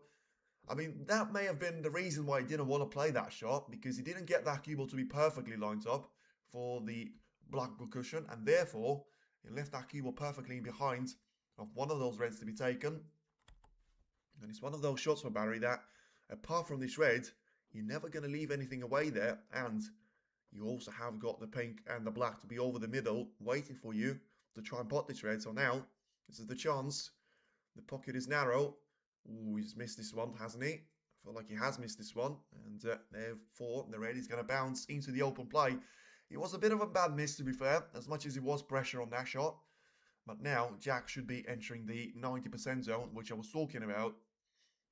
I mean, that may have been the reason why he didn't want to play that shot, because he didn't get that cue ball to be perfectly lined up for the Blackpool cushion, and therefore, he left that cue ball perfectly in behind of one of those reds to be taken. And it's one of those shots for Barry that, apart from this red, you're never going to leave anything away there, and you also have got the pink and the black to be over the middle, waiting for you to try and pot this red. So now, this is the chance. The pocket is narrow. Ooh, he's missed this one, hasn't he? I feel like he has missed this one. And therefore, the red is going to bounce into the open play. It was a bit of a bad miss, to be fair, as much as it was pressure on that shot. But now, Jack should be entering the 90% zone, which I was talking about.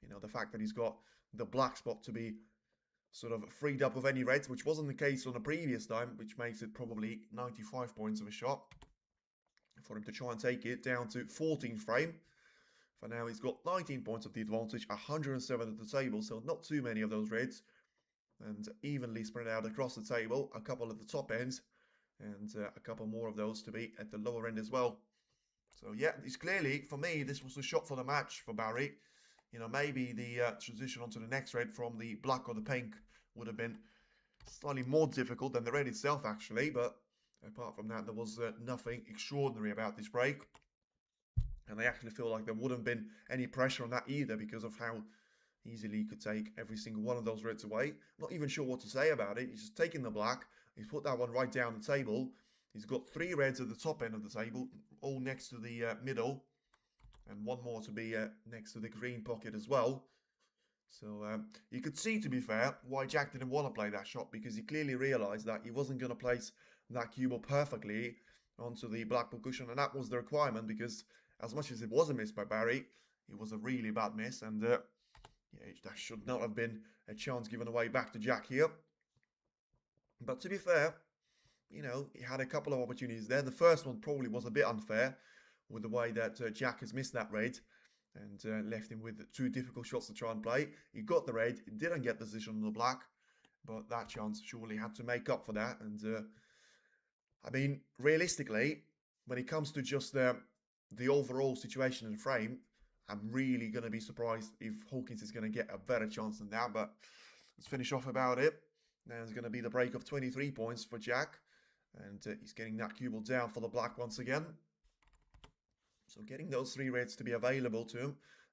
You know, the fact that he's got the black spot to be sort of freed up of any reds, which wasn't the case on the previous time, which makes it probably 95 points of a shot for him to try and take it down to 14th frame. For now, he's got 19 points of the advantage, 107 at the table, so not too many of those reds, and evenly spread out across the table, a couple at the top end, and a couple more of those to be at the lower end as well. So yeah, it's clearly, for me, this was the shot for the match for Barry. You know, maybe the transition onto the next red from the black or the pink would have been slightly more difficult than the red itself, actually. But apart from that, there was nothing extraordinary about this break. And I actually feel like there wouldn't have been any pressure on that either, because of how easily he could take every single one of those reds away. Not even sure what to say about it. He's just taken the black. He's put that one right down the table. He's got 3 reds at the top end of the table, all next to the middle. And one more to be next to the green pocket as well. So you could see, to be fair, why Jack didn't want to play that shot, because he clearly realised that he wasn't going to place that cue ball perfectly onto the Blackpool cushion. And that was the requirement, because as much as it was a miss by Barry, it was a really bad miss. And yeah, that should not have been a chance given away back to Jack here. But to be fair, you know, he had a couple of opportunities there. The first one probably was a bit unfair, with the way that Jack has missed that red and left him with 2 difficult shots to try and play. He got the red, he didn't get the position on the black, but that chance surely had to make up for that. And I mean, realistically, when it comes to just the overall situation and frame, I'm really going to be surprised if Hawkins is going to get a better chance than that. But let's finish off about it. Now it's going to be the break of 23 points for Jack, and he's getting that cue ball down for the black once again. So getting those 3 reds to be available to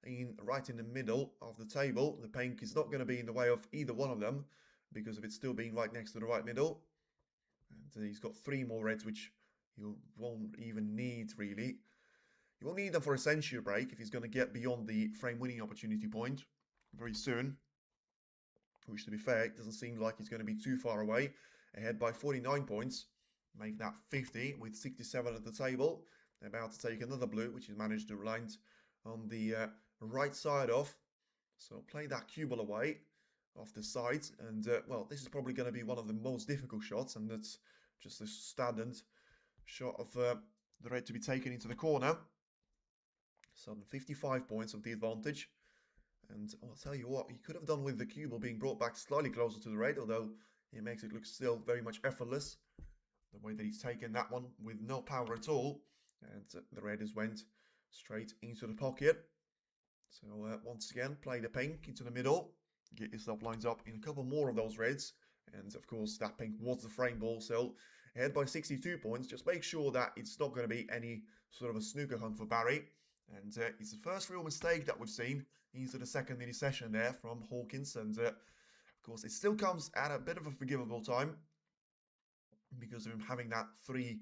him right in the middle of the table. The pink is not going to be in the way of either one of them, because of it still being right next to the right middle. And he's got 3 more reds, which you won't even need, really. You will need them for a century break if he's going to get beyond the frame winning opportunity point very soon. Which, to be fair, it doesn't seem like he's going to be too far away. Ahead by 49 points. Make that 50 with 67 at the table. They're about to take another blue, which he's managed to land on the right side of. So play that cue ball away off the sides. And, well, this is probably going to be one of the most difficult shots. And that's just a standard shot of the red to be taken into the corner. So 55 points of the advantage. And I'll tell you what, he could have done with the cue ball being brought back slightly closer to the red, although it makes it look still very much effortless. The way that he's taken that one with no power at all. And the red has went straight into the pocket. So once again, play the pink into the middle. Get yourself lined up in a couple more of those reds. And of course, that pink was the frame ball. So ahead by 62 points. Just make sure that it's not going to be any sort of a snooker hunt for Barry. And it's the first real mistake that we've seen into the second mini session there from Hawkins. And of course, it still comes at a bit of a forgivable time, because of him having that 3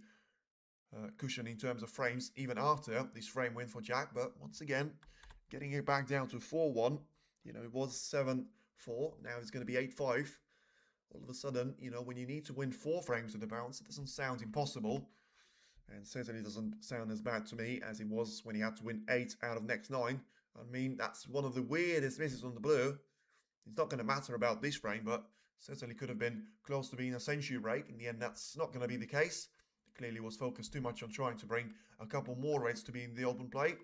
cushion in terms of frames, even after this frame win for Jack. But once again, getting it back down to 4-1. You know, it was 7-4. Now it's going to be 8-5. All of a sudden, you know, when you need to win 4 frames in the bounce, it doesn't sound impossible. And certainly doesn't sound as bad to me as it was when he had to win 8 out of next 9. I mean, that's one of the weirdest misses on the blue. It's not going to matter about this frame, but Certainly could have been close to being a century break. In the end, that's not going to be the case. Clearly was focused too much on trying to bring a couple more reds to be in the open play.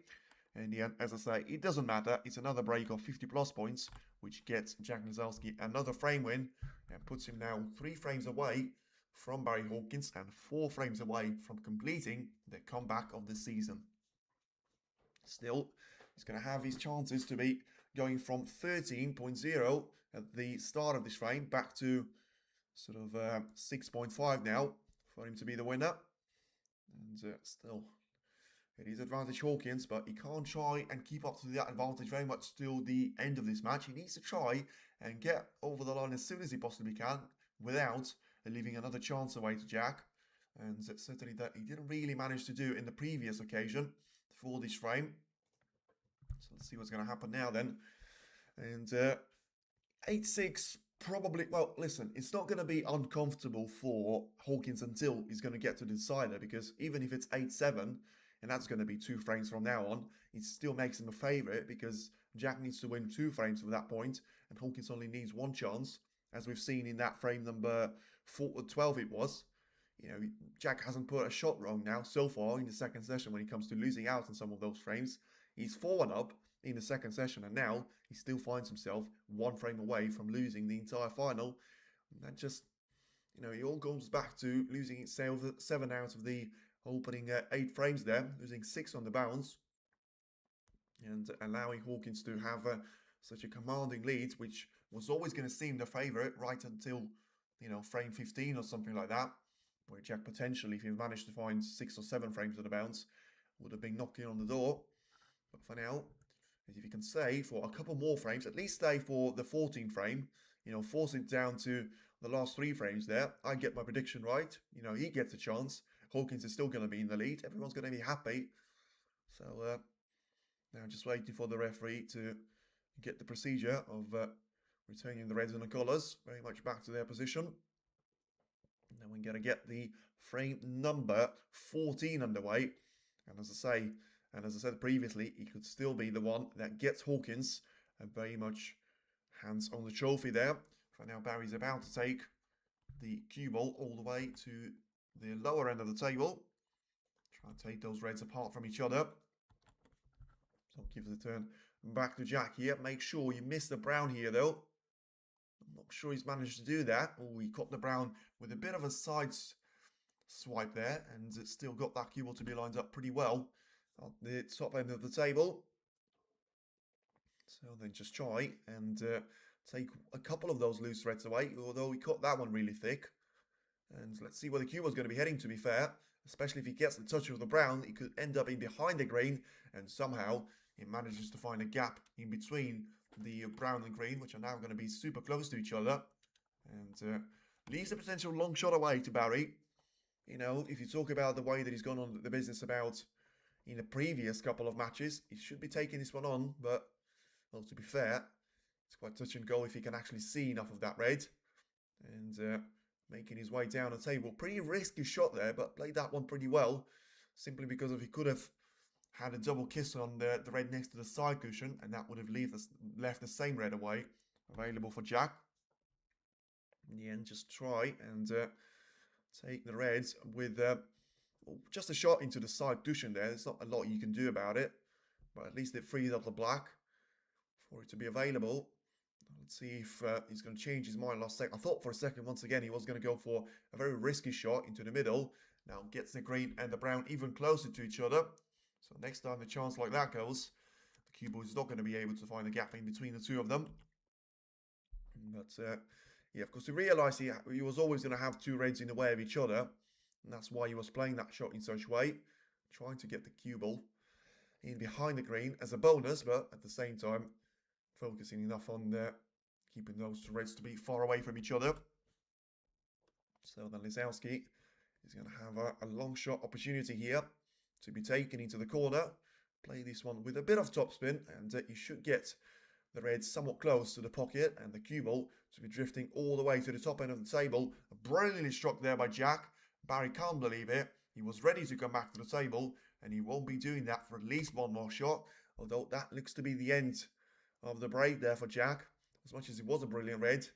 In the end, as I say, it doesn't matter. It's another break of 50 plus points, which gets Jack Lisowski another frame win and puts him now 3 frames away from Barry Hawkins and 4 frames away from completing the comeback of the season. Still, he's going to have his chances to be going from 13.0 at the start of this frame back to sort of 6.5 now for him to be the winner. And still, it is advantage Hawkins, but he can't try and keep up to that advantage very much till the end of this match. He needs to try and get over the line as soon as he possibly can without leaving another chance away to Jack. And certainly that he didn't really manage to do in the previous occasion for this frame. So let's see what's going to happen now then. And 8-6 probably, well, listen, it's not going to be uncomfortable for Hawkins until he's going to get to the decider, because even if it's 8-7, and that's going to be 2 frames from now on, it still makes him a favourite because Jack needs to win 2 frames for that point, and Hawkins only needs 1 chance, as we've seen in that frame number 12 it was. You know, Jack hasn't put a shot wrong now so far in the second session when it comes to losing out in some of those frames. He's 4-1 up in the second session, and now he still finds himself 1 frame away from losing the entire final. And that just, you know, it all goes back to losing 7 out of the opening 8 frames there, losing 6 on the bounce, and allowing Hawkins to have such a commanding lead, which was always going to seem the favourite right until, you know, frame 15 or something like that, where Jack potentially, if he managed to find 6 or 7 frames of the bounce, would have been knocking on the door. But for now, as if you can say, for a couple more frames, at least stay for the 14th frame, you know, force it down to the last 3 frames there, I get my prediction right. You know, he gets a chance. Hawkins is still going to be in the lead. Everyone's going to be happy. So now just waiting for the referee to get the procedure of returning the reds and the colours very much back to their position. And then we're going to get the frame number 14 underway. And as I said previously, he could still be the one that gets Hawkins and very much hands on the trophy there. For now, Barry's about to take the cue ball all the way to the lower end of the table. Try and take those reds apart from each other. So give the turn back to Jack here. Make sure you miss the brown here though. I'm not sure he's managed to do that. Oh, he caught the brown with a bit of a side swipe there, and it's still got that cue ball to be lined up pretty well at the top end of the table. So then just try and take a couple of those loose reds away, although he caught that one really thick. And let's see where the cue ball's going to be heading, to be fair. Especially if he gets the touch of the brown, he could end up in behind the green, and somehow he manages to find a gap in between the brown and green, which are now going to be super close to each other. And leaves a potential long shot away to Barry. You know, if you talk about the way that he's gone on the business about in the previous couple of matches, he should be taking this one on, but, well, to be fair, it's quite touch and go if he can actually see enough of that red. And making his way down the table. Pretty risky shot there, but played that one pretty well, simply because if he could have had a double kiss on the red next to the side cushion, and that would have left the same red away available for Jack. In the end, just try and take the reds with just a shot into the side cushion there. There's not a lot you can do about it, but at least it frees up the black for it to be available. Let's see if he's going to change his mind last second. I thought for a second, once again, he was going to go for a very risky shot into the middle. Now gets the green and the brown even closer to each other. So next time the chance like that goes, the cue ball is not going to be able to find a gap in between the two of them. But yeah, of course, he realised he was always going to have 2 reds in the way of each other. And that's why he was playing that shot in such a way. Trying to get the cue ball in behind the green as a bonus, but at the same time, focusing enough on keeping those 2 reds to be far away from each other. So then Lisowski is going to have a long shot opportunity here to be taken into the corner. Play this one with a bit of topspin, and you should get the reds somewhat close to the pocket and the cue ball to be drifting all the way to the top end of the table. Brilliantly struck there by Jack. Barry can't believe it. He was ready to come back to the table, and he won't be doing that for at least one more shot, although that looks to be the end of the break there for Jack. As much as it was a brilliant red,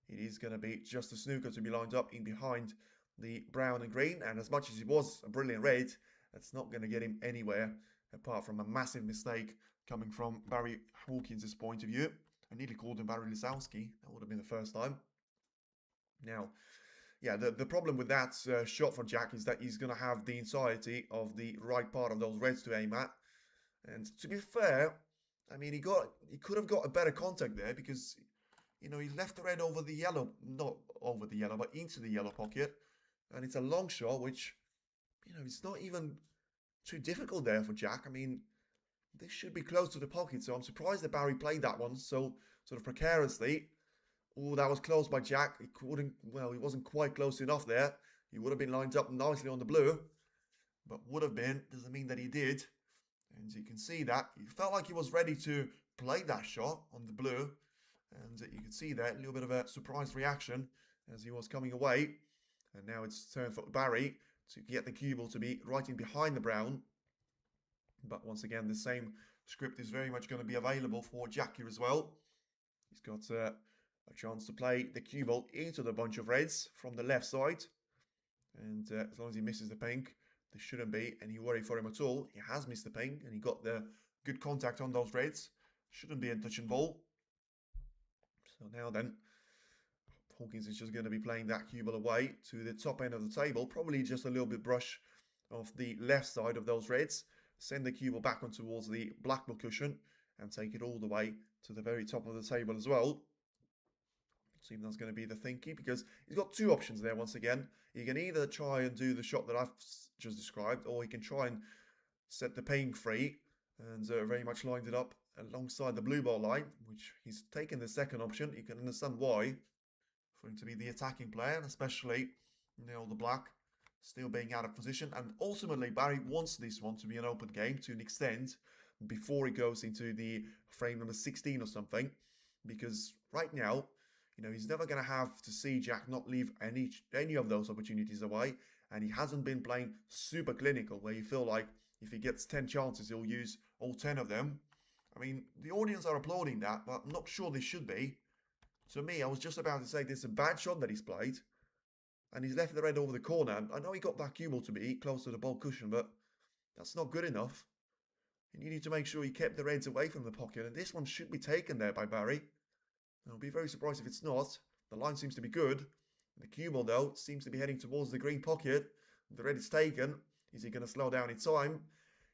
it is going to be just a snooker to be lined up in behind the brown and green. And as much as it was a brilliant red, that's not going to get him anywhere apart from a massive mistake coming from Barry Hawkins' point of view. I nearly called him Barry Lisowski. That would have been the first time. Now, yeah, the problem with that shot from Jack is that he's going to have the entirety of the right part of those reds to aim at. And to be fair, I mean, he could have got a better contact there because, you know, he left the red over the yellow, not over the yellow, but into the yellow pocket. And it's a long shot, which, you know, it's not even too difficult there for Jack. I mean, this should be close to the pocket, so I'm surprised that Barry played that one so sort of precariously. Oh, that was close by Jack. He couldn't, well, he wasn't quite close enough there. He would have been lined up nicely on the blue, but would have been, doesn't mean that he did. And you can see that he felt like he was ready to play that shot on the blue. And you can see that, a little bit of a surprise reaction as he was coming away. And now it's turn for Barry to get the cue ball to be right in behind the brown. But once again, the same script is very much going to be available for Jack here as well. He's got a chance to play the cue ball into the bunch of reds from the left side. And as long as he misses the pink, there shouldn't be any worry for him at all. He has missed the pink and he got the good contact on those reds. Shouldn't be a touch and ball. So now then, Hawkins is just going to be playing that cue ball away to the top end of the table. Probably just a little bit brush off the left side of those reds. Send the cue ball back on towards the black ball cushion and take it all the way to the very top of the table as well. See if that's going to be the thinking, because he's got two options there once again. He can either try and do the shot that I've just described, or he can try and set the pink free and very much lined it up alongside the blue ball line, which he's taken the second option. You can understand why, for him to be the attacking player, and especially, you know, the black still being out of position. And ultimately, Barry wants this one to be an open game to an extent before he goes into the frame number 16 or something, because right now, you know, he's never going to have to see Jack not leave any of those opportunities away. And he hasn't been playing super clinical, where you feel like if he gets 10 chances, he'll use all 10 of them. I mean, the audience are applauding that, but I'm not sure they should be. To me, I was just about to say this is a bad shot that he's played. And he's left the red over the corner. I know he got that cue ball to be close to the ball cushion, but that's not good enough. And you need to make sure he kept the reds away from the pocket. And this one should be taken there by Barry. I'll be very surprised if it's not. The line seems to be good. The cue ball, though, seems to be heading towards the green pocket. The red is taken. Is he going to slow down in time?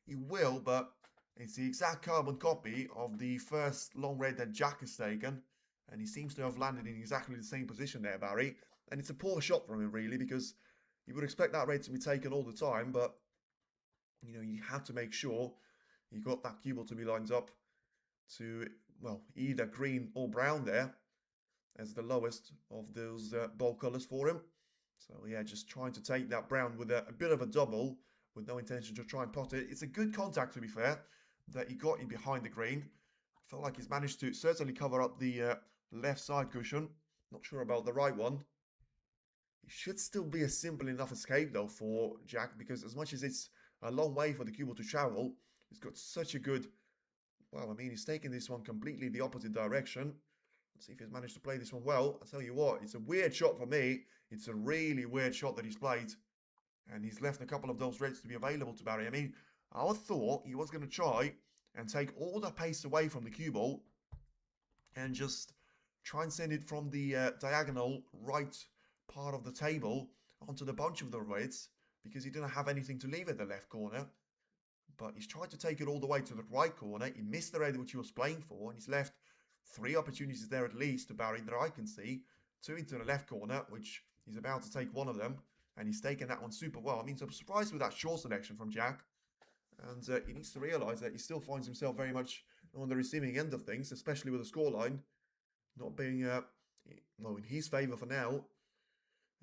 He will, but it's the exact carbon copy of the first long red that Jack has taken. And he seems to have landed in exactly the same position there, Barry. And it's a poor shot from him, really, because you would expect that red to be taken all the time. But, you know, you have to make sure you got that cue ball to be lined up to, well, either green or brown there as the lowest of those ball colours for him. So, yeah, just trying to take that brown with a bit of a double with no intention to try and pot it. It's a good contact, to be fair, that he got in behind the green. Felt like he's managed to certainly cover up the left side cushion. Not sure about the right one. It should still be a simple enough escape, though, for Jack, because as much as it's a long way for the cue ball to travel, he's got such a good... Well, I mean, he's taken this one completely the opposite direction. Let's see if he's managed to play this one well. I'll tell you what, it's a weird shot for me. It's a really weird shot that he's played. And he's left a couple of those reds to be available to Barry. I mean, I thought he was going to try and take all the pace away from the cue ball and just try and send it from the diagonal right part of the table onto the bunch of the reds, because he didn't have anything to leave at the left corner. But he's tried to take it all the way to the right corner. He missed the red which he was playing for, and he's left 3 opportunities there at least to Barry that I can see. 2 into the left corner, which he's about to take one of them, and he's taken that one super well. I mean, so I'm surprised with that short selection from Jack. And he needs to realise that he still finds himself very much on the receiving end of things, especially with the scoreline not being well, in his favour for now.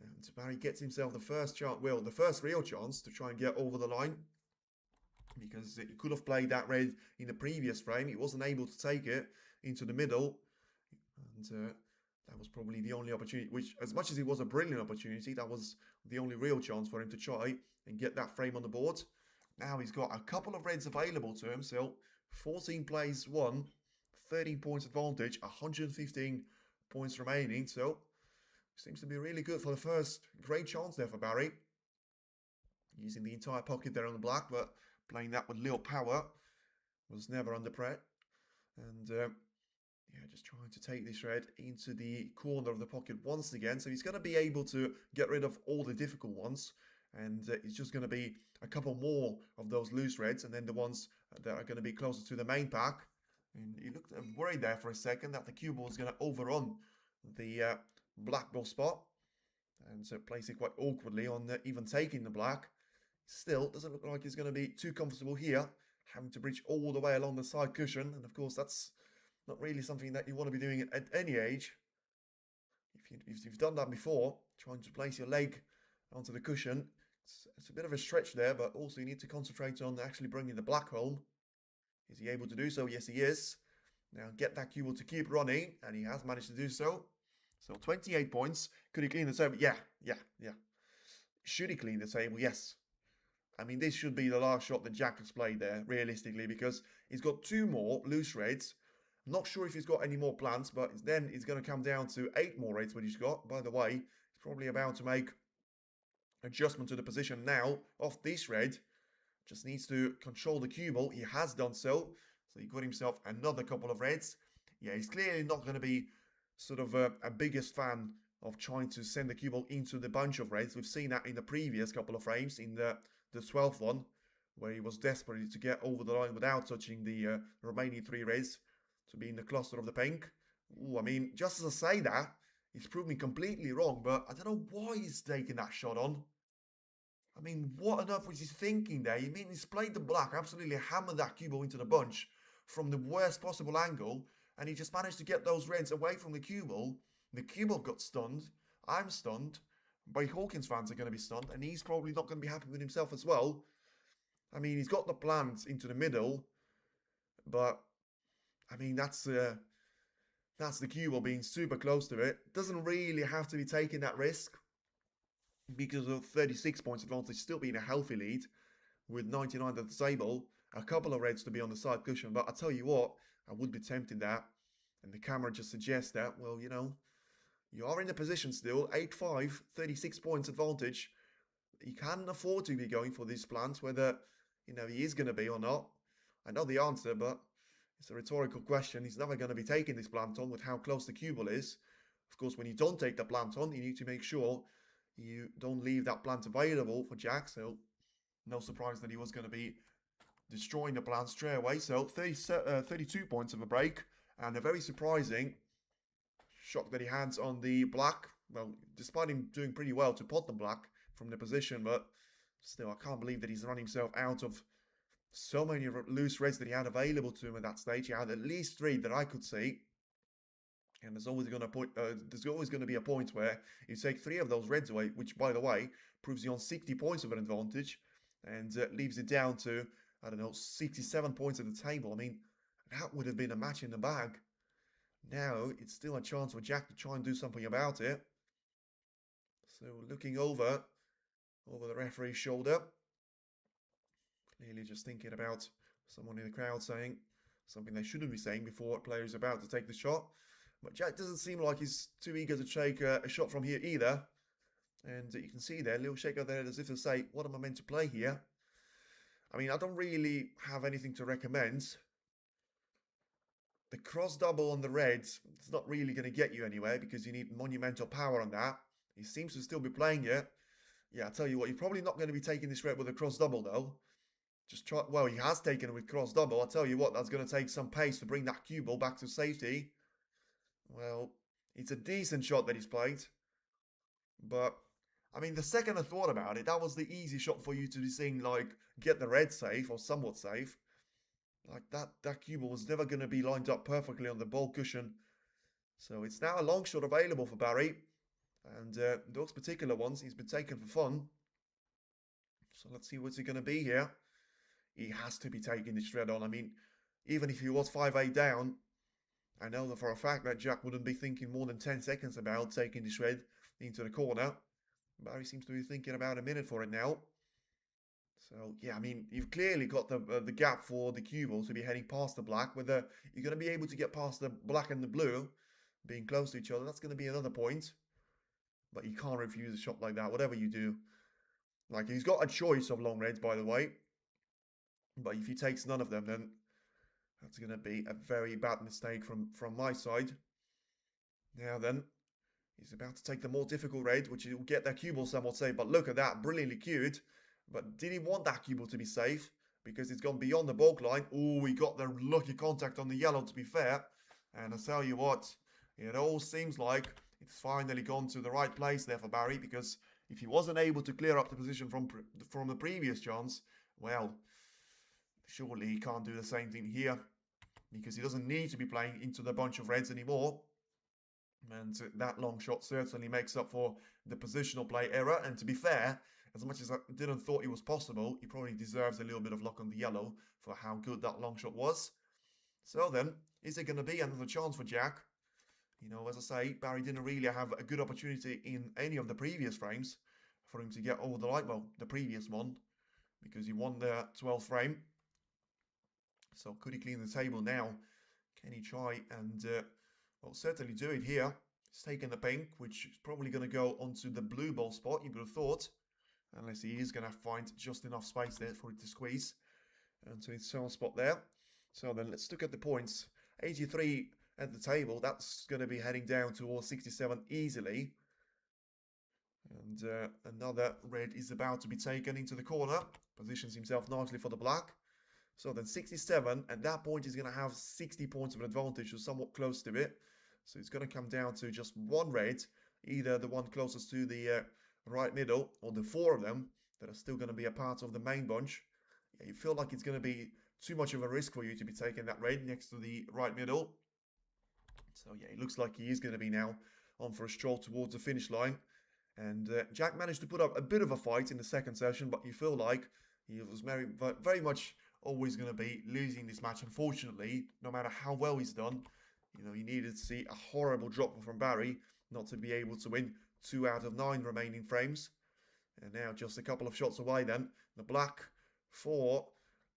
And Barry gets himself the first chance, well, the first real chance to try and get over the line, because he could have played that red in the previous frame. He wasn't able to take it into the middle, and that was probably the only opportunity, which, as much as it was a brilliant opportunity, that was the only real chance for him to try and get that frame on the board. Now he's got a couple of reds available to him, so 14 plays won, 13 points advantage, 115 points remaining. So Seems to be really good for the first. Great chance there for Barry. Using the entire pocket there on the black, but playing that with little power. Was never under threat. And yeah, just trying to take this red into the corner of the pocket once again. So he's going to be able to get rid of all the difficult ones. And it's just going to be a couple more of those loose reds. And then the ones that are going to be closer to the main pack. And he looked worried there for a second that the cue ball is going to overrun the black ball spot. And so plays it quite awkwardly on even taking the black. Still, doesn't look like he's going to be too comfortable here. Having to bridge all the way along the side cushion. And of course, that's not really something that you want to be doing at any age. If you've done that before, trying to place your leg onto the cushion, it's a bit of a stretch there, but also you need to concentrate on actually bringing the black home. Is he able to do so? Yes, he is. Now get that cue ball to keep running, and he has managed to do so. So 28 points. Could he clean the table? Yeah. Should he clean the table? Yes. I mean, this should be the last shot that Jack has played there, realistically, because he's got 2 more loose reds. I'm not sure if he's got any more plans, but then it's going to come down to 8 more reds what he's got. By the way, he's probably about to make adjustment to the position now of this red. Just needs to control the cue ball. He has done so. So he got himself another couple of reds. Yeah, he's clearly not going to be sort of a biggest fan of trying to send the cue ball into the bunch of reds. We've seen that in the previous couple of frames, in the 12th one, where he was desperate to get over the line without touching the remaining 3 reds to be in the cluster of the pink. Ooh, I mean, just as I say that, he's proved me completely wrong, but I don't know why he's taking that shot on. I mean, what on earth was he thinking there? I mean, he's played the black, absolutely hammered that cue ball into the bunch from the worst possible angle, and he just managed to get those reds away from the cue ball. The cue ball got stunned. I'm stunned. But Hawkins fans are going to be stunned, and he's probably not going to be happy with himself as well. I mean, he's got the plans into the middle, but I mean, that's the cue ball being super close to it. Doesn't really have to be taking that risk because of 36 points advantage still being a healthy lead with 99 at the table. A couple of reds to be on the side cushion, but I tell you what, I would be tempted that. And the camera just suggests that, well, you know, you are in a position still, 8-5, 36 points advantage. You can afford to be going for these plans, whether, you know, he is going to be or not. I know the answer, but it's a rhetorical question. He's never going to be taking this plant on with how close the cue ball is. Of course, when you don't take the plant on, you need to make sure you don't leave that plant available for Jack. So, no surprise that he was going to be destroying the plant straight away. So, 32 points of a break, and a very surprising shot that he had on the black. Well, despite him doing pretty well to pot the black from the position, but still, I can't believe that he's run himself out of so many loose reds that he had available to him at that stage. He had at least 3 that I could see. And there's always going to be a point where you take 3 of those reds away, which, by the way, proves you on 60 points of an advantage, and leaves it down to, I don't know, 67 points at the table. I mean, that would have been a match in the bag. Now, it's still a chance for Jack to try and do something about it. So, looking over the referee's shoulder. Clearly just thinking about someone in the crowd saying something they shouldn't be saying before a player is about to take the shot. But Jack doesn't seem like he's too eager to take a shot from here either. And you can see there, a little shake of the head as if to say, what am I meant to play here? I mean, I don't really have anything to recommend. The cross double on the reds, it's not really going to get you anywhere because you need monumental power on that. He seems to still be playing it. Yeah, I tell you what, you're probably not going to be taking this red with a cross double though. Just try, well, he has taken it with cross double. I'll tell you what, that's going to take some pace to bring that cue ball back to safety. Well, it's a decent shot that he's played. But, I mean, the second I thought about it, that was the easy shot for you to be seeing, like, get the red safe or somewhat safe. Like, that cue ball was never going to be lined up perfectly on the ball cushion. So it's now a long shot available for Barry. And those particular ones, he's been taken for fun. So let's see what's it going to be here. He has to be taking this red on. I mean, even if he was 5-8 down, I know that for a fact that Jack wouldn't be thinking more than 10 seconds about taking this red into the corner. Barry seems to be thinking about a minute for it now. So, yeah, I mean, you've clearly got the gap for the cue ball to be heading past the black. Whether you're going to be able to get past the black and the blue, being close to each other, that's going to be another point. but you can't refuse a shot like that, whatever you do. Like, he's got a choice of long reds, by the way. But if he takes none of them, then that's going to be a very bad mistake from my side. Now then, he's about to take the more difficult raid, which will get that cue ball, some would say. But look at that, brilliantly cued. But did he want that cue ball to be safe? Because it's gone beyond the bulk line. Oh, he got the lucky contact on the yellow, to be fair. And I tell you what, it all seems like it's finally gone to the right place there for Barry. Because if he wasn't able to clear up the position from the previous chance, well, surely he can't do the same thing here. Because he doesn't need to be playing into the bunch of reds anymore. And that long shot certainly makes up for the positional play error. And to be fair, as much as I didn't thought it was possible, he probably deserves a little bit of luck on the yellow for how good that long shot was. So then, is it going to be another chance for Jack? You know, as I say, Barry didn't really have a good opportunity in any of the previous frames for him to get over the line. Well, the previous one, because he won the 12th frame. So could he clean the table now? Can he try and, well, certainly do it here. He's taking the pink, which is probably going to go onto the blue ball spot, you would have thought. Unless he is going to find just enough space there for it to squeeze into its own spot there. So then let's look at the points. 83 at the table. That's going to be heading down towards 67 easily. And another red is about to be taken into the corner. Positions himself nicely for the black. So then 67, at that point he's going to have 60 points of advantage, or somewhat close to it. So it's going to come down to just one red, either the one closest to the right middle, or the four of them that are still going to be a part of the main bunch. Yeah, you feel like it's going to be too much of a risk for you to be taking that red next to the right middle. So yeah, it looks like he is going to be now on for a stroll towards the finish line. And Jack managed to put up a bit of a fight in the second session, but you feel like he was very much always going to be losing this match, unfortunately, no matter how well he's done. You know, you needed to see a horrible drop from Barry not to be able to win 2 out of 9 remaining frames. And now just a couple of shots away then. The black for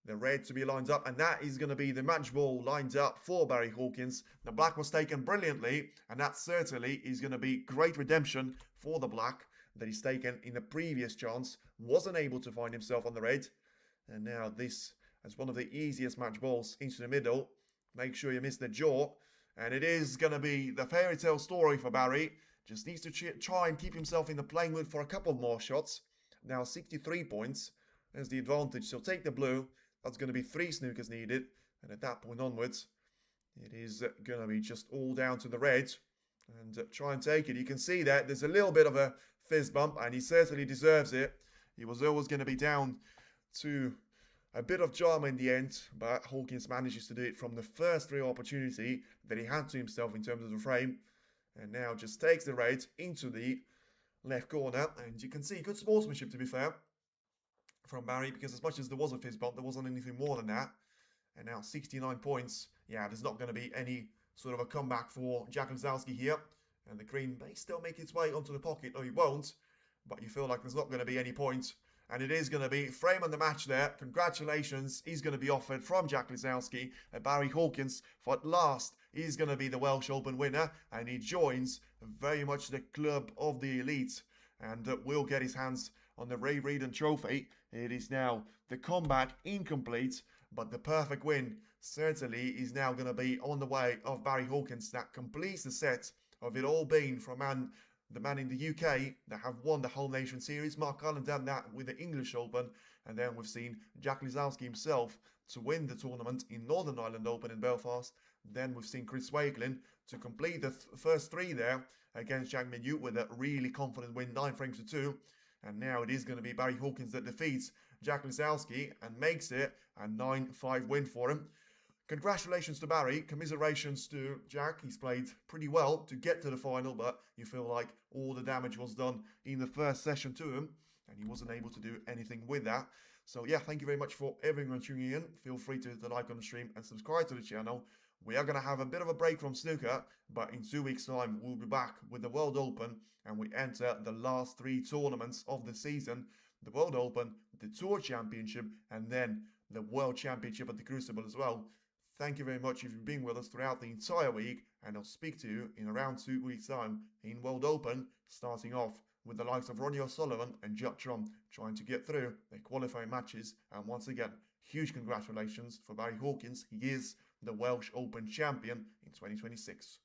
the red to be lined up. And that is going to be the match ball lined up for Barry Hawkins. The black was taken brilliantly. And that certainly is going to be great redemption for the black that he's taken in the previous chance. Wasn't able to find himself on the red. And now this as one of the easiest match balls into the middle. Make sure you miss the jaw. And it is going to be the fairy tale story for Barry. Just needs to try and keep himself in the playing mood for a couple more shots. Now 63 points. There's the advantage. So take the blue. That's going to be 3 snookers needed. And at that point onwards, it is going to be just all down to the red. And try and take it. You can see that there's a little bit of a fizz bump. And he certainly deserves it. He was always going to be down to a bit of drama in the end, but Hawkins manages to do it from the first real opportunity that he had to himself in terms of the frame. And now just takes the red into the left corner. And you can see good sportsmanship, to be fair, from Barry, because as much as there was a fizz bump, there wasn't anything more than that. And now 69 points. Yeah, there's not going to be any sort of a comeback for Jack Lisowski here. And the green may still make its way onto the pocket. No, he won't. But you feel like there's not going to be any points. And it is going to be frame on the match there. Congratulations is going to be offered from Jack Lisowski. And Barry Hawkins, for at last, is going to be the Welsh Open winner. And he joins very much the club of the elite. And will get his hands on the Ray Reardon Trophy. It is now the comeback incomplete. But the perfect win certainly is now going to be on the way of Barry Hawkins. That completes the set of it all being from the man in the UK that have won the whole Nation Series. Mark Cullen done that with the English Open. And then we've seen Jack Lisowski himself to win the tournament in Northern Ireland Open in Belfast. Then we've seen Chris Wakelin to complete the first 3 there against Jack Minute with a really confident win, 9 frames to 2. And now it is going to be Barry Hawkins that defeats Jack Lisowski and makes it a 9-5 win for him. Congratulations to Barry, commiserations to Jack. He's played pretty well to get to the final, but you feel like all the damage was done in the first session to him, and he wasn't able to do anything with that. So yeah, thank you very much for everyone tuning in. Feel free to hit the like on the stream and subscribe to the channel. We are going to have a bit of a break from snooker, but in 2 weeks' time, we'll be back with the World Open, and we enter the last 3 tournaments of the season. The World Open, the Tour Championship, and then the World Championship at the Crucible as well. Thank you very much if you've been with us throughout the entire week, and I'll speak to you in around 2 weeks' time in World Open, starting off with the likes of Ronnie O'Sullivan and Watchalong trying to get through their qualifying matches. And once again, huge congratulations for Barry Hawkins. He is the Welsh Open champion in 2026.